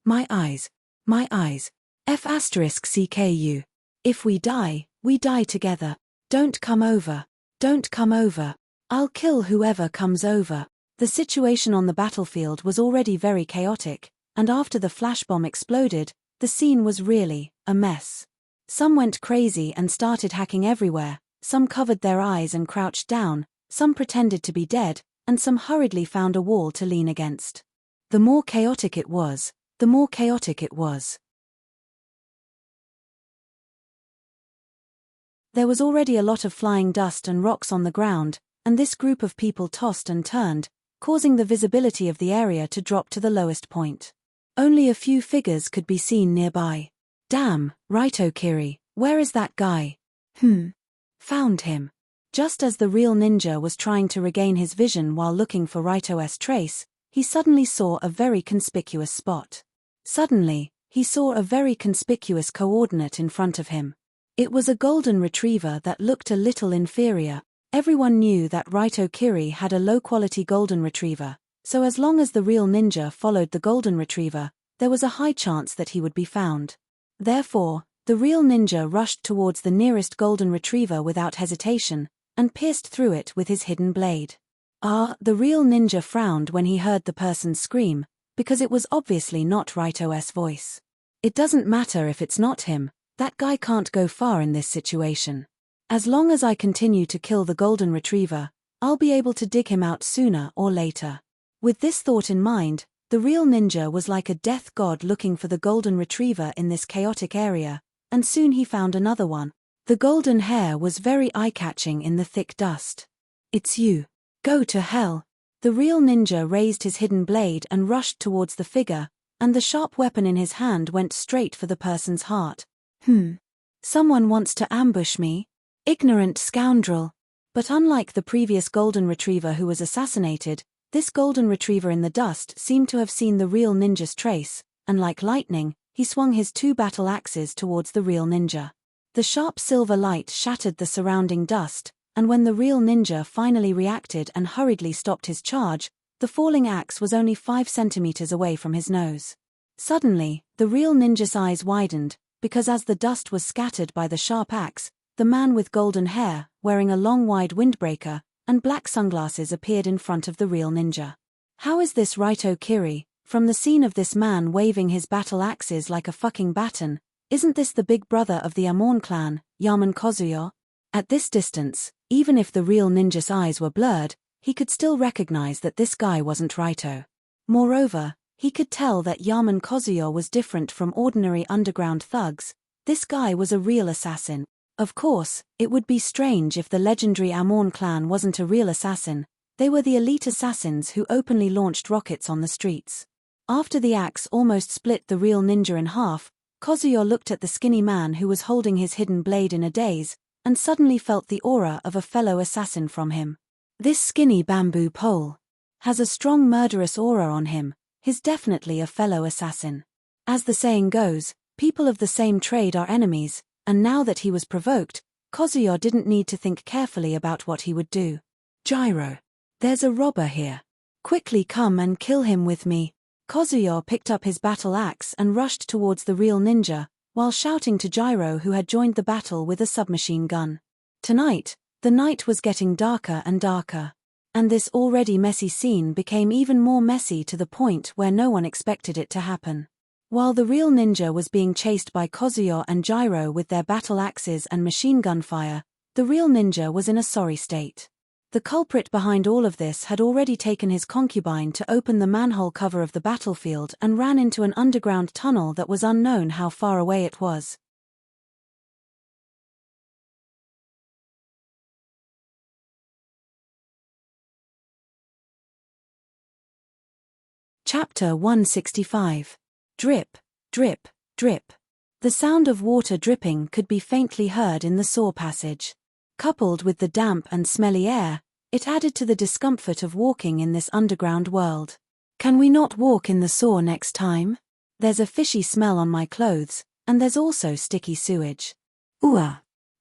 My eyes. My eyes. F*CKU. If we die together. Don't come over. Don't come over. I'll kill whoever comes over. The situation on the battlefield was already very chaotic, and after the flash bomb exploded, the scene was really a mess. Some went crazy and started hacking everywhere, some covered their eyes and crouched down, some pretended to be dead, and some hurriedly found a wall to lean against. The more chaotic it was, the more chaotic it was. There was already a lot of flying dust and rocks on the ground, and this group of people tossed and turned, causing the visibility of the area to drop to the lowest point. Only a few figures could be seen nearby. Damn, Raito Kiri, where is that guy? Found him. Just as the real ninja was trying to regain his vision while looking for Raito's trace, he suddenly saw a very conspicuous spot. Suddenly, he saw a very conspicuous coordinate in front of him. It was a golden retriever that looked a little inferior. Everyone knew that Raito Kiri had a low-quality golden retriever, so as long as the real ninja followed the golden retriever, there was a high chance that he would be found. Therefore, the real ninja rushed towards the nearest golden retriever without hesitation, and pierced through it with his hidden blade. The real ninja frowned when he heard the person scream, because it was obviously not Raito's voice. It doesn't matter if it's not him, that guy can't go far in this situation. As long as I continue to kill the golden retriever, I'll be able to dig him out sooner or later. With this thought in mind, the real ninja was like a death god looking for the golden retriever in this chaotic area, and soon he found another one. The golden hair was very eye-catching in the thick dust. It's you. Go to hell. The real ninja raised his hidden blade and rushed towards the figure, and the sharp weapon in his hand went straight for the person's heart. Someone wants to ambush me? Ignorant scoundrel. But unlike the previous golden retriever who was assassinated, this golden retriever in the dust seemed to have seen the real ninja's trace, and like lightning, he swung his 2 battle axes towards the real ninja. The sharp silver light shattered the surrounding dust, and when the real ninja finally reacted and hurriedly stopped his charge, the falling axe was only 5 centimeters away from his nose. Suddenly, the real ninja's eyes widened, because as the dust was scattered by the sharp axe, the man with golden hair, wearing a long wide windbreaker, and black sunglasses appeared in front of the real ninja. How is this Raito Kiri? From the scene of this man waving his battle axes like a fucking baton, isn't this the big brother of the Amon clan, Yaman Kozuyo? At this distance, even if the real ninja's eyes were blurred, he could still recognize that this guy wasn't Raito. Moreover, he could tell that Yaman Kozuyo was different from ordinary underground thugs. This guy was a real assassin. Of course, it would be strange if the legendary Amon clan wasn't a real assassin. They were the elite assassins who openly launched rockets on the streets. After the axe almost split the real ninja in half, Kozuyo looked at the skinny man who was holding his hidden blade in a daze, and suddenly felt the aura of a fellow assassin from him. This skinny bamboo pole has a strong murderous aura on him. He's definitely a fellow assassin. As the saying goes, people of the same trade are enemies, and now that he was provoked, Kozuyo didn't need to think carefully about what he would do. Gyro. There's a robber here. Quickly come and kill him with me. Kozuyo picked up his battle axe and rushed towards the real ninja, while shouting to Gyro who had joined the battle with a submachine gun. Tonight, the night was getting darker and darker. And this already messy scene became even more messy to the point where no one expected it to happen. While the real ninja was being chased by Kozuyo and Gyro with their battle axes and machine gun fire, the real ninja was in a sorry state. The culprit behind all of this had already taken his concubine to open the manhole cover of the battlefield and ran into an underground tunnel that was unknown how far away it was. Chapter 165. Drip, drip, drip. The sound of water dripping could be faintly heard in the saw passage. Coupled with the damp and smelly air, it added to the discomfort of walking in this underground world. Can we not walk in the saw next time? There's a fishy smell on my clothes, and there's also sticky sewage.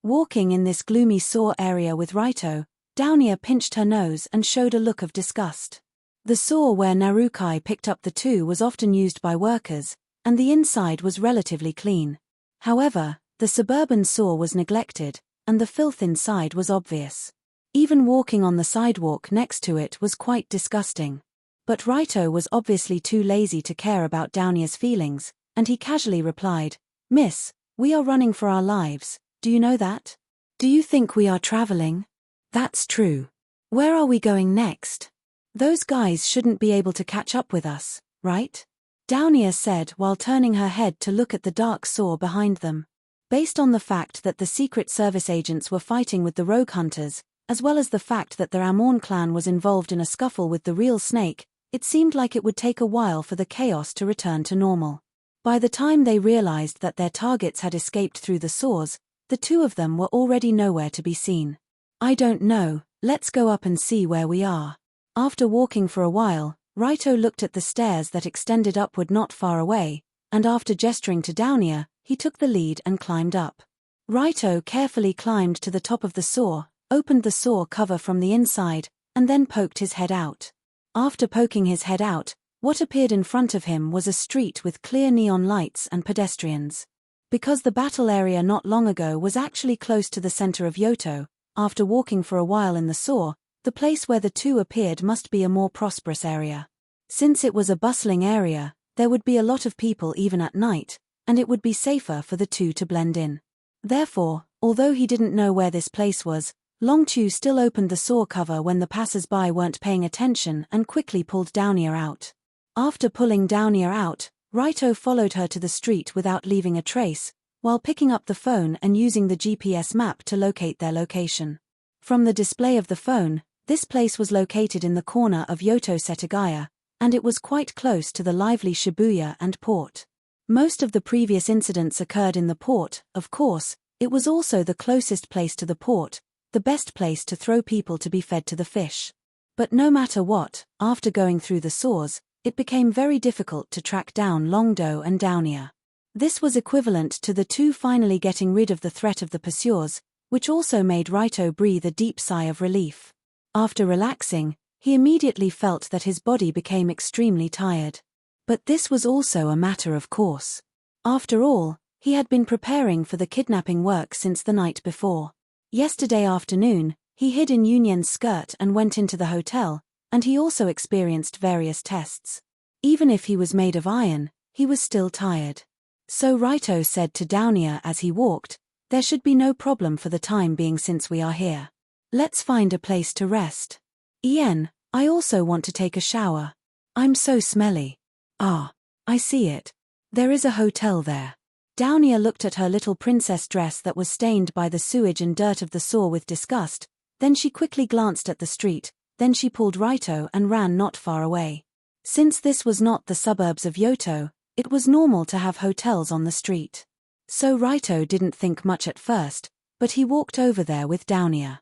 Walking in this gloomy saw area with Raito, Downia pinched her nose and showed a look of disgust. The saw where Narukai picked up the 2 was often used by workers, and the inside was relatively clean. However, the suburban saw was neglected, and the filth inside was obvious. Even walking on the sidewalk next to it was quite disgusting. But Raito was obviously too lazy to care about Downia's feelings, and he casually replied, "Miss, we are running for our lives, do you know that? Do you think we are traveling?" "That's true. Where are we going next? Those guys shouldn't be able to catch up with us, right?" Downia said while turning her head to look at the dark saw behind them. Based on the fact that the Secret Service agents were fighting with the rogue hunters, as well as the fact that the Amon clan was involved in a scuffle with the real snake, it seemed like it would take a while for the chaos to return to normal. By the time they realized that their targets had escaped through the saws, the 2 of them were already nowhere to be seen. "I don't know, let's go up and see where we are." After walking for a while, Raito looked at the stairs that extended upward not far away, and after gesturing to Downia, he took the lead and climbed up. Raito carefully climbed to the top of the saw, opened the saw cover from the inside, and then poked his head out. After poking his head out, what appeared in front of him was a street with clear neon lights and pedestrians. Because the battle area not long ago was actually close to the center of Yoto, after walking for a while in the saw, the place where the two appeared must be a more prosperous area. Since it was a bustling area, there would be a lot of people even at night, and it would be safer for the two to blend in. Therefore, although he didn't know where this place was, Longchu still opened the saw cover when the passers-by weren't paying attention and quickly pulled Downia out. After pulling Downia out, Raito followed her to the street without leaving a trace, while picking up the phone and using the GPS map to locate their location. From the display of the phone, this place was located in the corner of Yoto Setagaya, and it was quite close to the lively Shibuya and port. Most of the previous incidents occurred in the port, of course. It was also the closest place to the port, the best place to throw people to be fed to the fish. But no matter what, after going through the saws, it became very difficult to track down Longdo and Downia. This was equivalent to the two finally getting rid of the threat of the pursuers, which also made Raito breathe a deep sigh of relief. After relaxing, he immediately felt that his body became extremely tired. But this was also a matter of course. After all, he had been preparing for the kidnapping work since the night before. Yesterday afternoon, he hid in Yunyen's skirt and went into the hotel, and he also experienced various tests. Even if he was made of iron, he was still tired. So Raito said to Downia as he walked, "There should be no problem for the time being since we are here. Let's find a place to rest. Ien, I also want to take a shower. I'm so smelly." "Ah, I see it. There is a hotel there." Downia looked at her little princess dress that was stained by the sewage and dirt of the saw with disgust, then she quickly glanced at the street, then she pulled Raito and ran not far away. Since this was not the suburbs of Yoto, it was normal to have hotels on the street. So Raito didn't think much at first, but he walked over there with Downia.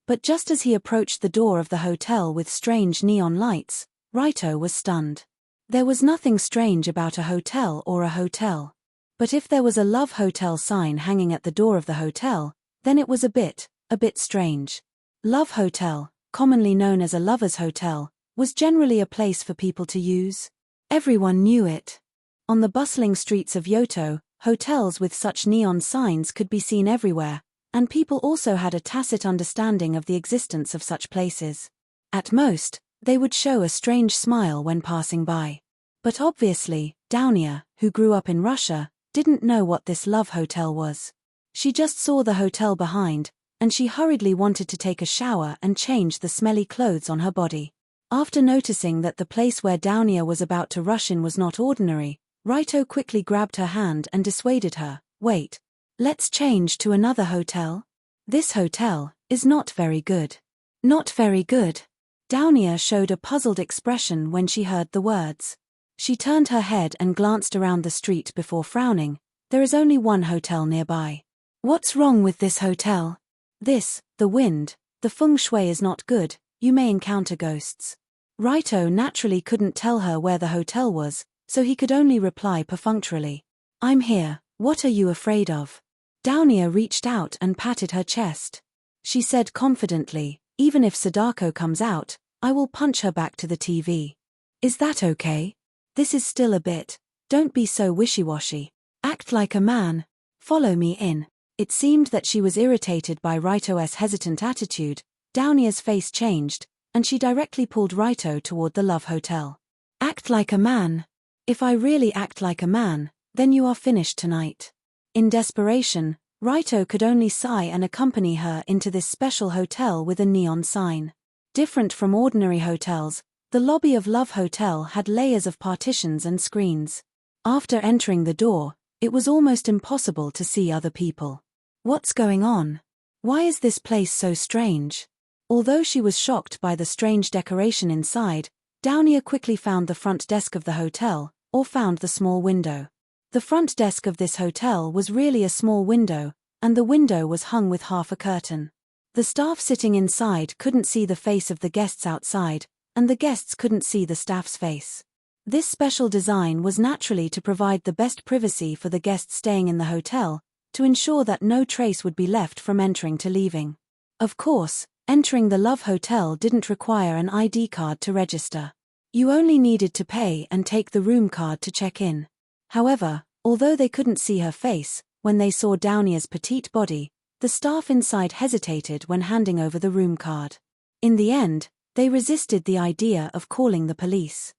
But just as he approached the door of the hotel with strange neon lights, Raito was stunned. There was nothing strange about a hotel or a hotel. But if there was a Love Hotel sign hanging at the door of the hotel, then it was a bit strange. Love Hotel, commonly known as a lover's hotel, was generally a place for people to use. Everyone knew it. On the bustling streets of Yoto, hotels with such neon signs could be seen everywhere, and people also had a tacit understanding of the existence of such places. At most, they would show a strange smile when passing by. But obviously, Downia, who grew up in Russia, didn't know what this Love Hotel was. She just saw the hotel behind, and she hurriedly wanted to take a shower and change the smelly clothes on her body. After noticing that the place where Downia was about to rush in was not ordinary, Raito quickly grabbed her hand and dissuaded her. "Wait. Let's change to another hotel. This hotel is not very good." "Not very good?" Downia showed a puzzled expression when she heard the words. She turned her head and glanced around the street before frowning. "There is only one hotel nearby." "What's wrong with this hotel?" The wind, the feng shui is not good, you may encounter ghosts." Raito naturally couldn't tell her where the hotel was, so he could only reply perfunctorily. "I'm here, what are you afraid of?" Downia reached out and patted her chest. She said confidently, "Even if Sadako comes out, I will punch her back to the TV. Is that okay? This is still a bit. Don't be so wishy-washy. Act like a man. Follow me in." It seemed that she was irritated by Raito's hesitant attitude. Downia's face changed, and she directly pulled Raito toward the Love Hotel. "Act like a man. If I really act like a man, then you are finished tonight." In desperation, Raito could only sigh and accompany her into this special hotel with a neon sign. Different from ordinary hotels, the lobby of Love Hotel had layers of partitions and screens. After entering the door, it was almost impossible to see other people. What's going on? Why is this place so strange? Although she was shocked by the strange decoration inside, Downia quickly found the front desk of the hotel, or found the small window. The front desk of this hotel was really a small window, and the window was hung with half a curtain. The staff sitting inside couldn't see the face of the guests outside, and the guests couldn't see the staff's face. This special design was naturally to provide the best privacy for the guests staying in the hotel, to ensure that no trace would be left from entering to leaving. Of course, entering the Love Hotel didn't require an ID card to register. You only needed to pay and take the room card to check in. However, although they couldn't see her face, when they saw Downia's petite body, the staff inside hesitated when handing over the room card. In the end, they resisted the idea of calling the police.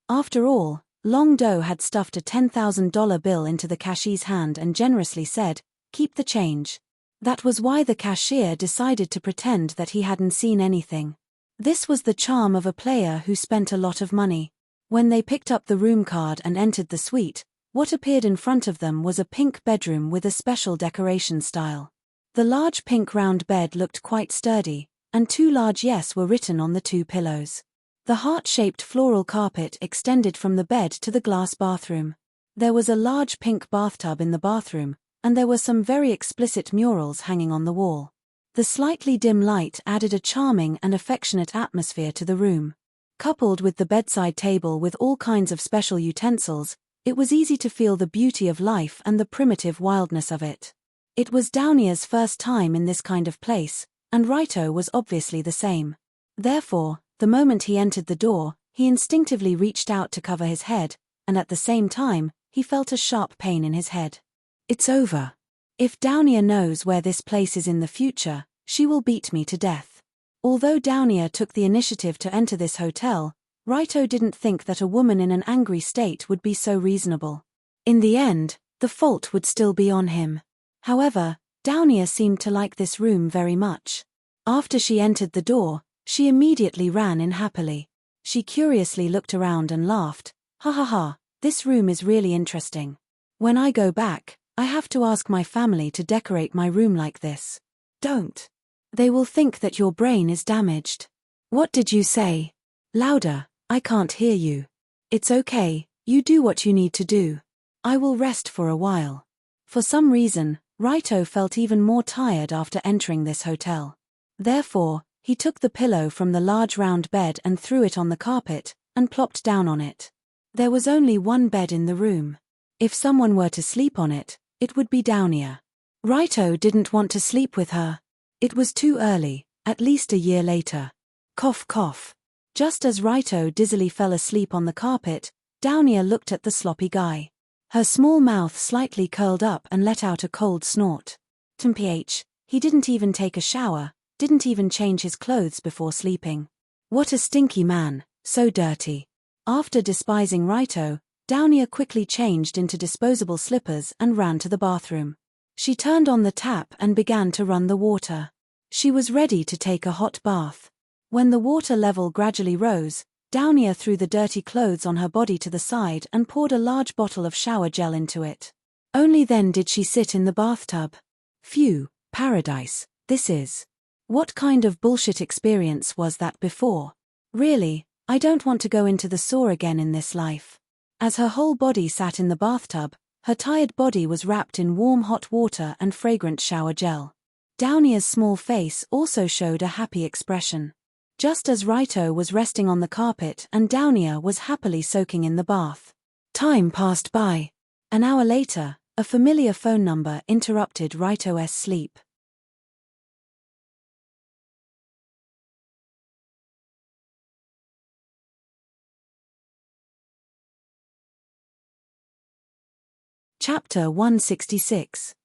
After all, Long Do had stuffed a $10,000 bill into the cashier's hand and generously said, "Keep the change." That was why the cashier decided to pretend that he hadn't seen anything. This was the charm of a player who spent a lot of money. When they picked up the room card and entered the suite, what appeared in front of them was a pink bedroom with a special decoration style. The large pink round bed looked quite sturdy, and 2 large yes were written on the 2 pillows. The heart-shaped floral carpet extended from the bed to the glass bathroom. There was a large pink bathtub in the bathroom, and there were some very explicit murals hanging on the wall. The slightly dim light added a charming and affectionate atmosphere to the room. Coupled with the bedside table with all kinds of special utensils, it was easy to feel the beauty of life and the primitive wildness of it. It was Downia's first time in this kind of place, and Raito was obviously the same. Therefore, the moment he entered the door, he instinctively reached out to cover his head, and at the same time, he felt a sharp pain in his head. It's over. If Downia knows where this place is in the future, she will beat me to death. Although Downia took the initiative to enter this hotel, Raito didn't think that a woman in an angry state would be so reasonable. In the end, the fault would still be on him. However, Downia seemed to like this room very much. After she entered the door, she immediately ran in happily. She curiously looked around and laughed. "Ha ha ha, this room is really interesting. When I go back, I have to ask my family to decorate my room like this." "Don't. They will think that your brain is damaged." "What did you say?" "Louder, I can't hear you." "It's okay, you do what you need to do. I will rest for a while." For some reason, Raito felt even more tired after entering this hotel. Therefore, he took the pillow from the large round bed and threw it on the carpet, and plopped down on it. There was only one bed in the room. If someone were to sleep on it, it would be Downia. Raito didn't want to sleep with her. It was too early, at least a year later. Cough cough. Just as Raito dizzily fell asleep on the carpet, Downia looked at the sloppy guy. Her small mouth slightly curled up and let out a cold snort. Tmph, he didn't even take a shower, didn't even change his clothes before sleeping. What a stinky man, so dirty. After despising Raito, Downia quickly changed into disposable slippers and ran to the bathroom. She turned on the tap and began to run the water. She was ready to take a hot bath. When the water level gradually rose, Downia threw the dirty clothes on her body to the side and poured a large bottle of shower gel into it. Only then did she sit in the bathtub. Phew, paradise, this is. What kind of bullshit experience was that before? Really, I don't want to go into the sewer again in this life. As her whole body sat in the bathtub, her tired body was wrapped in warm hot water and fragrant shower gel. Downia's small face also showed a happy expression. Just as Raito was resting on the carpet and Downia was happily soaking in the bath. Time passed by. An hour later, a familiar phone number interrupted Raito's sleep. Chapter 166.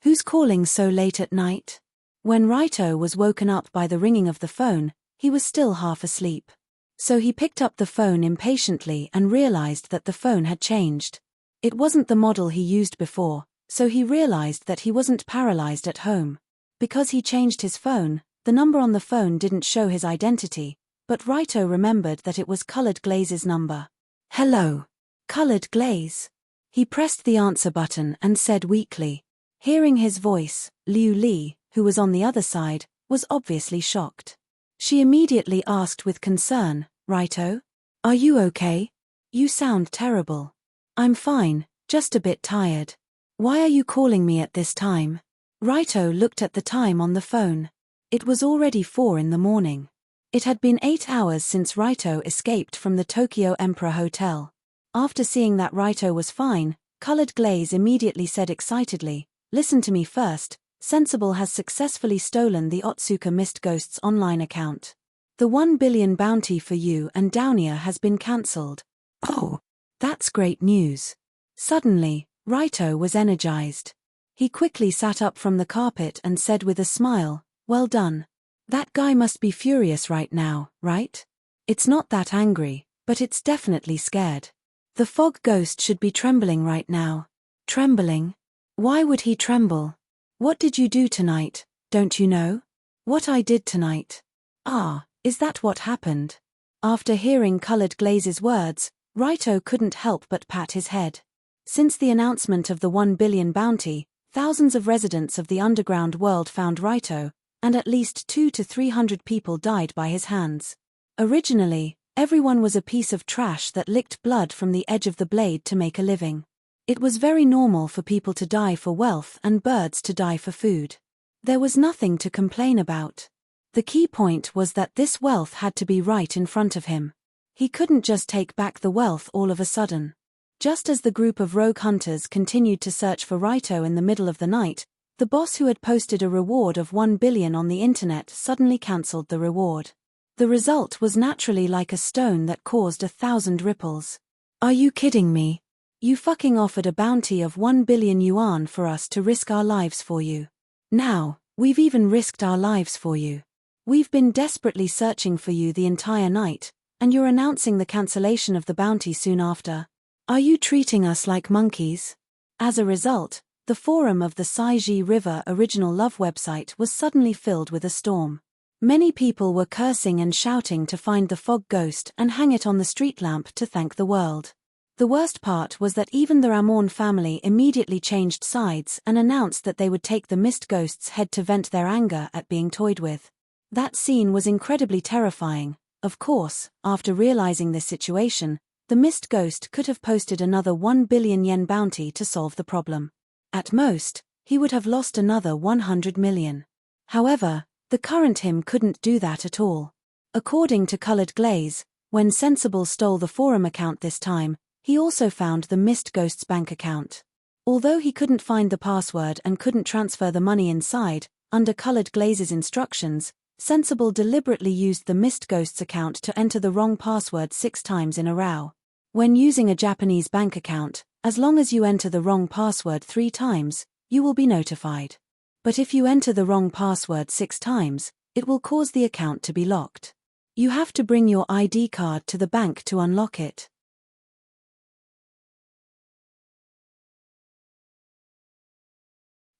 Who's calling so late at night? When Raito was woken up by the ringing of the phone, he was still half asleep. So he picked up the phone impatiently and realized that the phone had changed. It wasn't the model he used before, so he realized that he wasn't paralyzed at home. Because he changed his phone, the number on the phone didn't show his identity, but Raito remembered that it was Colored Glaze's number. "Hello. Colored Glaze." He pressed the answer button and said weakly. Hearing his voice, Liu Li, who was on the other side, was obviously shocked. She immediately asked with concern, "Raito? Are you okay? You sound terrible." "I'm fine, Just a bit tired. Why are you calling me at this time? Raito looked at the time on the phone. It was already 4 in the morning. It had been 8 hours since Raito escaped from the Tokyo Emperor Hotel. After seeing that Raito was fine, Colored Glaze immediately said excitedly, "Listen to me first, Sensible has successfully stolen the Otsuka Mist Ghost's online account. The 1 billion bounty for you and Downia has been cancelled." "Oh, that's great news." Suddenly, Raito was energized. He quickly sat up from the carpet and said with a smile, "Well done. That guy must be furious right now, right? It's not that angry, but it's definitely scared. The fog ghost should be trembling right now." "Trembling? Why would he tremble? What did you do tonight, don't you know?" "What I did tonight? Ah, is that what happened?" After hearing Colored Glaze's words, Raito couldn't help but pat his head. Since the announcement of the 1 billion bounty, thousands of residents of the underground world found Raito, and at least 200 to 300 people died by his hands. Originally, everyone was a piece of trash that licked blood from the edge of the blade to make a living. It was very normal for people to die for wealth and birds to die for food. There was nothing to complain about. The key point was that this wealth had to be right in front of him. He couldn't just take back the wealth all of a sudden. Just as the group of rogue hunters continued to search for Raito in the middle of the night, the boss who had posted a reward of 1 billion on the internet suddenly cancelled the reward. The result was naturally like a stone that caused 1,000 ripples. "Are you kidding me? You fucking offered a bounty of 1 billion yuan for us to risk our lives for you. Now, we've even risked our lives for you. We've been desperately searching for you the entire night, and you're announcing the cancellation of the bounty soon after. Are you treating us like monkeys?" As a result, the forum of the Saiji River Original Love website was suddenly filled with a storm. Many people were cursing and shouting to find the fog ghost and hang it on the street lamp to thank the world. The worst part was that even the Ramon family immediately changed sides and announced that they would take the mist ghost's head to vent their anger at being toyed with. That scene was incredibly terrifying. Of course, after realizing this situation, the mist ghost could have posted another 1 billion yen bounty to solve the problem. At most, he would have lost another 100 million. However, the current him couldn't do that at all. According to Colored Glaze, when Sensible stole the forum account this time, he also found the mist ghost's bank account. Although he couldn't find the password and couldn't transfer the money inside, under Colored Glaze's instructions, Sensible deliberately used the mist ghost's account to enter the wrong password 6 times in a row. When using a Japanese bank account, as long as you enter the wrong password 3 times, you will be notified. But if you enter the wrong password 6 times, it will cause the account to be locked. You have to bring your ID card to the bank to unlock it.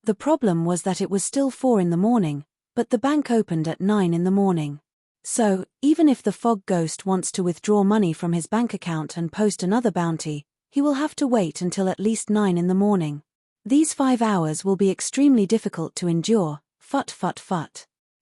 The problem was that it was still 4 in the morning, but the bank opened at 9 in the morning. So, even if the fog ghost wants to withdraw money from his bank account and post another bounty, he will have to wait until at least 9 in the morning. These 5 hours will be extremely difficult to endure. Fut.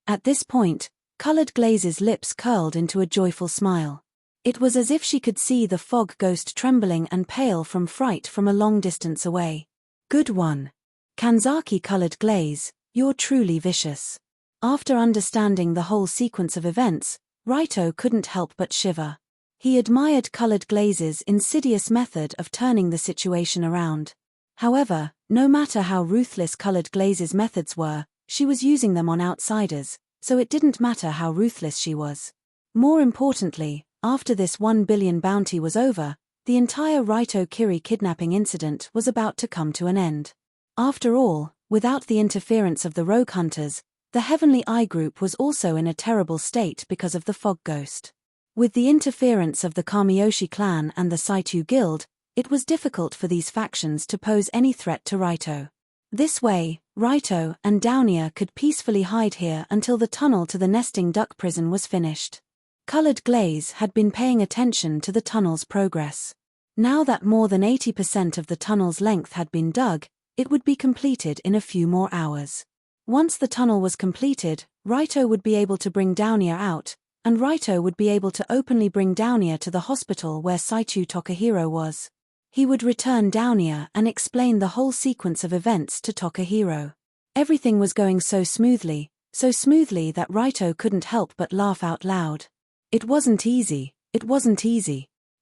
At this point, Colored Glaze's lips curled into a joyful smile. It was as if she could see the fog ghost trembling and pale from fright from a long distance away. "Good one. Kanzaki Colored Glaze, you're truly vicious." After understanding the whole sequence of events, Raito couldn't help but shiver. He admired Colored Glaze's insidious method of turning the situation around. However, no matter how ruthless Colored Glaze's methods were, she was using them on outsiders, so it didn't matter how ruthless she was. More importantly, after this 1 billion bounty was over, the entire Raito Kiri kidnapping incident was about to come to an end. After all, without the interference of the rogue hunters, the Heavenly Eye group was also in a terrible state because of the fog ghost. With the interference of the Kamiyoshi clan and the Saitu guild, it was difficult for these factions to pose any threat to Raito. This way, Raito and Downia could peacefully hide here until the tunnel to the nesting duck prison was finished. Colored Glaze had been paying attention to the tunnel's progress. Now that more than 80% of the tunnel's length had been dug, it would be completed in a few more hours. Once the tunnel was completed, Raito would be able to bring Downia out, and Raito would be able to openly bring Downia to the hospital where Saitu Tokahiro was. He would return Downia and explain the whole sequence of events to Tokahiro. Everything was going so smoothly that Raito couldn't help but laugh out loud. It wasn't easy.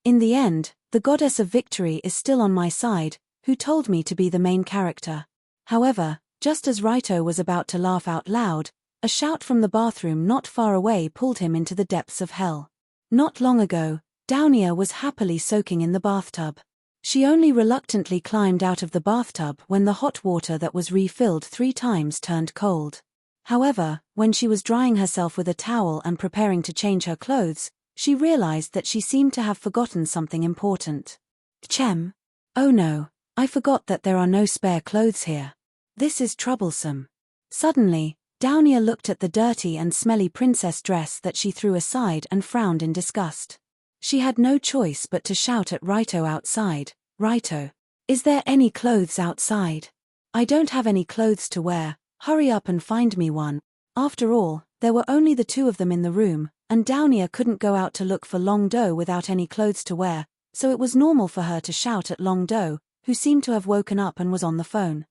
In the end, the goddess of victory is still on my side, who told me to be the main character. However, just as Raito was about to laugh out loud, a shout from the bathroom not far away pulled him into the depths of hell. Not long ago, Downia was happily soaking in the bathtub. She only reluctantly climbed out of the bathtub when the hot water that was refilled 3 times turned cold. However, when she was drying herself with a towel and preparing to change her clothes, she realized that she seemed to have forgotten something important. Chem. Oh no, I forgot that there are no spare clothes here. This is troublesome. Suddenly, Downia looked at the dirty and smelly princess dress that she threw aside and frowned in disgust. She had no choice but to shout at Raito outside, "Raito, is there any clothes outside? I don't have any clothes to wear, hurry up and find me one." After all, there were only the 2 of them in the room, and Downia couldn't go out to look for Long Do without any clothes to wear, so it was normal for her to shout at Long Do, who seemed to have woken up and was on the phone.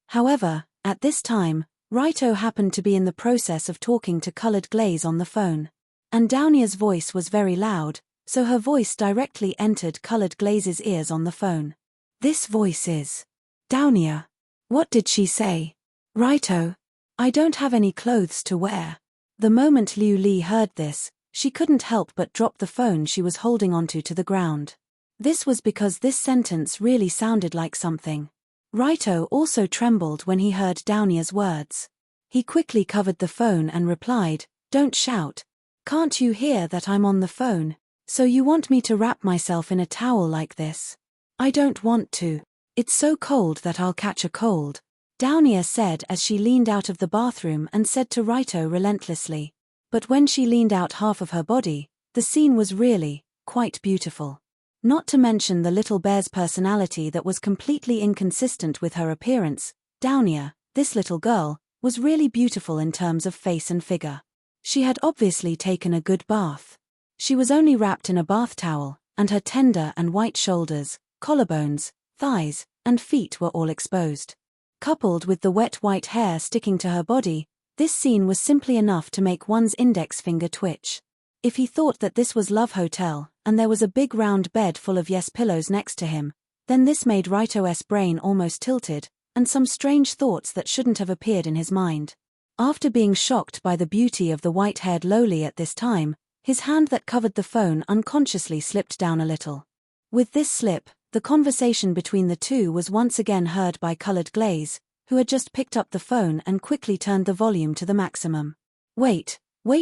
However, at this time, Raito happened to be in the process of talking to Colored Glaze on the phone. And Downia's voice was very loud, so her voice directly entered Colored Glaze's ears on the phone. "This voice is Downia. What did she say? Raito, I don't have any clothes to wear." The moment Liu Li heard this, she couldn't help but drop the phone she was holding onto to the ground. This was because this sentence really sounded like something. Raito also trembled when he heard Downia's words. He quickly covered the phone and replied, "Don't shout. Can't you hear that I'm on the phone? So you want me to wrap myself in a towel like this? I don't want to. It's so cold that I'll catch a cold," Downia said as she leaned out of the bathroom and said to Raito relentlessly. But when she leaned out half of her body, the scene was really quite beautiful. Not to mention the little bear's personality that was completely inconsistent with her appearance, Downia, this little girl, was really beautiful in terms of face and figure. She had obviously taken a good bath. She was only wrapped in a bath towel, and her tender and white shoulders, collarbones, thighs, and feet were all exposed. Coupled with the wet white hair sticking to her body, this scene was simply enough to make one's index finger twitch. If he thought that this was Love Hotel, and there was a big round bed full of yes pillows next to him, then this made Raito's brain almost tilted, and some strange thoughts that shouldn't have appeared in his mind. After being shocked by the beauty of the white-haired lowly at this time, his hand that covered the phone unconsciously slipped down a little. With this slip, the conversation between the 2 was once again heard by Colored Glaze, who had just picked up the phone and quickly turned the volume to the maximum. Wait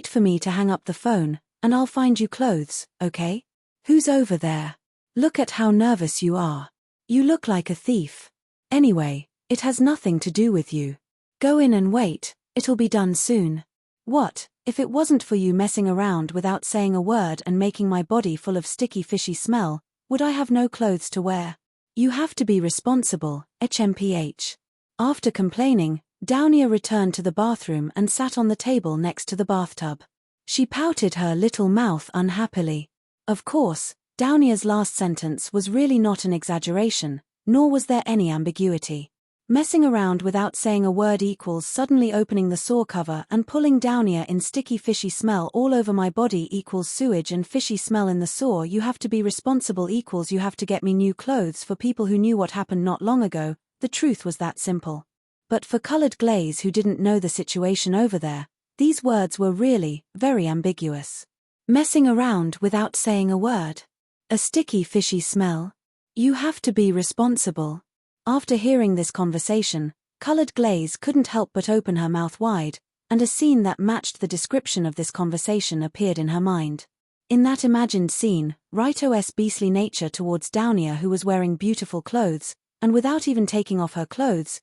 for me to hang up the phone, and I'll find you clothes, okay? Who's over there? Look at how nervous you are. You look like a thief. Anyway, it has nothing to do with you. Go in and wait, it'll be done soon. What, if it wasn't for you messing around without saying a word and making my body full of sticky fishy smell, would I have no clothes to wear? You have to be responsible, HMPH. After complaining, Downia returned to the bathroom and sat on the table next to the bathtub. She pouted her little mouth unhappily. Of course, Downia's last sentence was really not an exaggeration, nor was there any ambiguity. Messing around without saying a word equals suddenly opening the saw cover and pulling Downia in sticky fishy smell all over my body equals sewage and fishy smell in the saw. You have to be responsible equals you have to get me new clothes. For people who knew what happened not long ago, the truth was that simple. But for Colored Glaze who didn't know the situation over there, these words were really very ambiguous. Messing around without saying a word. A sticky fishy smell. You have to be responsible. After hearing this conversation, Colored Glaze couldn't help but open her mouth wide, and a scene that matched the description of this conversation appeared in her mind. In that imagined scene, Raito's beastly nature towards Downia, who was wearing beautiful clothes, and without even taking off her clothes,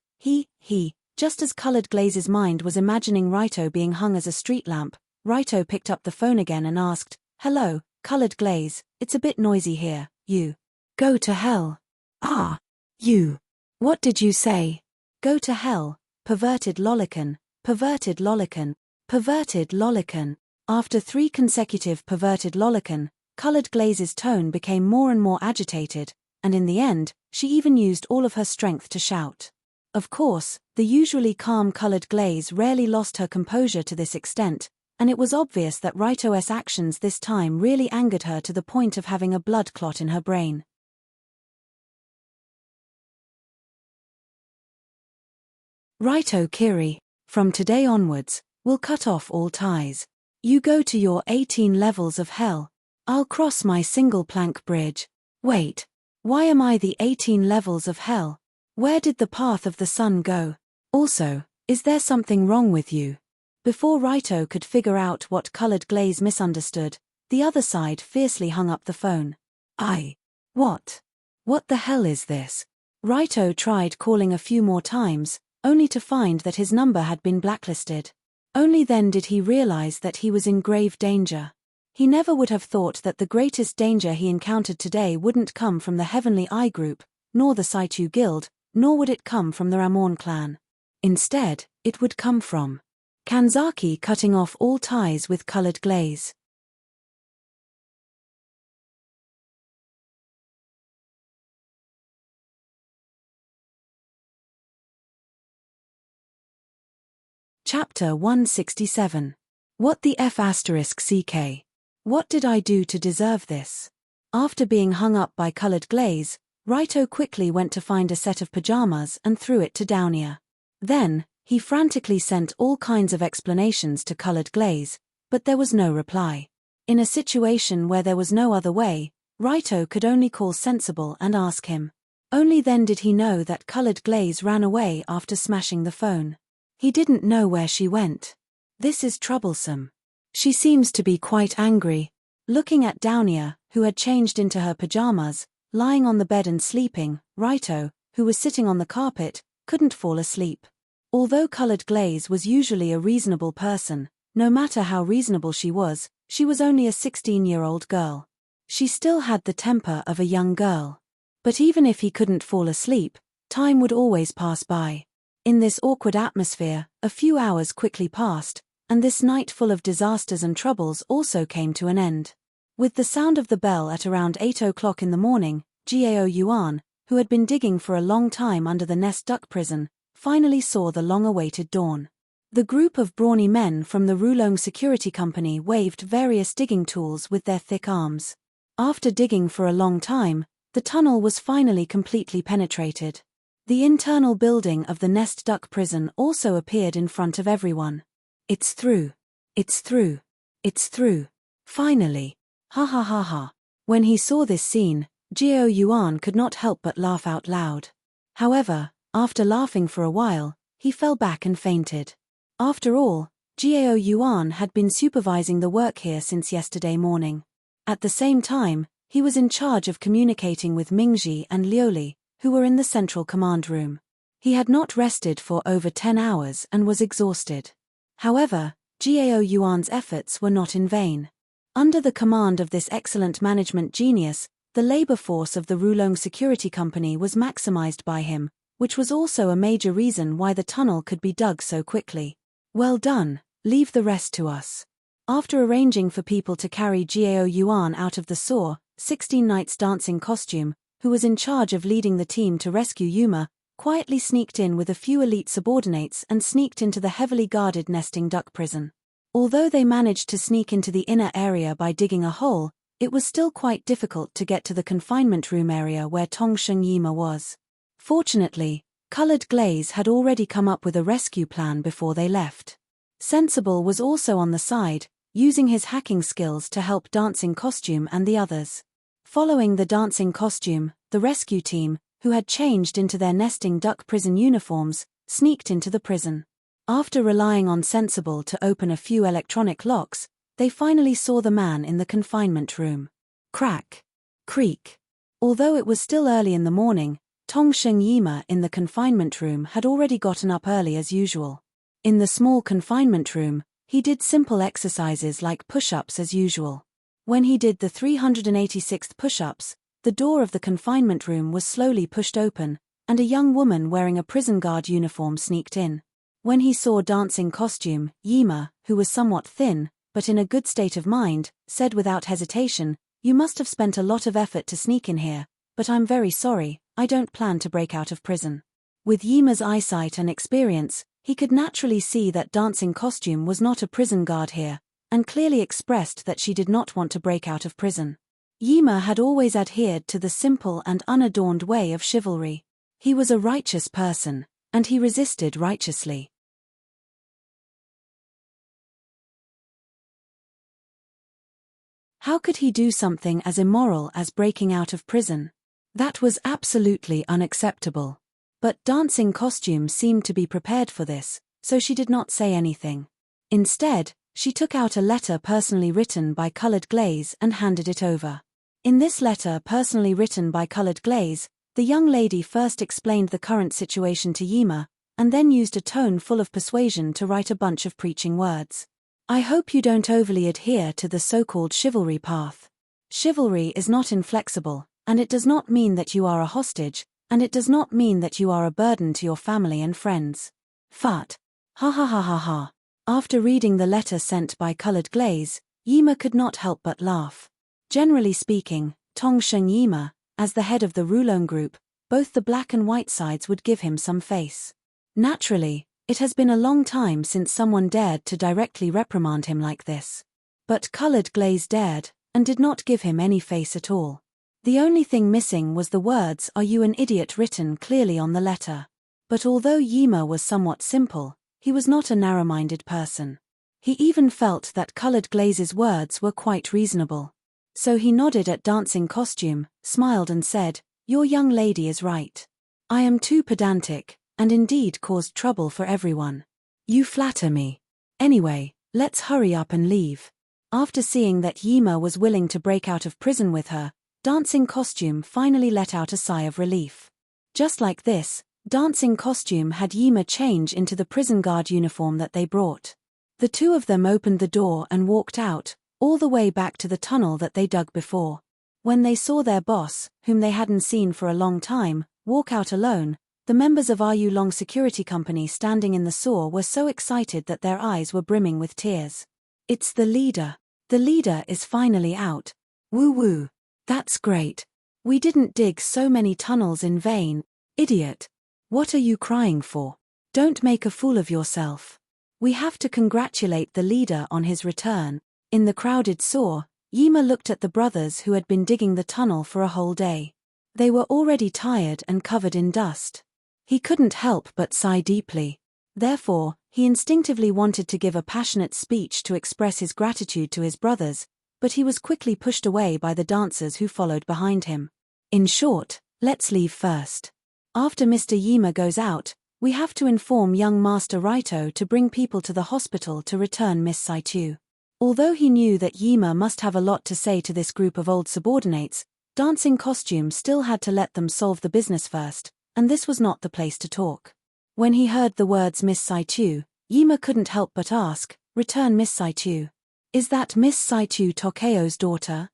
just as Colored Glaze's mind was imagining Raito being hung as a street lamp, Raito picked up the phone again and asked, "Hello, Colored Glaze, it's a bit noisy here, you." "Go to hell." "Ah, you. What did you say?" "Go to hell, perverted lolicon, perverted lolicon, perverted lolicon." After 3 consecutive perverted lolicon, Colored Glaze's tone became more and more agitated, and in the end, she even used all of her strength to shout. Of course, the usually calm Colored Glaze rarely lost her composure to this extent, and it was obvious that Raito's actions this time really angered her to the point of having a blood clot in her brain. Raito Kiri, from today onwards, will cut off all ties. You go to your 18 levels of hell. I'll cross my single plank bridge. Wait. Why am I the 18 levels of hell? Where did the path of the sun go? Also, is there something wrong with you? Before Raito could figure out what Colored Glaze misunderstood, the other side fiercely hung up the phone. What? What the hell is this? Raito tried calling a few more times, only to find that his number had been blacklisted. Only then did he realize that he was in grave danger. He never would have thought that the greatest danger he encountered today wouldn't come from the Heavenly Eye Group, nor the Saitu Guild, nor would it come from the Ramon clan. Instead, it would come from Kanzaki cutting off all ties with Colored Glaze. Chapter 167. What the F***CK? What did I do to deserve this? After being hung up by Colored Glaze, Raito quickly went to find a set of pajamas and threw it to Downia. Then, he frantically sent all kinds of explanations to Colored Glaze, but there was no reply. In a situation where there was no other way, Raito could only call Sensible and ask him. Only then did he know that Colored Glaze ran away after smashing the phone. He didn't know where she went. This is troublesome. She seems to be quite angry. Looking at Downia, who had changed into her pajamas, lying on the bed and sleeping, Raito, who was sitting on the carpet, couldn't fall asleep. Although Colored Glaze was usually a reasonable person, no matter how reasonable she was only a 16-year-old girl. She still had the temper of a young girl. But even if he couldn't fall asleep, time would always pass by. In this awkward atmosphere, a few hours quickly passed, and this night full of disasters and troubles also came to an end. With the sound of the bell at around 8 o'clock in the morning, Gao Yuan, who had been digging for a long time under the Nest Duck prison, finally saw the long-awaited dawn. The group of brawny men from the Rulong Security Company waved various digging tools with their thick arms. After digging for a long time, the tunnel was finally completely penetrated. The internal building of the Nest Duck prison also appeared in front of everyone. It's through. It's through. It's through. Finally. Ha ha ha ha. When he saw this scene, Gao Yuan could not help but laugh out loud. However, after laughing for a while, he fell back and fainted. After all, Gao Yuan had been supervising the work here since yesterday morning. At the same time, he was in charge of communicating with Mingji and Liuli, who were in the central command room. He had not rested for over 10 hours and was exhausted. However, Gao Yuan's efforts were not in vain. Under the command of this excellent management genius, the labor force of the Rulong Security Company was maximized by him, which was also a major reason why the tunnel could be dug so quickly. Well done, leave the rest to us. After arranging for people to carry Gao Yuan out of the Saw, 16 Nights dancing costume, who was in charge of leading the team to rescue Yuma, quietly sneaked in with a few elite subordinates and sneaked into the heavily guarded nesting duck prison. Although they managed to sneak into the inner area by digging a hole, it was still quite difficult to get to the confinement room area where Tongsheng Yima was. Fortunately, Colored Glaze had already come up with a rescue plan before they left. Sensible was also on the side, using his hacking skills to help Dancing Costume and the others. Following the Dancing Costume, the rescue team, who had changed into their nesting duck prison uniforms, sneaked into the prison. After relying on Sensible to open a few electronic locks, they finally saw the man in the confinement room. Crack. Creak. Although it was still early in the morning, Tongsheng Yima in the confinement room had already gotten up early as usual. In the small confinement room, he did simple exercises like push-ups as usual. When he did the 386th push-ups, the door of the confinement room was slowly pushed open, and a young woman wearing a prison guard uniform sneaked in. When he saw Dancing Costume, Yima, who was somewhat thin, but in a good state of mind, said without hesitation, "You must have spent a lot of effort to sneak in here, but I'm very sorry, I don't plan to break out of prison." With Yima's eyesight and experience, he could naturally see that Dancing Costume was not a prison guard here, and clearly expressed that she did not want to break out of prison. Yima had always adhered to the simple and unadorned way of chivalry. He was a righteous person, and he resisted righteously. How could he do something as immoral as breaking out of prison? That was absolutely unacceptable. But Dancing Costume seemed to be prepared for this, so she did not say anything. Instead, she took out a letter personally written by Colored Glaze and handed it over. In this letter personally written by Colored Glaze, the young lady first explained the current situation to Yima, and then used a tone full of persuasion to write a bunch of preaching words. "I hope you don't overly adhere to the so-called chivalry path. Chivalry is not inflexible, and it does not mean that you are a hostage, and it does not mean that you are a burden to your family and friends. Fat. Ha ha ha ha ha." After reading the letter sent by Colored Glaze, Yima could not help but laugh. Generally speaking, Tongsheng Yima, as the head of the Rulong group, both the black and white sides would give him some face. Naturally, it has been a long time since someone dared to directly reprimand him like this. But Colored Glaze dared, and did not give him any face at all. The only thing missing was the words "Are you an idiot?" written clearly on the letter. But although Yima was somewhat simple, he was not a narrow-minded person. He even felt that Colored Glaze's words were quite reasonable. So he nodded at Dancing Costume, smiled and said, "Your young lady is right. I am too pedantic, and indeed caused trouble for everyone. You flatter me. Anyway, let's hurry up and leave." After seeing that Yima was willing to break out of prison with her, Dancing Costume finally let out a sigh of relief. Just like this, Dancing Costume had Yima change into the prison guard uniform that they brought. The two of them opened the door and walked out, all the way back to the tunnel that they dug before. When they saw their boss, whom they hadn't seen for a long time, walk out alone, the members of Ru Long Security Company standing in the sewer were so excited that their eyes were brimming with tears. "It's the leader. The leader is finally out. Woo woo. That's great. We didn't dig so many tunnels in vain, idiot. What are you crying for? Don't make a fool of yourself. We have to congratulate the leader on his return." In the crowded sewer, Yima looked at the brothers who had been digging the tunnel for a whole day. They were already tired and covered in dust. He couldn't help but sigh deeply. Therefore, he instinctively wanted to give a passionate speech to express his gratitude to his brothers, but he was quickly pushed away by the dancers who followed behind him. "In short, let's leave first. After Mr. Yima goes out, we have to inform young Master Raito to bring people to the hospital to return Miss Saitu." Although he knew that Yima must have a lot to say to this group of old subordinates, Dancing Costume still had to let them solve the business first, and this was not the place to talk. When he heard the words Miss Saitu, Yima couldn't help but ask, "Return Miss Saitu? Is that Miss Saitu Tokeo's daughter?"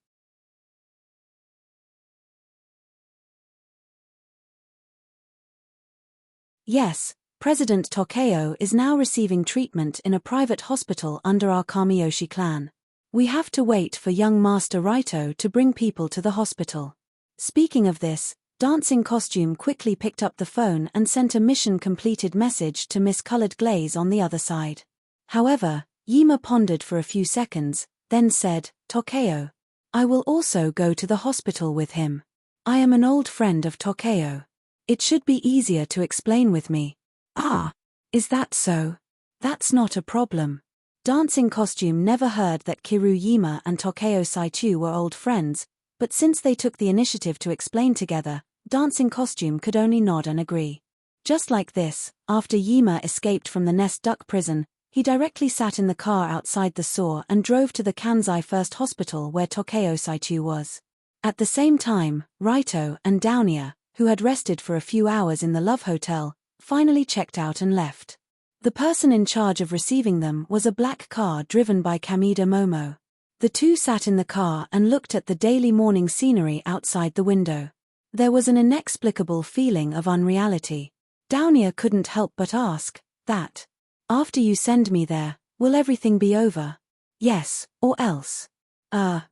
"Yes, President Tokeo is now receiving treatment in a private hospital under our Kamiyoshi clan. We have to wait for young Master Raito to bring people to the hospital." Speaking of this, Dancing Costume quickly picked up the phone and sent a mission-completed message to Miss Colored Glaze on the other side. However, Yima pondered for a few seconds, then said, "Tokeo. I will also go to the hospital with him. I am an old friend of Tokeo. It should be easier to explain with me." "Ah, is that so? That's not a problem." Dancing Costume never heard that Kiruyima and Tokeo Saitu were old friends, but since they took the initiative to explain together, Dancing Costume could only nod and agree. Just like this, after Yima escaped from the Nest Duck prison, he directly sat in the car outside the sewer and drove to the Kansai First Hospital where Tokeo Saitu was. At the same time, Raito and Downia, who had rested for a few hours in the Love Hotel, finally checked out and left. The person in charge of receiving them was a black car driven by Kamida Momo. The two sat in the car and looked at the daily morning scenery outside the window. There was an inexplicable feeling of unreality. Downia couldn't help but ask, "That. After you send me there, will everything be over?" Yes, or else.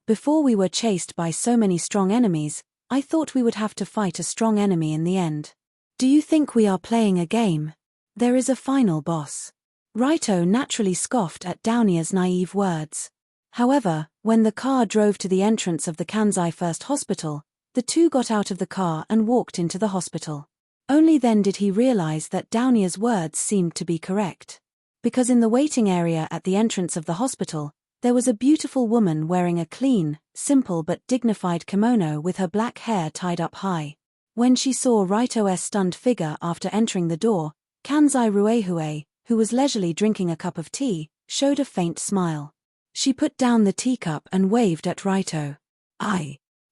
Before we were chased by so many strong enemies, I thought we would have to fight a strong enemy in the end. Do you think we are playing a game? There is a final boss. Raito naturally scoffed at Downia's naive words. However, when the car drove to the entrance of the Kansai First Hospital, the two got out of the car and walked into the hospital. Only then did he realize that Downia's words seemed to be correct. Because in the waiting area at the entrance of the hospital, there was a beautiful woman wearing a clean, simple but dignified kimono with her black hair tied up high. When she saw Raito's stunned figure after entering the door, Kansai Ruehue, who was leisurely drinking a cup of tea, showed a faint smile. She put down the teacup and waved at Raito.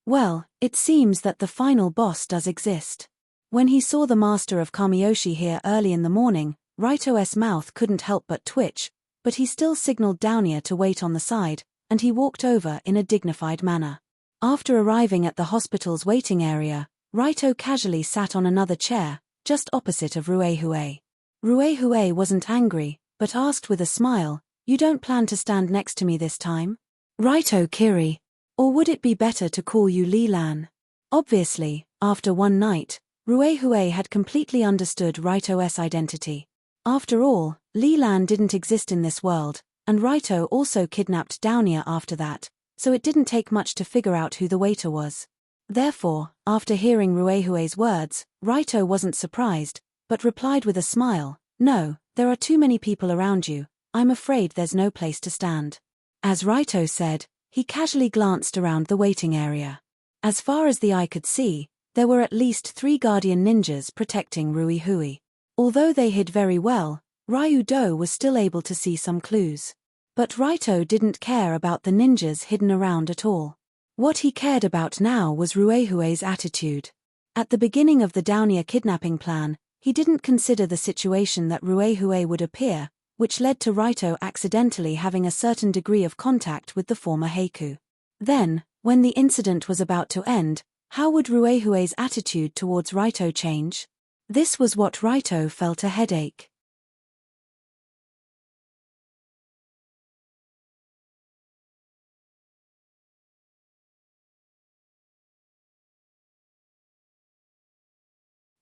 Well, it seems that the final boss does exist. When he saw the master of Kamiyoshi here early in the morning, Raito's mouth couldn't help but twitch, but he still signaled Downia to wait on the side, and he walked over in a dignified manner. After arriving at the hospital's waiting area, Raito casually sat on another chair, just opposite of Ruehue. Ruehue wasn't angry, but asked with a smile, "You don't plan to stand next to me this time? Raito Kiri. Or would it be better to call you Li-lan?" Obviously, after one night, Ruehue had completely understood Raito's identity. After all, Li-lan didn't exist in this world, and Raito also kidnapped Downia after that, so it didn't take much to figure out who the waiter was. Therefore, after hearing Ruehue's words, Raito wasn't surprised, but replied with a smile, "No, there are too many people around you, I'm afraid there's no place to stand." As Raito said, he casually glanced around the waiting area. As far as the eye could see, there were at least 3 guardian ninjas protecting Ruehue. Although they hid very well, Ryudo was still able to see some clues. But Raito didn't care about the ninjas hidden around at all. What he cared about now was Ruehue's attitude. At the beginning of the Downia kidnapping plan, he didn't consider the situation that Ruehue would appear, which led to Raito accidentally having a certain degree of contact with the former Heiku. Then, when the incident was about to end, how would Ruehue's attitude towards Raito change? This was what Raito felt a headache.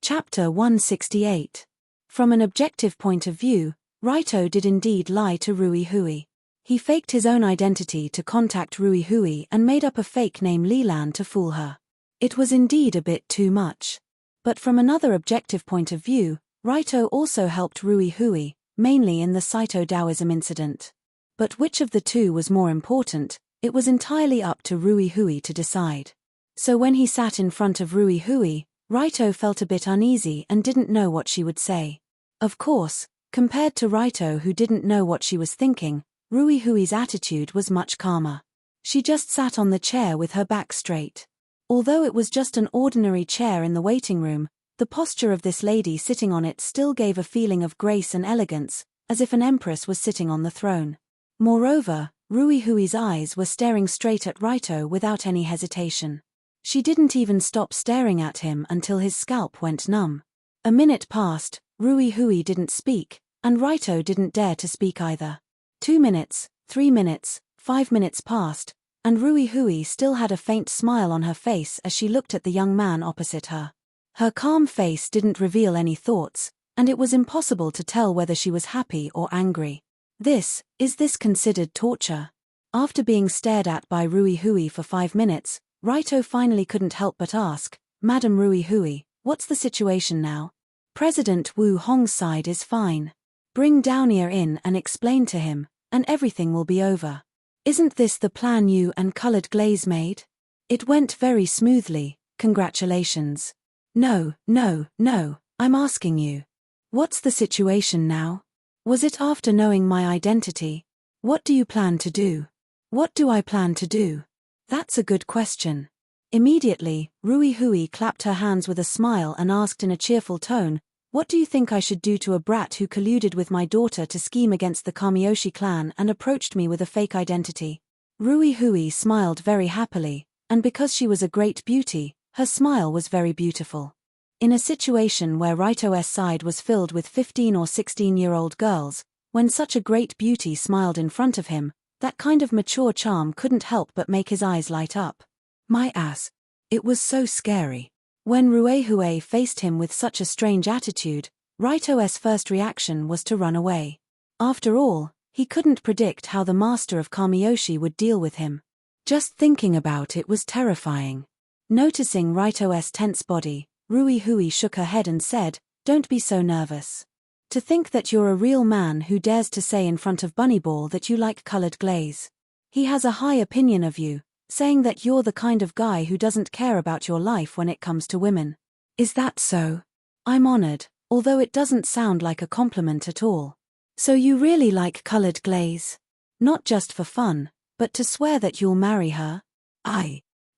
Chapter 168. From an objective point of view, Raito did indeed lie to Ruehue. He faked his own identity to contact Ruehue and made up a fake name Li-lan to fool her. It was indeed a bit too much. But from another objective point of view, Raito also helped Ruehue, mainly in the Saito Taoism incident. But which of the two was more important, it was entirely up to Ruehue to decide. So when he sat in front of Ruehue, Raito felt a bit uneasy and didn't know what she would say. Of course, compared to Raito who didn't know what she was thinking, Ruehue's attitude was much calmer. She just sat on the chair with her back straight. Although it was just an ordinary chair in the waiting room, the posture of this lady sitting on it still gave a feeling of grace and elegance, as if an empress was sitting on the throne. Moreover, Ruehue's eyes were staring straight at Raito without any hesitation. She didn't even stop staring at him until his scalp went numb. A minute passed, Ruehue didn't speak, and Raito didn't dare to speak either. 2 minutes, 3 minutes, 5 minutes passed, and Ruehue still had a faint smile on her face as she looked at the young man opposite her. Her calm face didn't reveal any thoughts, and it was impossible to tell whether she was happy or angry. Is this considered torture? After being stared at by Ruehue for 5 minutes, Raito finally couldn't help but ask, "Madam Ruehue, what's the situation now?" "President Wu Hong's side is fine. Bring Downia in and explain to him, and everything will be over. Isn't this the plan you and Colored Glaze made? It went very smoothly, congratulations." No, I'm asking you. What's the situation now? Was it after knowing my identity? What do you plan to do? What do I plan to do? That's a good question. Immediately, Ruehue clapped her hands with a smile and asked in a cheerful tone, "What do you think I should do to a brat who colluded with my daughter to scheme against the Kamiyoshi clan and approached me with a fake identity?" Ruehue smiled very happily, and because she was a great beauty, her smile was very beautiful. In a situation where Raito's side was filled with 15 or 16-year-old girls, when such a great beauty smiled in front of him, That kind of mature charm couldn't help but make his eyes light up. My ass. It was so scary. When Ruehue faced him with such a strange attitude, Raito's first reaction was to run away. After all, he couldn't predict how the master of Kamiyoshi would deal with him. Just thinking about it was terrifying. Noticing Raito's tense body, Ruehue shook her head and said, "Don't be so nervous. To think that you're a real man who dares to say in front of Bunnyball that you like colored glaze. He has a high opinion of you, saying that you're the kind of guy who doesn't care about your life when it comes to women." Is that so? I'm honored, although it doesn't sound like a compliment at all. So you really like colored glaze? Not just for fun, but to swear that you'll marry her?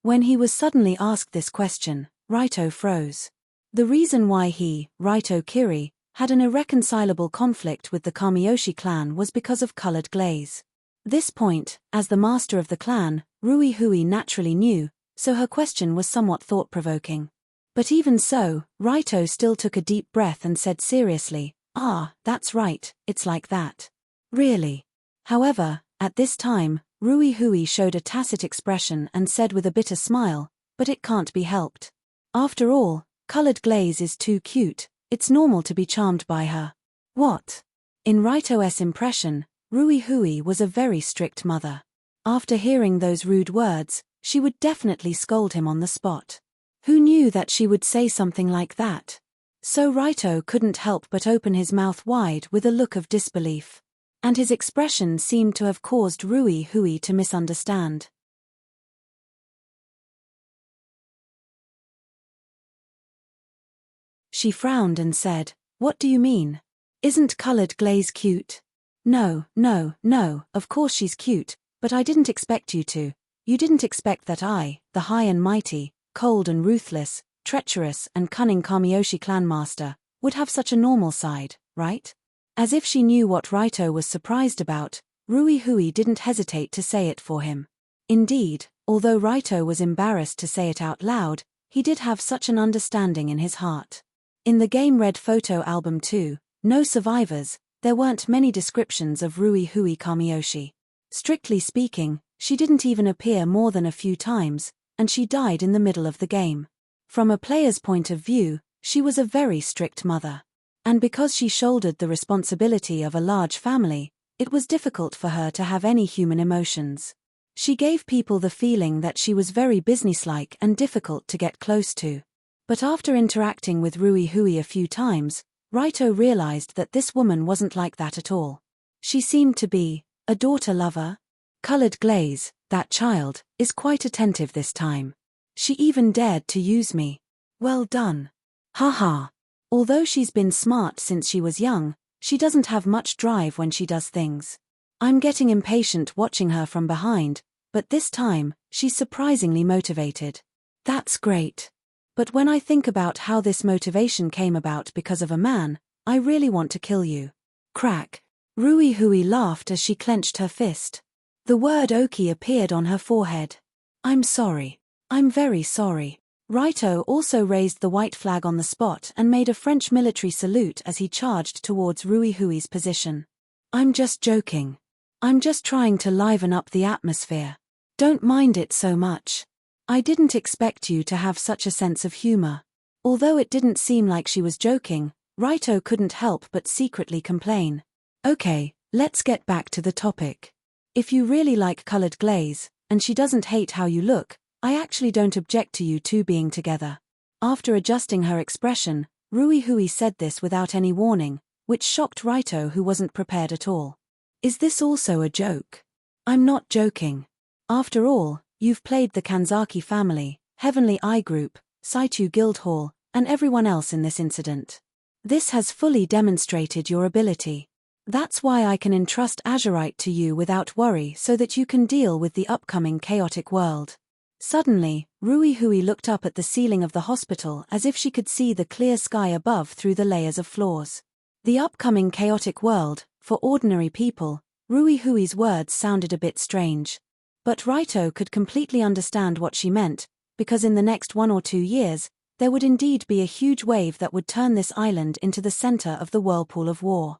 When he was suddenly asked this question, Raito froze. The reason why he, Raito Kiri, had an irreconcilable conflict with the Kamiyoshi clan was because of colored glaze. This point, as the master of the clan, Ruehue naturally knew, so her question was somewhat thought-provoking. But even so, Raito still took a deep breath and said seriously, "That's right, it's like that." Really? However, at this time, Ruehue showed a tacit expression and said with a bitter smile, "But it can't be helped. After all, colored glaze is too cute. It's normal to be charmed by her." What? In Raito's impression, Ruehue was a very strict mother. After hearing those rude words, she would definitely scold him on the spot. Who knew that she would say something like that? So Raito couldn't help but open his mouth wide with a look of disbelief. And his expression seemed to have caused Ruehue to misunderstand. She frowned and said, "What do you mean? Isn't colored glaze cute?" No, of course she's cute, but I didn't expect you to. You didn't expect that I, the high and mighty, cold and ruthless, treacherous and cunning Kamiyoshi clan master, would have such a normal side, right? As if she knew what Raito was surprised about, Ruehue didn't hesitate to say it for him. Indeed, although Raito was embarrassed to say it out loud, he did have such an understanding in his heart. In the game Red Photo Album 2, No Survivors, there weren't many descriptions of Ruehue Kamiyoshi. Strictly speaking, she didn't even appear more than a few times, and she died in the middle of the game. From a player's point of view, she was a very strict mother. And because she shouldered the responsibility of a large family, it was difficult for her to have any human emotions. She gave people the feeling that she was very businesslike and difficult to get close to. But after interacting with Ruehue a few times, Raito realized that this woman wasn't like that at all. She seemed to be a daughter lover. Colored glaze, that child, is quite attentive this time. She even dared to use me. Well done. Haha. Although she's been smart since she was young, she doesn't have much drive when she does things. I'm getting impatient watching her from behind, but this time, she's surprisingly motivated. That's great. But when I think about how this motivation came about because of a man, I really want to kill you. Crack. Ruehue laughed as she clenched her fist. The word Oki appeared on her forehead. I'm sorry. I'm very sorry. Raito also raised the white flag on the spot and made a French military salute as he charged towards Ruehue's position. I'm just joking. I'm just trying to liven up the atmosphere. Don't mind it so much. I didn't expect you to have such a sense of humor. Although it didn't seem like she was joking, Raito couldn't help but secretly complain. Okay, let's get back to the topic. If you really like colored glaze, and she doesn't hate how you look, I actually don't object to you two being together. After adjusting her expression, Ruehue said this without any warning, which shocked Raito, who wasn't prepared at all. Is this also a joke? I'm not joking. After all, you've played the Kanzaki family, Heavenly Eye Group, Saitu Guildhall, and everyone else in this incident. This has fully demonstrated your ability. That's why I can entrust Azurite to you without worry so that you can deal with the upcoming chaotic world. Suddenly, Ruehue looked up at the ceiling of the hospital as if she could see the clear sky above through the layers of floors. The upcoming chaotic world, for ordinary people, Ruehue's words sounded a bit strange. But Raito could completely understand what she meant, because in the next 1 or 2 years, there would indeed be a huge wave that would turn this island into the center of the whirlpool of war.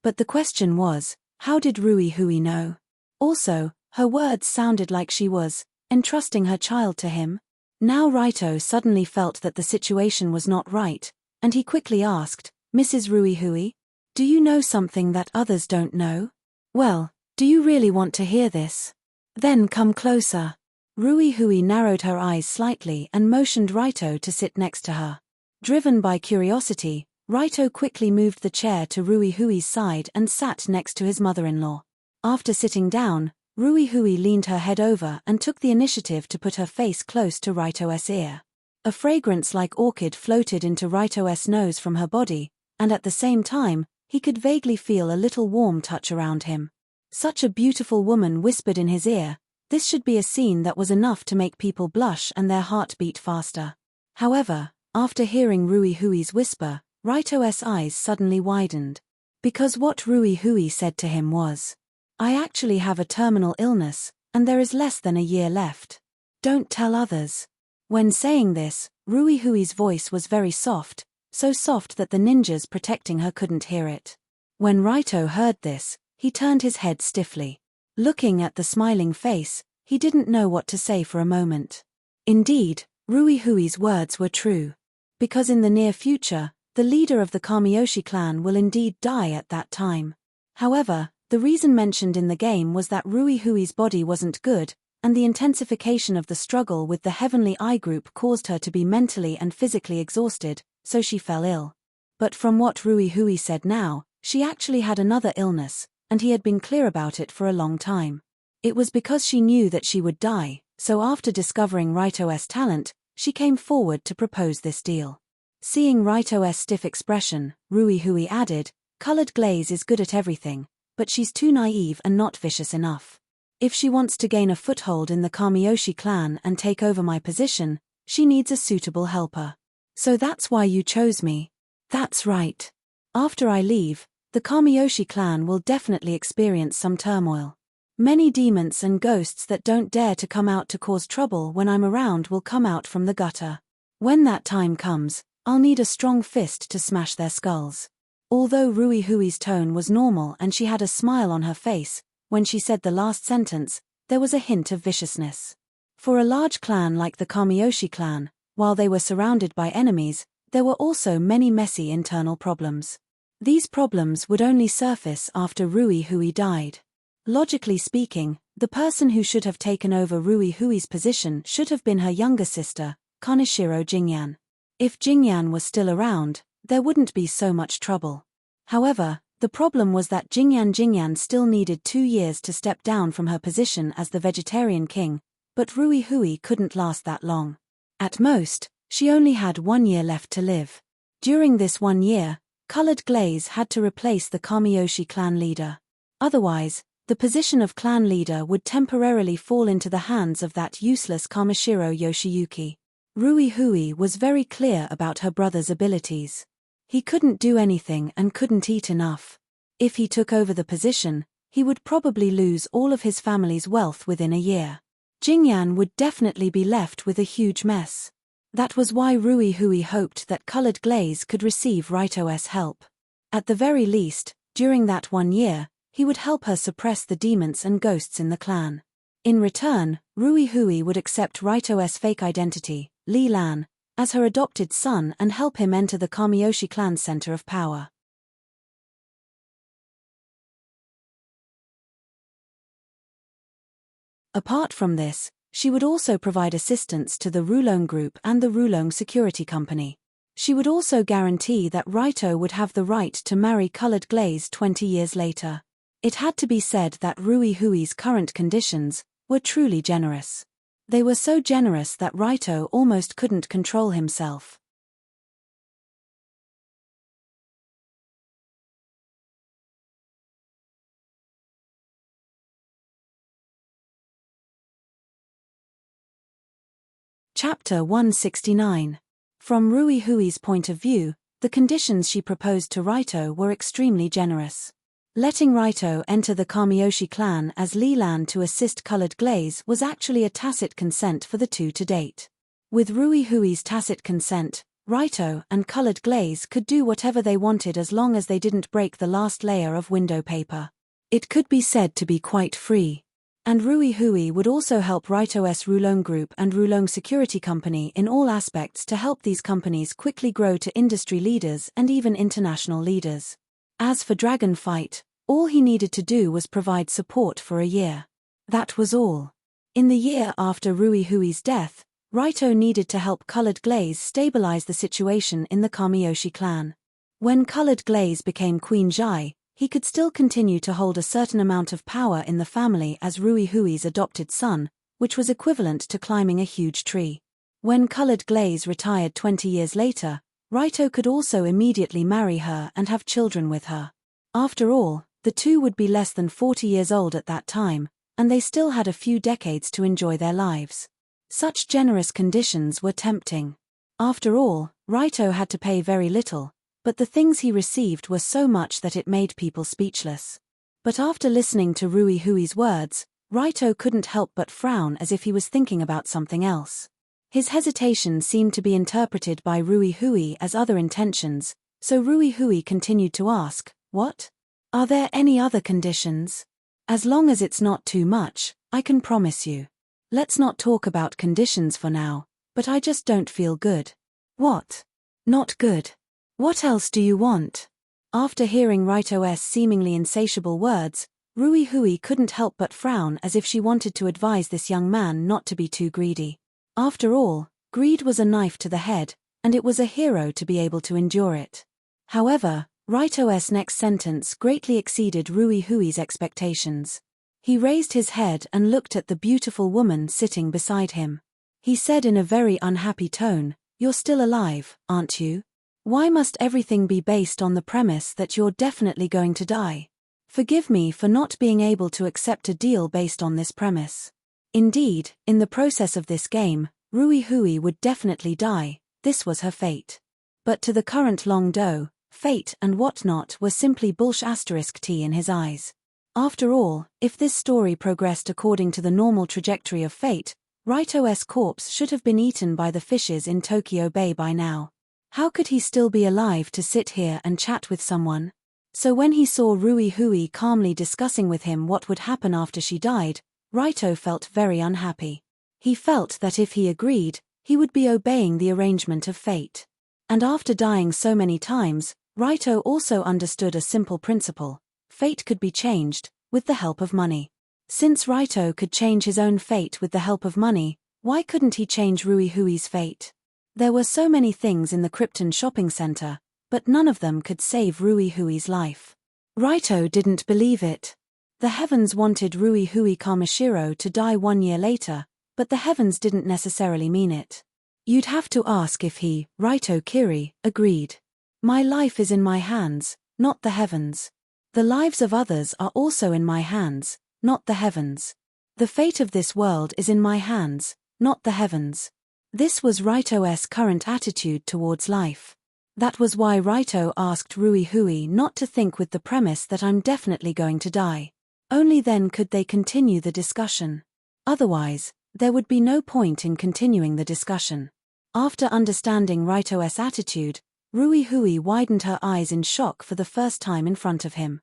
But the question was, how did Rui Hui know? Also, her words sounded like she was entrusting her child to him. Now Raito suddenly felt that the situation was not right, and he quickly asked, Mrs. Rui Hui, do you know something that others don't know? Well, do you really want to hear this? Then come closer. Rui Hui narrowed her eyes slightly and motioned Raito to sit next to her. Driven by curiosity, Raito quickly moved the chair to Rui Hui's side and sat next to his mother-in-law. After sitting down, Rui Hui leaned her head over and took the initiative to put her face close to Raito's ear. A fragrance like orchid floated into Raito's nose from her body, and at the same time, he could vaguely feel a little warm touch around him. Such a beautiful woman whispered in his ear. This should be a scene that was enough to make people blush and their heart beat faster. However, after hearing Rui Hui's whisper, Raito's eyes suddenly widened. Because what Rui Hui said to him was, I actually have a terminal illness, and there is less than a year left. Don't tell others. When saying this, Rui Hui's voice was very soft, so soft that the ninjas protecting her couldn't hear it. When Raito heard this, he turned his head stiffly. Looking at the smiling face, he didn't know what to say for a moment. Indeed, Rui Hui's words were true. Because in the near future, the leader of the Kamiyoshi clan will indeed die at that time. However, the reason mentioned in the game was that Rui Hui's body wasn't good, and the intensification of the struggle with the Heavenly Eye group caused her to be mentally and physically exhausted, so she fell ill. But from what Rui Hui said now, she actually had another illness, and he had been clear about it for a long time. It was because she knew that she would die, so after discovering Raito's talent, she came forward to propose this deal. Seeing Raito's stiff expression, Rui Hui added, Colored Glaze is good at everything, but she's too naive and not vicious enough. If she wants to gain a foothold in the Kamiyoshi clan and take over my position, she needs a suitable helper. So that's why you chose me. That's right. After I leave, the Kamiyoshi clan will definitely experience some turmoil. Many demons and ghosts that don't dare to come out to cause trouble when I'm around will come out from the gutter. When that time comes, I'll need a strong fist to smash their skulls. Although Rui Hui's tone was normal and she had a smile on her face, when she said the last sentence, there was a hint of viciousness. For a large clan like the Kamiyoshi clan, while they were surrounded by enemies, there were also many messy internal problems. These problems would only surface after Rui Hui died. Logically speaking, the person who should have taken over Rui Hui's position should have been her younger sister, Kaneshiro Jingyan. If Jingyan was still around, there wouldn't be so much trouble. However, the problem was that Jingyan still needed 2 years to step down from her position as the vegetarian king, but Rui Hui couldn't last that long. At most, she only had 1 year left to live. During this 1 year, Colored Glaze had to replace the Kamiyoshi clan leader. Otherwise, the position of clan leader would temporarily fall into the hands of that useless Kamishiro Yoshiyuki. Rui Hui was very clear about her brother's abilities. He couldn't do anything and couldn't eat enough. If he took over the position, he would probably lose all of his family's wealth within a year. Jingyan would definitely be left with a huge mess. That was why Rui Hui hoped that Colored Glaze could receive Raito's help. At the very least, during that 1 year, he would help her suppress the demons and ghosts in the clan. In return, Rui Hui would accept Raito's fake identity, Li Lan, as her adopted son and help him enter the Kamiyoshi clan's center of power. Apart from this, she would also provide assistance to the Rulong Group and the Rulong Security Company. She would also guarantee that Raito would have the right to marry Colored Glaze 20 years later. It had to be said that Rui Hui's current conditions were truly generous. They were so generous that Raito almost couldn't control himself. Chapter 169. From Rui Hui's point of view, the conditions she proposed to Raito were extremely generous. Letting Raito enter the Kamiyoshi clan as Li Lan to assist Colored Glaze was actually a tacit consent for the two to date. With Rui Hui's tacit consent, Raito and colored glaze could do whatever they wanted as long as they didn't break the last layer of window paper. It could be said to be quite free. And Rui Hui would also help Raito's Rulong Group and Rulong Security Company in all aspects to help these companies quickly grow to industry leaders and even international leaders. As for Dragon Fight, all he needed to do was provide support for a year. That was all. In the year after Rui Hui's death, Raito needed to help Colored Glaze stabilize the situation in the Kamiyoshi clan. When Colored Glaze became Queen Zhai, he could still continue to hold a certain amount of power in the family as Rui Hui's adopted son, which was equivalent to climbing a huge tree. When Colored Glaze retired 20 years later, Raito could also immediately marry her and have children with her. After all, the two would be less than 40 years old at that time, and they still had a few decades to enjoy their lives. Such generous conditions were tempting. After all, Raito had to pay very little, but the things he received were so much that it made people speechless. But after listening to Rui Hui's words, Raito couldn't help but frown as if he was thinking about something else. His hesitation seemed to be interpreted by Rui Hui as other intentions, so Rui Hui continued to ask, "What? Are there any other conditions? As long as it's not too much, I can promise you. Let's not talk about conditions for now, but I just don't feel good." "What? Not good? What else do you want?" After hearing Raito's seemingly insatiable words, Rui Hui couldn't help but frown as if she wanted to advise this young man not to be too greedy. After all, greed was a knife to the head, and it was a hero to be able to endure it. However, Raito's next sentence greatly exceeded Rui Hui's expectations. He raised his head and looked at the beautiful woman sitting beside him. He said in a very unhappy tone, "You're still alive, aren't you? Why must everything be based on the premise that you're definitely going to die? Forgive me for not being able to accept a deal based on this premise." Indeed, in the process of this game, Rui Hui would definitely die. This was her fate. But to the current Long Do, fate and whatnot were simply **t in his eyes. After all, if this story progressed according to the normal trajectory of fate, Raito's corpse should have been eaten by the fishes in Tokyo Bay by now. How could he still be alive to sit here and chat with someone? So when he saw Rui Hui calmly discussing with him what would happen after she died, Raito felt very unhappy. He felt that if he agreed, he would be obeying the arrangement of fate. And after dying so many times, Raito also understood a simple principle: fate could be changed, with the help of money. Since Raito could change his own fate with the help of money, why couldn't he change Rui Hui's fate? There were so many things in the Krypton shopping center, but none of them could save Rui Hui's life. Raito didn't believe it. The heavens wanted Rui Hui Kamishiro to die 1 year later, but the heavens didn't necessarily mean it. You'd have to ask if he, Raito Kiri, agreed. My life is in my hands, not the heavens. The lives of others are also in my hands, not the heavens. The fate of this world is in my hands, not the heavens. This was Raito's current attitude towards life. That was why Raito asked Rui Hui not to think with the premise that I'm definitely going to die. Only then could they continue the discussion. Otherwise, there would be no point in continuing the discussion. After understanding Raito's attitude, Rui Hui widened her eyes in shock for the first time in front of him.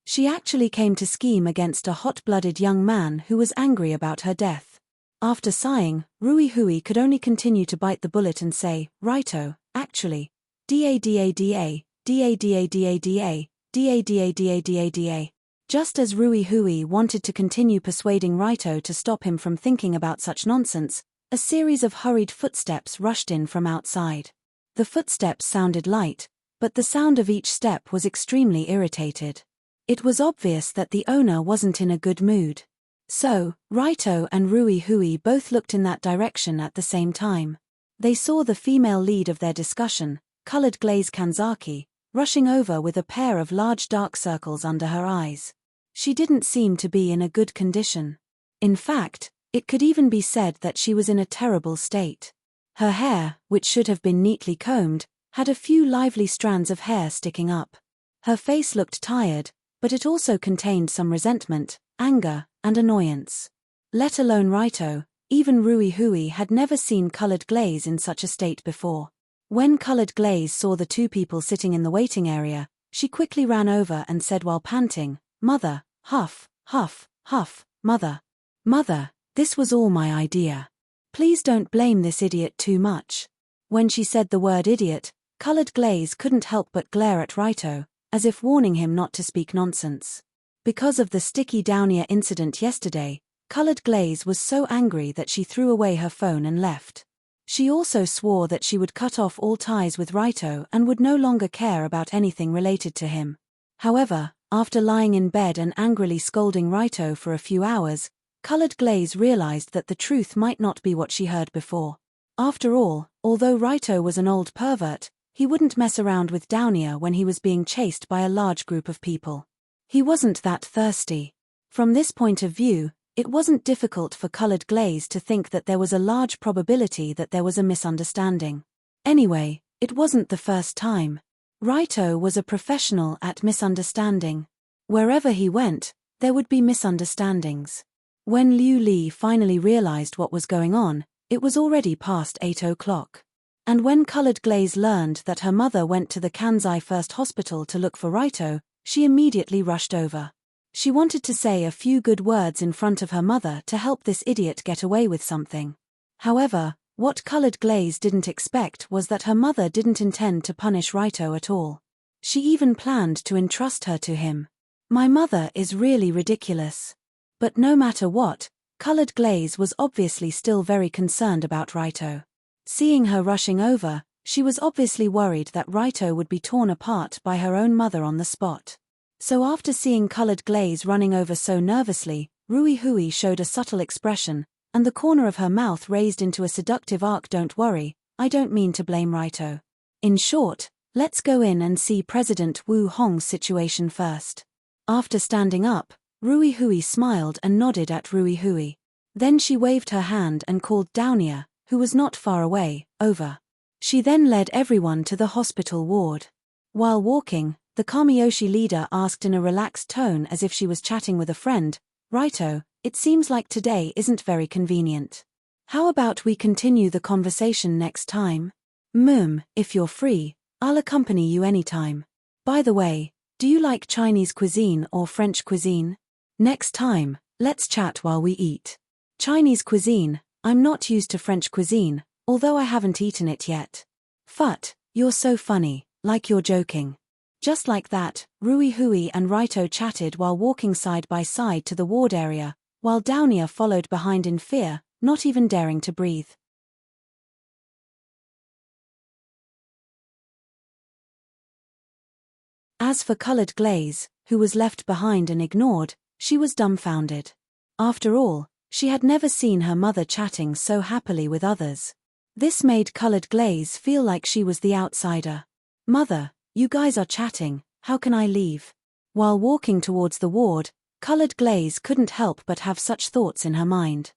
She actually came to scheme against a hot-blooded young man who was angry about her death. After sighing, Rui Hui could only continue to bite the bullet and say, "Raito, actually, da-da-da-da, da-da-da-da-da, da-da-da-da-da-da." Just as Rui Hui wanted to continue persuading Raito to stop him from thinking about such nonsense, a series of hurried footsteps rushed in from outside. The footsteps sounded light, but the sound of each step was extremely irritated. It was obvious that the owner wasn't in a good mood. So, Raito and Rui Hui both looked in that direction at the same time. They saw the female lead of their discussion, Colored Glaze Kanzaki, rushing over with a pair of large dark circles under her eyes. She didn't seem to be in a good condition. In fact, it could even be said that she was in a terrible state. Her hair, which should have been neatly combed, had a few lively strands of hair sticking up. Her face looked tired, but it also contained some resentment, anger, and annoyance. Let alone Raito, even Rui Hui had never seen colored glaze in such a state before. When colored glaze saw the two people sitting in the waiting area, she quickly ran over and said while panting, "Mother, huff, huff, huff, mother. Mother, this was all my idea. Please don't blame this idiot too much." When she said the word idiot, colored glaze couldn't help but glare at Raito, as if warning him not to speak nonsense. Because of the sticky downier incident yesterday, colored glaze was so angry that she threw away her phone and left. She also swore that she would cut off all ties with Raito and would no longer care about anything related to him. However, after lying in bed and angrily scolding Raito for a few hours, colored glaze realized that the truth might not be what she heard before. After all, although Raito was an old pervert, he wouldn't mess around with Downier when he was being chased by a large group of people. He wasn't that thirsty. From this point of view, it wasn't difficult for colored glaze to think that there was a large probability that there was a misunderstanding. Anyway, it wasn't the first time. Raito was a professional at misunderstanding. Wherever he went, there would be misunderstandings. When Liu Li finally realized what was going on, it was already past 8 o'clock. And when colored glaze learned that her mother went to the Kansai First Hospital to look for Raito, she immediately rushed over. She wanted to say a few good words in front of her mother to help this idiot get away with something. However, what colored glaze didn't expect was that her mother didn't intend to punish Raito at all. She even planned to entrust her to him. My mother is really ridiculous. But no matter what, colored glaze was obviously still very concerned about Raito. Seeing her rushing over, she was obviously worried that Raito would be torn apart by her own mother on the spot. So after seeing colored glaze running over so nervously, Rui Hui showed a subtle expression, and the corner of her mouth raised into a seductive arc. "Don't worry, I don't mean to blame Raito. In short, let's go in and see President Wu Hong's situation first." After standing up, Rui Hui smiled and nodded at Rui Hui. Then she waved her hand and called Downier, who was not far away, over. She then led everyone to the hospital ward. While walking, the Kamiyoshi leader asked in a relaxed tone as if she was chatting with a friend, "Raito, it seems like today isn't very convenient. How about we continue the conversation next time? If you're free, I'll accompany you anytime. By the way, do you like Chinese cuisine or French cuisine? Next time, let's chat while we eat. Chinese cuisine, I'm not used to French cuisine, although I haven't eaten it yet. Fut, you're so funny, like you're joking." Just like that, Rui Hui and Raito chatted while walking side by side to the ward area, while Downier followed behind in fear, not even daring to breathe. As for colored glaze, who was left behind and ignored, she was dumbfounded. After all, she had never seen her mother chatting so happily with others. This made colored glaze feel like she was the outsider. "Mother, you guys are chatting, how can I leave?" While walking towards the ward, colored glaze couldn't help but have such thoughts in her mind.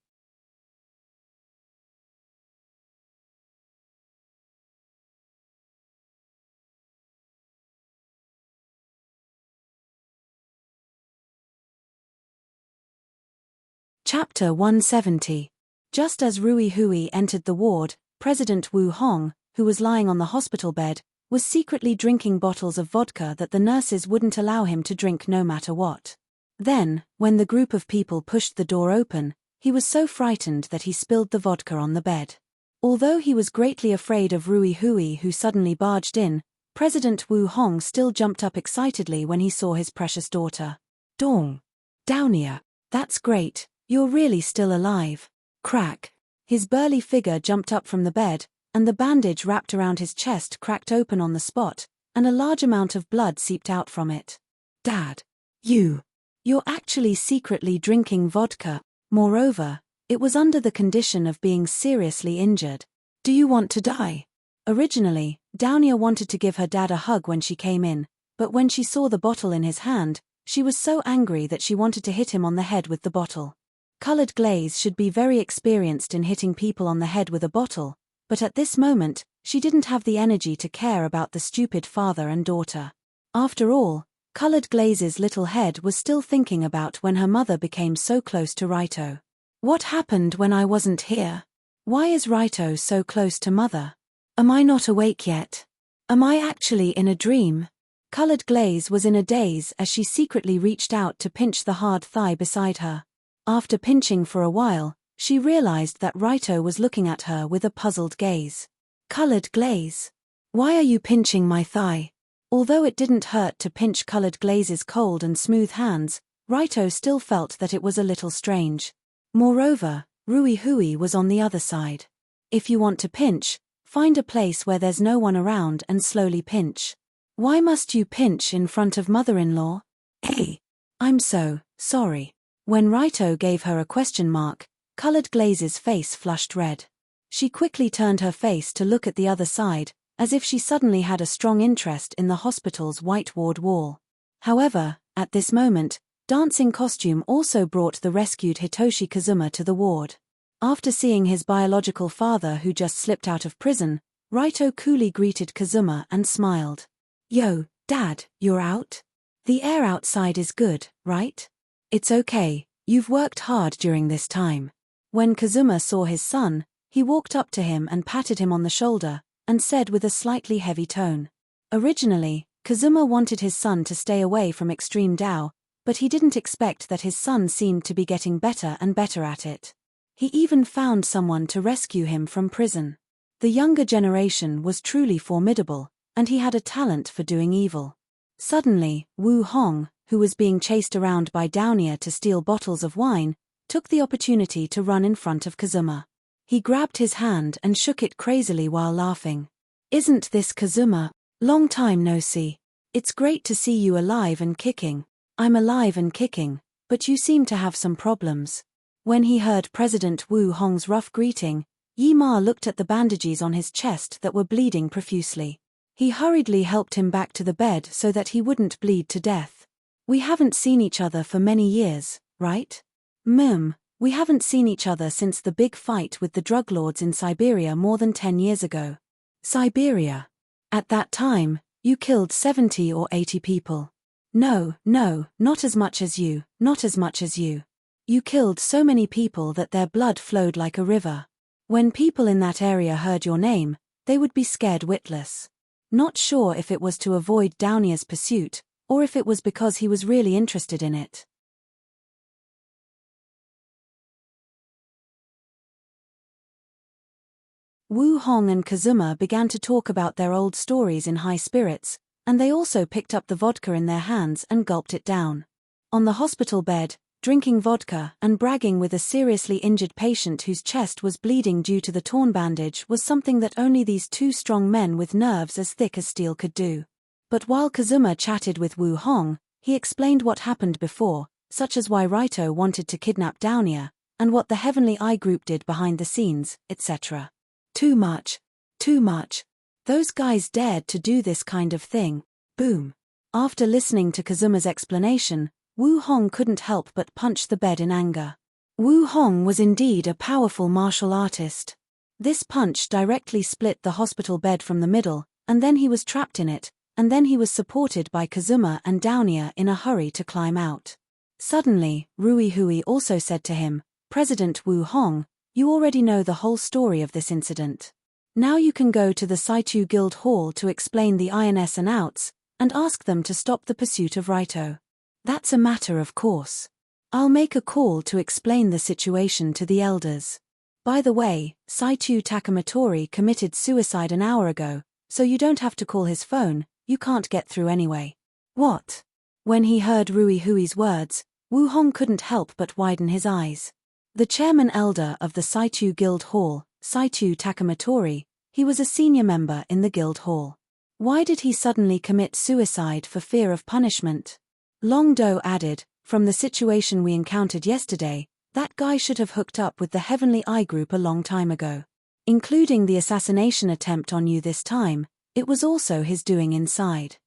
Chapter 170. Just as Rui Hui entered the ward, President Wu Hong, who was lying on the hospital bed, was secretly drinking bottles of vodka that the nurses wouldn't allow him to drink no matter what. Then, when the group of people pushed the door open, he was so frightened that he spilled the vodka on the bed. Although he was greatly afraid of Rui Hui who suddenly barged in, President Wu Hong still jumped up excitedly when he saw his precious daughter. "Dong! Downier, that's great, you're really still alive." Crack! His burly figure jumped up from the bed, and the bandage wrapped around his chest cracked open on the spot, and a large amount of blood seeped out from it. "Dad! You're actually secretly drinking vodka. Moreover, it was under the condition of being seriously injured. Do you want to die?" Originally, Downier wanted to give her dad a hug when she came in, but when she saw the bottle in his hand, she was so angry that she wanted to hit him on the head with the bottle. Colored glaze should be very experienced in hitting people on the head with a bottle, but at this moment, she didn't have the energy to care about the stupid father and daughter. After all, Colored Glaze's little head was still thinking about when her mother became so close to Raito. What happened when I wasn't here? Why is Raito so close to Mother? Am I not awake yet? Am I actually in a dream? Colored Glaze was in a daze as she secretly reached out to pinch the hard thigh beside her. After pinching for a while, she realized that Raito was looking at her with a puzzled gaze. Colored Glaze. Why are you pinching my thigh? Although it didn't hurt to pinch Colored Glaze's cold and smooth hands, Raito still felt that it was a little strange. Moreover, Rui Hui was on the other side. If you want to pinch, find a place where there's no one around and slowly pinch. Why must you pinch in front of mother-in-law? Hey, I'm so sorry. When Raito gave her a question mark, Colored Glaze's face flushed red. She quickly turned her face to look at the other side, as if she suddenly had a strong interest in the hospital's white ward wall. However, at this moment, Dancing Costume also brought the rescued Hitoshi Kazuma to the ward. After seeing his biological father who just slipped out of prison, Raito coolly greeted Kazuma and smiled. Yo, Dad, you're out? The air outside is good, right? It's okay, you've worked hard during this time. When Kazuma saw his son, he walked up to him and patted him on the shoulder, and said with a slightly heavy tone. Originally, Kazuma wanted his son to stay away from extreme Dao, but he didn't expect that his son seemed to be getting better and better at it. He even found someone to rescue him from prison. The younger generation was truly formidable, and he had a talent for doing evil. Suddenly, Wu Hong, who was being chased around by Downier to steal bottles of wine, took the opportunity to run in front of Kazuma. He grabbed his hand and shook it crazily while laughing. Isn't this Kazuma? Long time no see. It's great to see you alive and kicking. I'm alive and kicking, but you seem to have some problems. When he heard President Wu Hong's rough greeting, Yi Ma looked at the bandages on his chest that were bleeding profusely. He hurriedly helped him back to the bed so that he wouldn't bleed to death. We haven't seen each other for many years, right? We haven't seen each other since the big fight with the drug lords in Siberia more than 10 years ago. Siberia. At that time, you killed 70 or 80 people. No, not as much as you, not as much as you. You killed so many people that their blood flowed like a river. When people in that area heard your name, they would be scared witless. Not sure if it was to avoid Downier's pursuit, or if it was because he was really interested in it. Wu Hong and Kazuma began to talk about their old stories in high spirits, and they also picked up the vodka in their hands and gulped it down. On the hospital bed, drinking vodka and bragging with a seriously injured patient whose chest was bleeding due to the torn bandage was something that only these two strong men with nerves as thick as steel could do. But while Kazuma chatted with Wu Hong, he explained what happened before, such as why Raito wanted to kidnap Downier, and what the Heavenly Eye Group did behind the scenes, etc. Too much. Those guys dared to do this kind of thing. Boom. After listening to Kazuma's explanation, Wu Hong couldn't help but punch the bed in anger. Wu Hong was indeed a powerful martial artist. This punch directly split the hospital bed from the middle, and then he was trapped in it, and then he was supported by Kazuma and Downier in a hurry to climb out. Suddenly, Rui Hui also said to him, President Wu Hong, you already know the whole story of this incident. Now you can go to the Saitu Guild Hall to explain the ins and outs, and ask them to stop the pursuit of Raito. That's a matter of course. I'll make a call to explain the situation to the elders. By the way, Saitu Takamotori committed suicide an hour ago, so you don't have to call his phone, you can't get through anyway. What? When he heard Rui Hui's words, Wu Hong couldn't help but widen his eyes. The chairman elder of the Saitu Guild Hall, Saitu Takamotori, he was a senior member in the guild hall. Why did he suddenly commit suicide for fear of punishment? Long Do added, from the situation we encountered yesterday, that guy should have hooked up with the Heavenly Eye Group a long time ago. Including the assassination attempt on you this time, it was also his doing inside.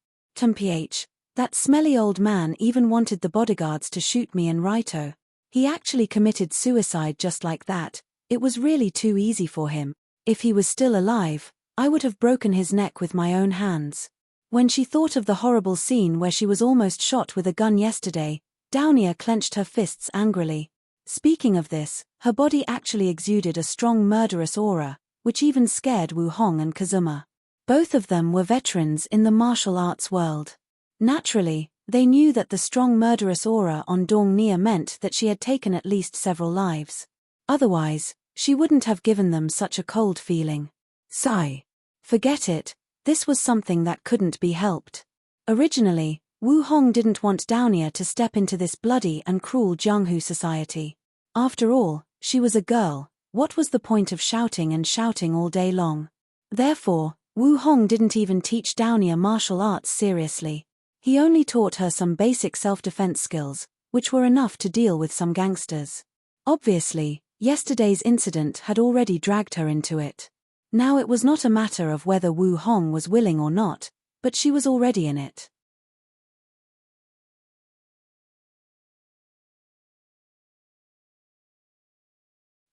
Mph, that smelly old man even wanted the bodyguards to shoot me and Raito. He actually committed suicide just like that. It was really too easy for him. If he was still alive, I would have broken his neck with my own hands. When she thought of the horrible scene where she was almost shot with a gun yesterday, Downia clenched her fists angrily. Speaking of this, her body actually exuded a strong murderous aura, which even scared Wu Hong and Kazuma. Both of them were veterans in the martial arts world. Naturally, they knew that the strong murderous aura on Dong Nia meant that she had taken at least several lives. Otherwise, she wouldn't have given them such a cold feeling. Sigh. Forget it, this was something that couldn't be helped. Originally, Wu Hong didn't want Downia to step into this bloody and cruel Jianghu society. After all, she was a girl. What was the point of shouting and shouting all day long? Therefore, Wu Hong didn't even teach Downia martial arts seriously. He only taught her some basic self-defense skills, which were enough to deal with some gangsters. Obviously, yesterday's incident had already dragged her into it. Now it was not a matter of whether Wu Hong was willing or not, but she was already in it.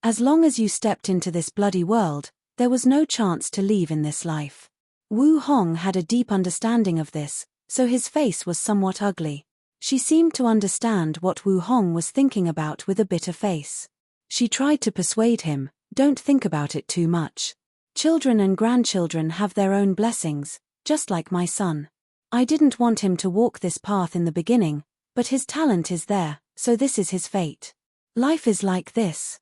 As long as you stepped into this bloody world, there was no chance to leave in this life. Wu Hong had a deep understanding of this, so his face was somewhat ugly. She seemed to understand what Wu Hong was thinking about with a bitter face. She tried to persuade him, don't think about it too much. Children and grandchildren have their own blessings, just like my son. I didn't want him to walk this path in the beginning, but his talent is there, so this is his fate. Life is like this.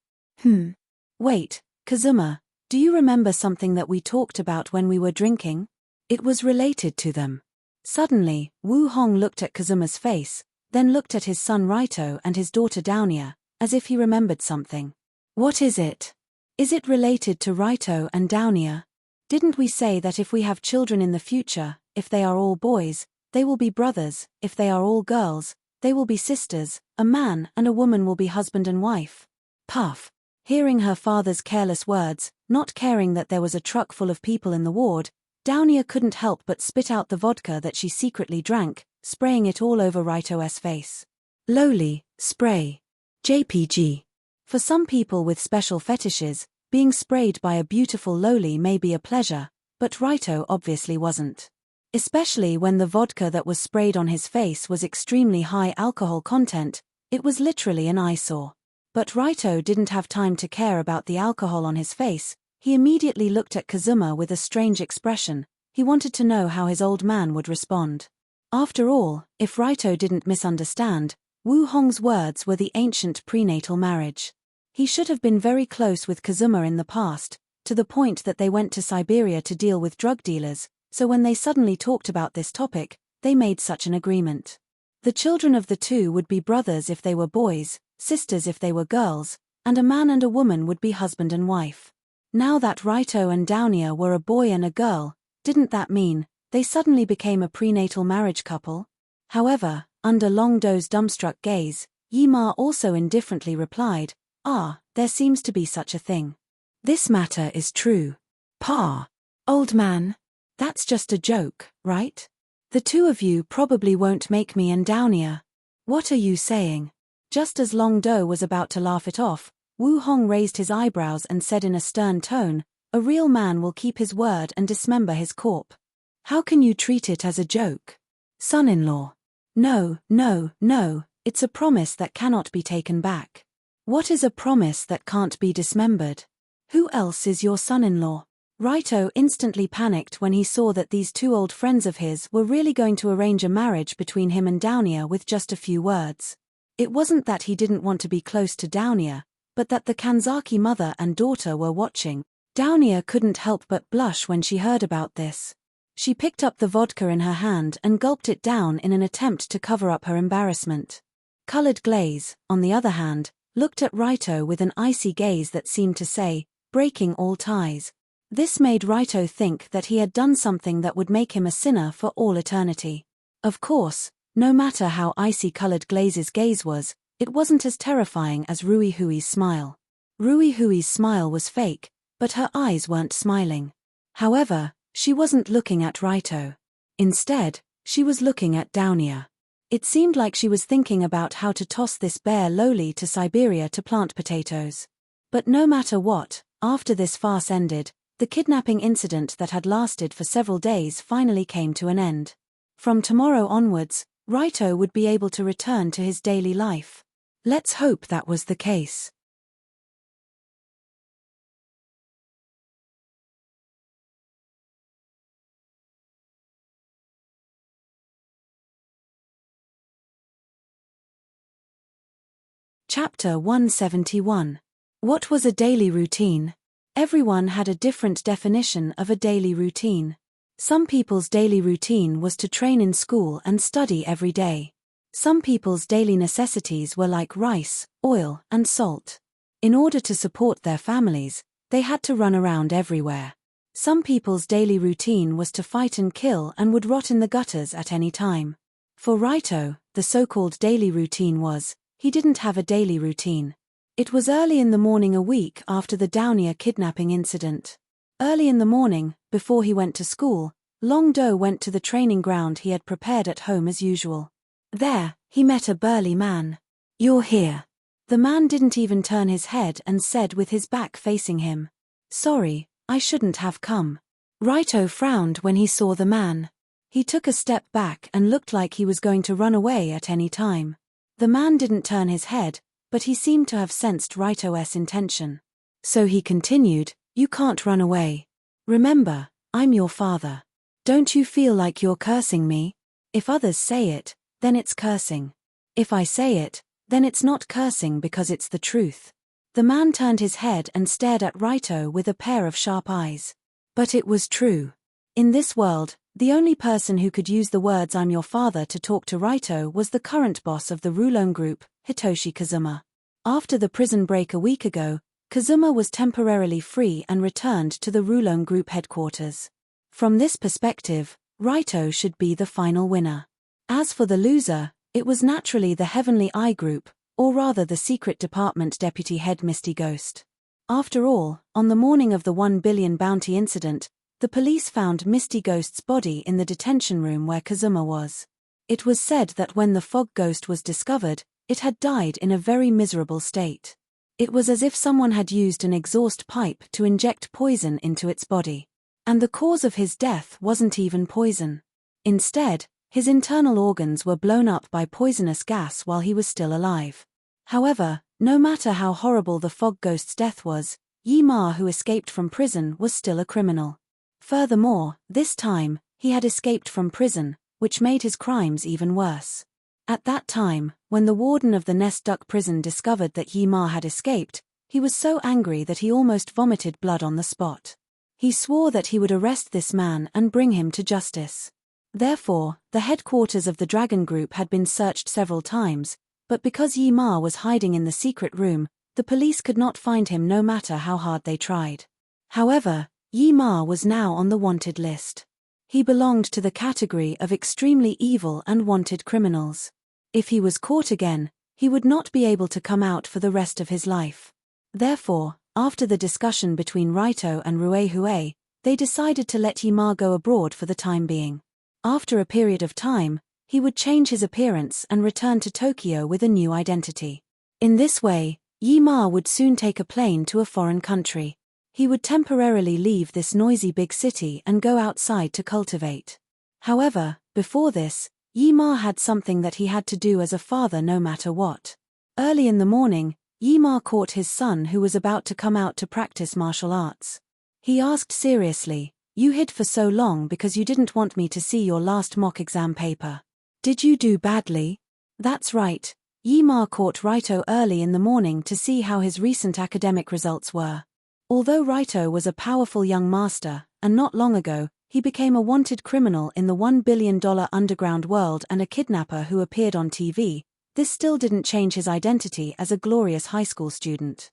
Wait, Kazuma, do you remember something that we talked about when we were drinking? It was related to them. Suddenly, Wu Hong looked at Kazuma's face, then looked at his son Raito and his daughter Downia, as if he remembered something. What is it? Is it related to Raito and Downia? Didn't we say that if we have children in the future, if they are all boys, they will be brothers, if they are all girls, they will be sisters, a man and a woman will be husband and wife? Puff. Hearing her father's careless words, not caring that there was a truck full of people in the ward, Downia couldn't help but spit out the vodka that she secretly drank, spraying it all over Raito's face. Loli, spray. JPG. For some people with special fetishes, being sprayed by a beautiful loli may be a pleasure, but Raito obviously wasn't. Especially when the vodka that was sprayed on his face was extremely high alcohol content, it was literally an eyesore. But Raito didn't have time to care about the alcohol on his face. He immediately looked at Kazuma with a strange expression. He wanted to know how his old man would respond. After all, if Raito didn't misunderstand, Wu Hong's words were the ancient prenatal marriage. He should have been very close with Kazuma in the past, to the point that they went to Siberia to deal with drug dealers, so when they suddenly talked about this topic, they made such an agreement. The children of the two would be brothers if they were boys, sisters if they were girls, and a man and a woman would be husband and wife. Now that Raito and Downia were a boy and a girl, didn't that mean they suddenly became a prenatal marriage couple? However, under Long Do's dumbstruck gaze, Yima also indifferently replied, there seems to be such a thing. This matter is true. Pa. Old man. That's just a joke, right? The two of you probably won't make me and Downia. What are you saying? Just as Long Do was about to laugh it off, Wu Hong raised his eyebrows and said in a stern tone, a real man will keep his word and dismember his corpse. How can you treat it as a joke? Son-in-law. No, it's a promise that cannot be taken back. What is a promise that can't be dismembered? Who else is your son-in-law? Raito instantly panicked when he saw that these two old friends of his were really going to arrange a marriage between him and Downia with just a few words. It wasn't that he didn't want to be close to Downia, but that the Kanzaki mother and daughter were watching. Downia couldn't help but blush when she heard about this. She picked up the vodka in her hand and gulped it down in an attempt to cover up her embarrassment. Colored Glaze, on the other hand, looked at Raito with an icy gaze that seemed to say, breaking all ties. This made Raito think that he had done something that would make him a sinner for all eternity. Of course, no matter how icy Colored Glaze's gaze was, it wasn't as terrifying as Rui Hui's smile. Rui Hui's smile was fake, but her eyes weren't smiling. However, she wasn't looking at Raito. Instead, she was looking at Downia. It seemed like she was thinking about how to toss this bear loli to Siberia to plant potatoes. But no matter what, after this farce ended, The kidnapping incident that had lasted for several days finally came to an end. From tomorrow onwards, Raito would be able to return to his daily life. Let's hope that was the case. Chapter 171. What was a daily routine? Everyone had a different definition of a daily routine. Some people's daily routine was to train in school and study every day. Some people's daily necessities were like rice, oil, and salt. In order to support their families, they had to run around everywhere. Some people's daily routine was to fight and kill and would rot in the gutters at any time. For Raito, the so-called daily routine was, he didn't have a daily routine. It was early in the morning a week after the Downia kidnapping incident. Early in the morning, before he went to school, Long Do went to the training ground he had prepared at home as usual. There, he met a burly man. "You're here." The man didn't even turn his head and said with his back facing him, "Sorry, I shouldn't have come." Raito frowned when he saw the man. He took a step back and looked like he was going to run away at any time. The man didn't turn his head, but he seemed to have sensed Raito's intention. So he continued, "You can't run away. Remember, I'm your father. Don't you feel like you're cursing me? If others say it, then it's cursing. If I say it, then it's not cursing because it's the truth." The man turned his head and stared at Raito with a pair of sharp eyes. But it was true. In this world, the only person who could use the words "I'm your father" to talk to Raito was the current boss of the Rulon Group, Hitoshi Kazuma. After the prison break a week ago, Kazuma was temporarily free and returned to the Rulon Group headquarters. From this perspective, Raito should be the final winner. As for the loser, it was naturally the Heavenly Eye Group, or rather the Secret Department Deputy Head Misty Ghost. After all, on the morning of the 1 billion bounty incident, the police found Misty Ghost's body in the detention room where Kazuma was. It was said that when the fog ghost was discovered, it had died in a very miserable state. It was as if someone had used an exhaust pipe to inject poison into its body. And the cause of his death wasn't even poison. Instead, his internal organs were blown up by poisonous gas while he was still alive. However, no matter how horrible the fog ghost's death was, Yi Ma, who escaped from prison, was still a criminal. Furthermore, this time, he had escaped from prison, which made his crimes even worse. At that time, when the warden of the Nest Duck prison discovered that Yi Ma had escaped, he was so angry that he almost vomited blood on the spot. He swore that he would arrest this man and bring him to justice. Therefore, the headquarters of the Dragon Group had been searched several times, but because Yi Ma was hiding in the secret room, the police could not find him no matter how hard they tried. However, Yi Ma was now on the wanted list. He belonged to the category of extremely evil and wanted criminals. If he was caught again, he would not be able to come out for the rest of his life. Therefore, after the discussion between Raito and Ruehue, they decided to let Yi Ma go abroad for the time being. After a period of time, he would change his appearance and return to Tokyo with a new identity. In this way, Yi Ma would soon take a plane to a foreign country. He would temporarily leave this noisy big city and go outside to cultivate. However, before this, Yi Ma had something that he had to do as a father no matter what. Early in the morning, Yi Ma caught his son who was about to come out to practice martial arts. He asked seriously, "You hid for so long because you didn't want me to see your last mock exam paper. Did you do badly?" That's right, Yi Ma caught Raito early in the morning to see how his recent academic results were. Although Raito was a powerful young master, and not long ago, he became a wanted criminal in the $1 billion underground world and a kidnapper who appeared on TV, this still didn't change his identity as a glorious high school student.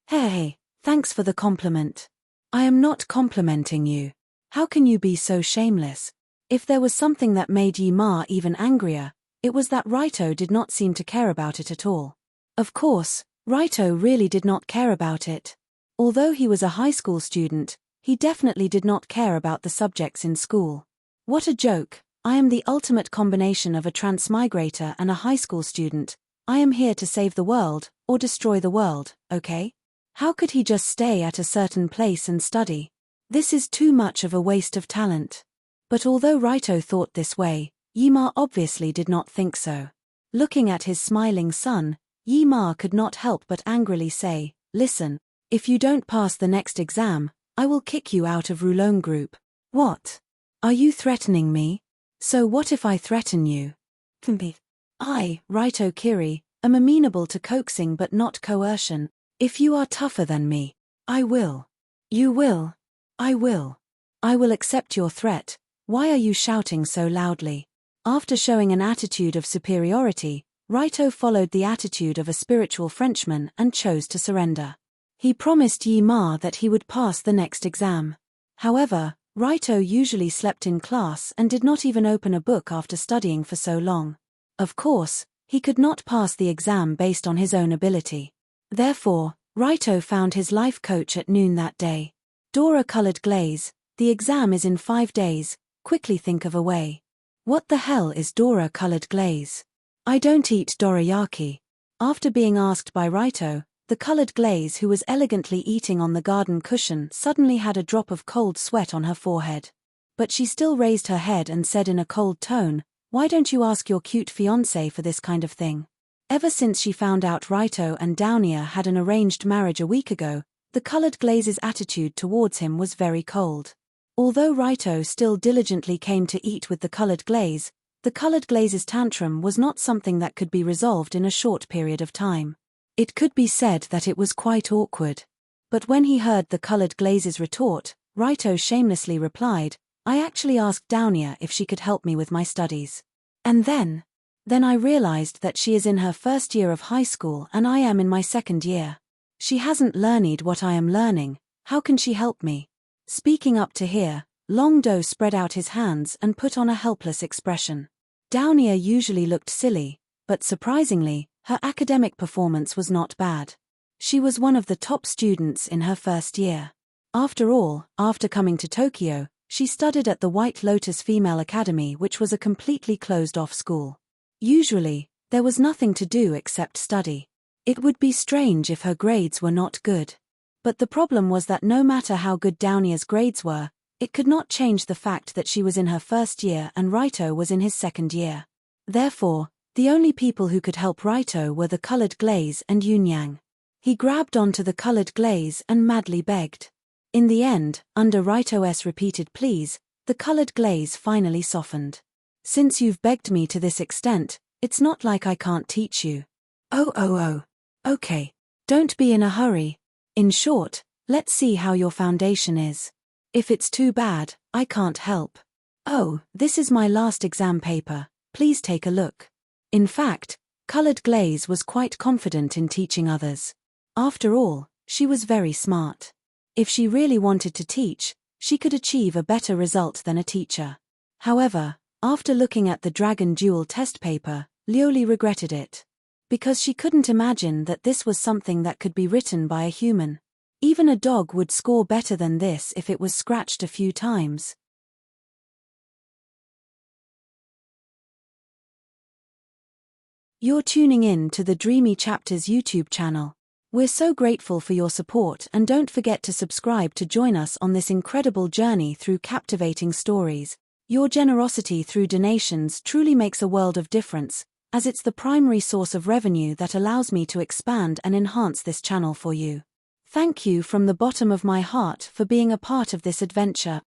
Hey, thanks for the compliment. I am not complimenting you. How can you be so shameless? If there was something that made Yi Ma even angrier, it was that Raito did not seem to care about it at all. Of course, Raito really did not care about it. Although he was a high school student, He definitely did not care about the subjects in school. What a joke! I am the ultimate combination of a transmigrator and a high school student. I am here to save the world, or destroy the world, okay? How could he just stay at a certain place and study? This is too much of a waste of talent. But although Raito thought this way, Yi-Ma obviously did not think so. Looking at his smiling son, Yi-Ma could not help but angrily say, "Listen, if you don't pass the next exam, I will kick you out of Rulone Group." "What? Are you threatening me? So what if I threaten you?" "I, Raito Kiri, am amenable to coaxing but not coercion. If you are tougher than me, I will." "You will." "I will. I will accept your threat. Why are you shouting so loudly?" After showing an attitude of superiority, Raito followed the attitude of a spiritual Frenchman and chose to surrender. He promised Yi-Ma that he would pass the next exam. However, Raito usually slept in class and did not even open a book after studying for so long. Of course, he could not pass the exam based on his own ability. Therefore, Raito found his life coach at noon that day. "Dora-colored glaze, the exam is in 5 days, quickly think of a way." "What the hell is Dora-colored glaze?" "I don't eat dorayaki." After being asked by Raito, the colored glaze, who was elegantly eating on the garden cushion, suddenly had a drop of cold sweat on her forehead. But she still raised her head and said in a cold tone, "Why don't you ask your cute fiancé for this kind of thing?" Ever since she found out Raito and Downia had an arranged marriage a week ago, the colored glaze's attitude towards him was very cold. Although Raito still diligently came to eat with the colored glaze's tantrum was not something that could be resolved in a short period of time. It could be said that it was quite awkward. But when he heard the colored glaze's retort, Raito shamelessly replied, "I actually asked Downia if she could help me with my studies. And then I realized that she is in her first year of high school and I am in my second year. She hasn't learned what I am learning, how can she help me?" Speaking up to here, Long Do spread out his hands and put on a helpless expression. Downia usually looked silly, but surprisingly, her academic performance was not bad. She was one of the top students in her first year. After all, after coming to Tokyo, she studied at the White Lotus Female Academy, which was a completely closed-off school. Usually, there was nothing to do except study. It would be strange if her grades were not good. But the problem was that no matter how good Downia's grades were, it could not change the fact that she was in her first year and Raito was in his second year. Therefore, the only people who could help Raito were the colored glaze and Yunyang. He grabbed onto the colored glaze and madly begged. In the end, under Raito's repeated pleas, the colored glaze finally softened. "Since you've begged me to this extent, it's not like I can't teach you." Oh. Okay. Don't be in a hurry. In short, let's see how your foundation is. If it's too bad, I can't help. "Oh, this is my last exam paper, please take a look." In fact, colored glaze was quite confident in teaching others. After all, she was very smart. If she really wanted to teach, she could achieve a better result than a teacher. However, after looking at the Dragon Duel test paper, Lioli regretted it. Because she couldn't imagine that this was something that could be written by a human. Even a dog would score better than this if it was scratched a few times. You're tuning in to the Dreamy Chapters YouTube channel. We're so grateful for your support and don't forget to subscribe to join us on this incredible journey through captivating stories. Your generosity through donations truly makes a world of difference, as it's the primary source of revenue that allows me to expand and enhance this channel for you. Thank you from the bottom of my heart for being a part of this adventure.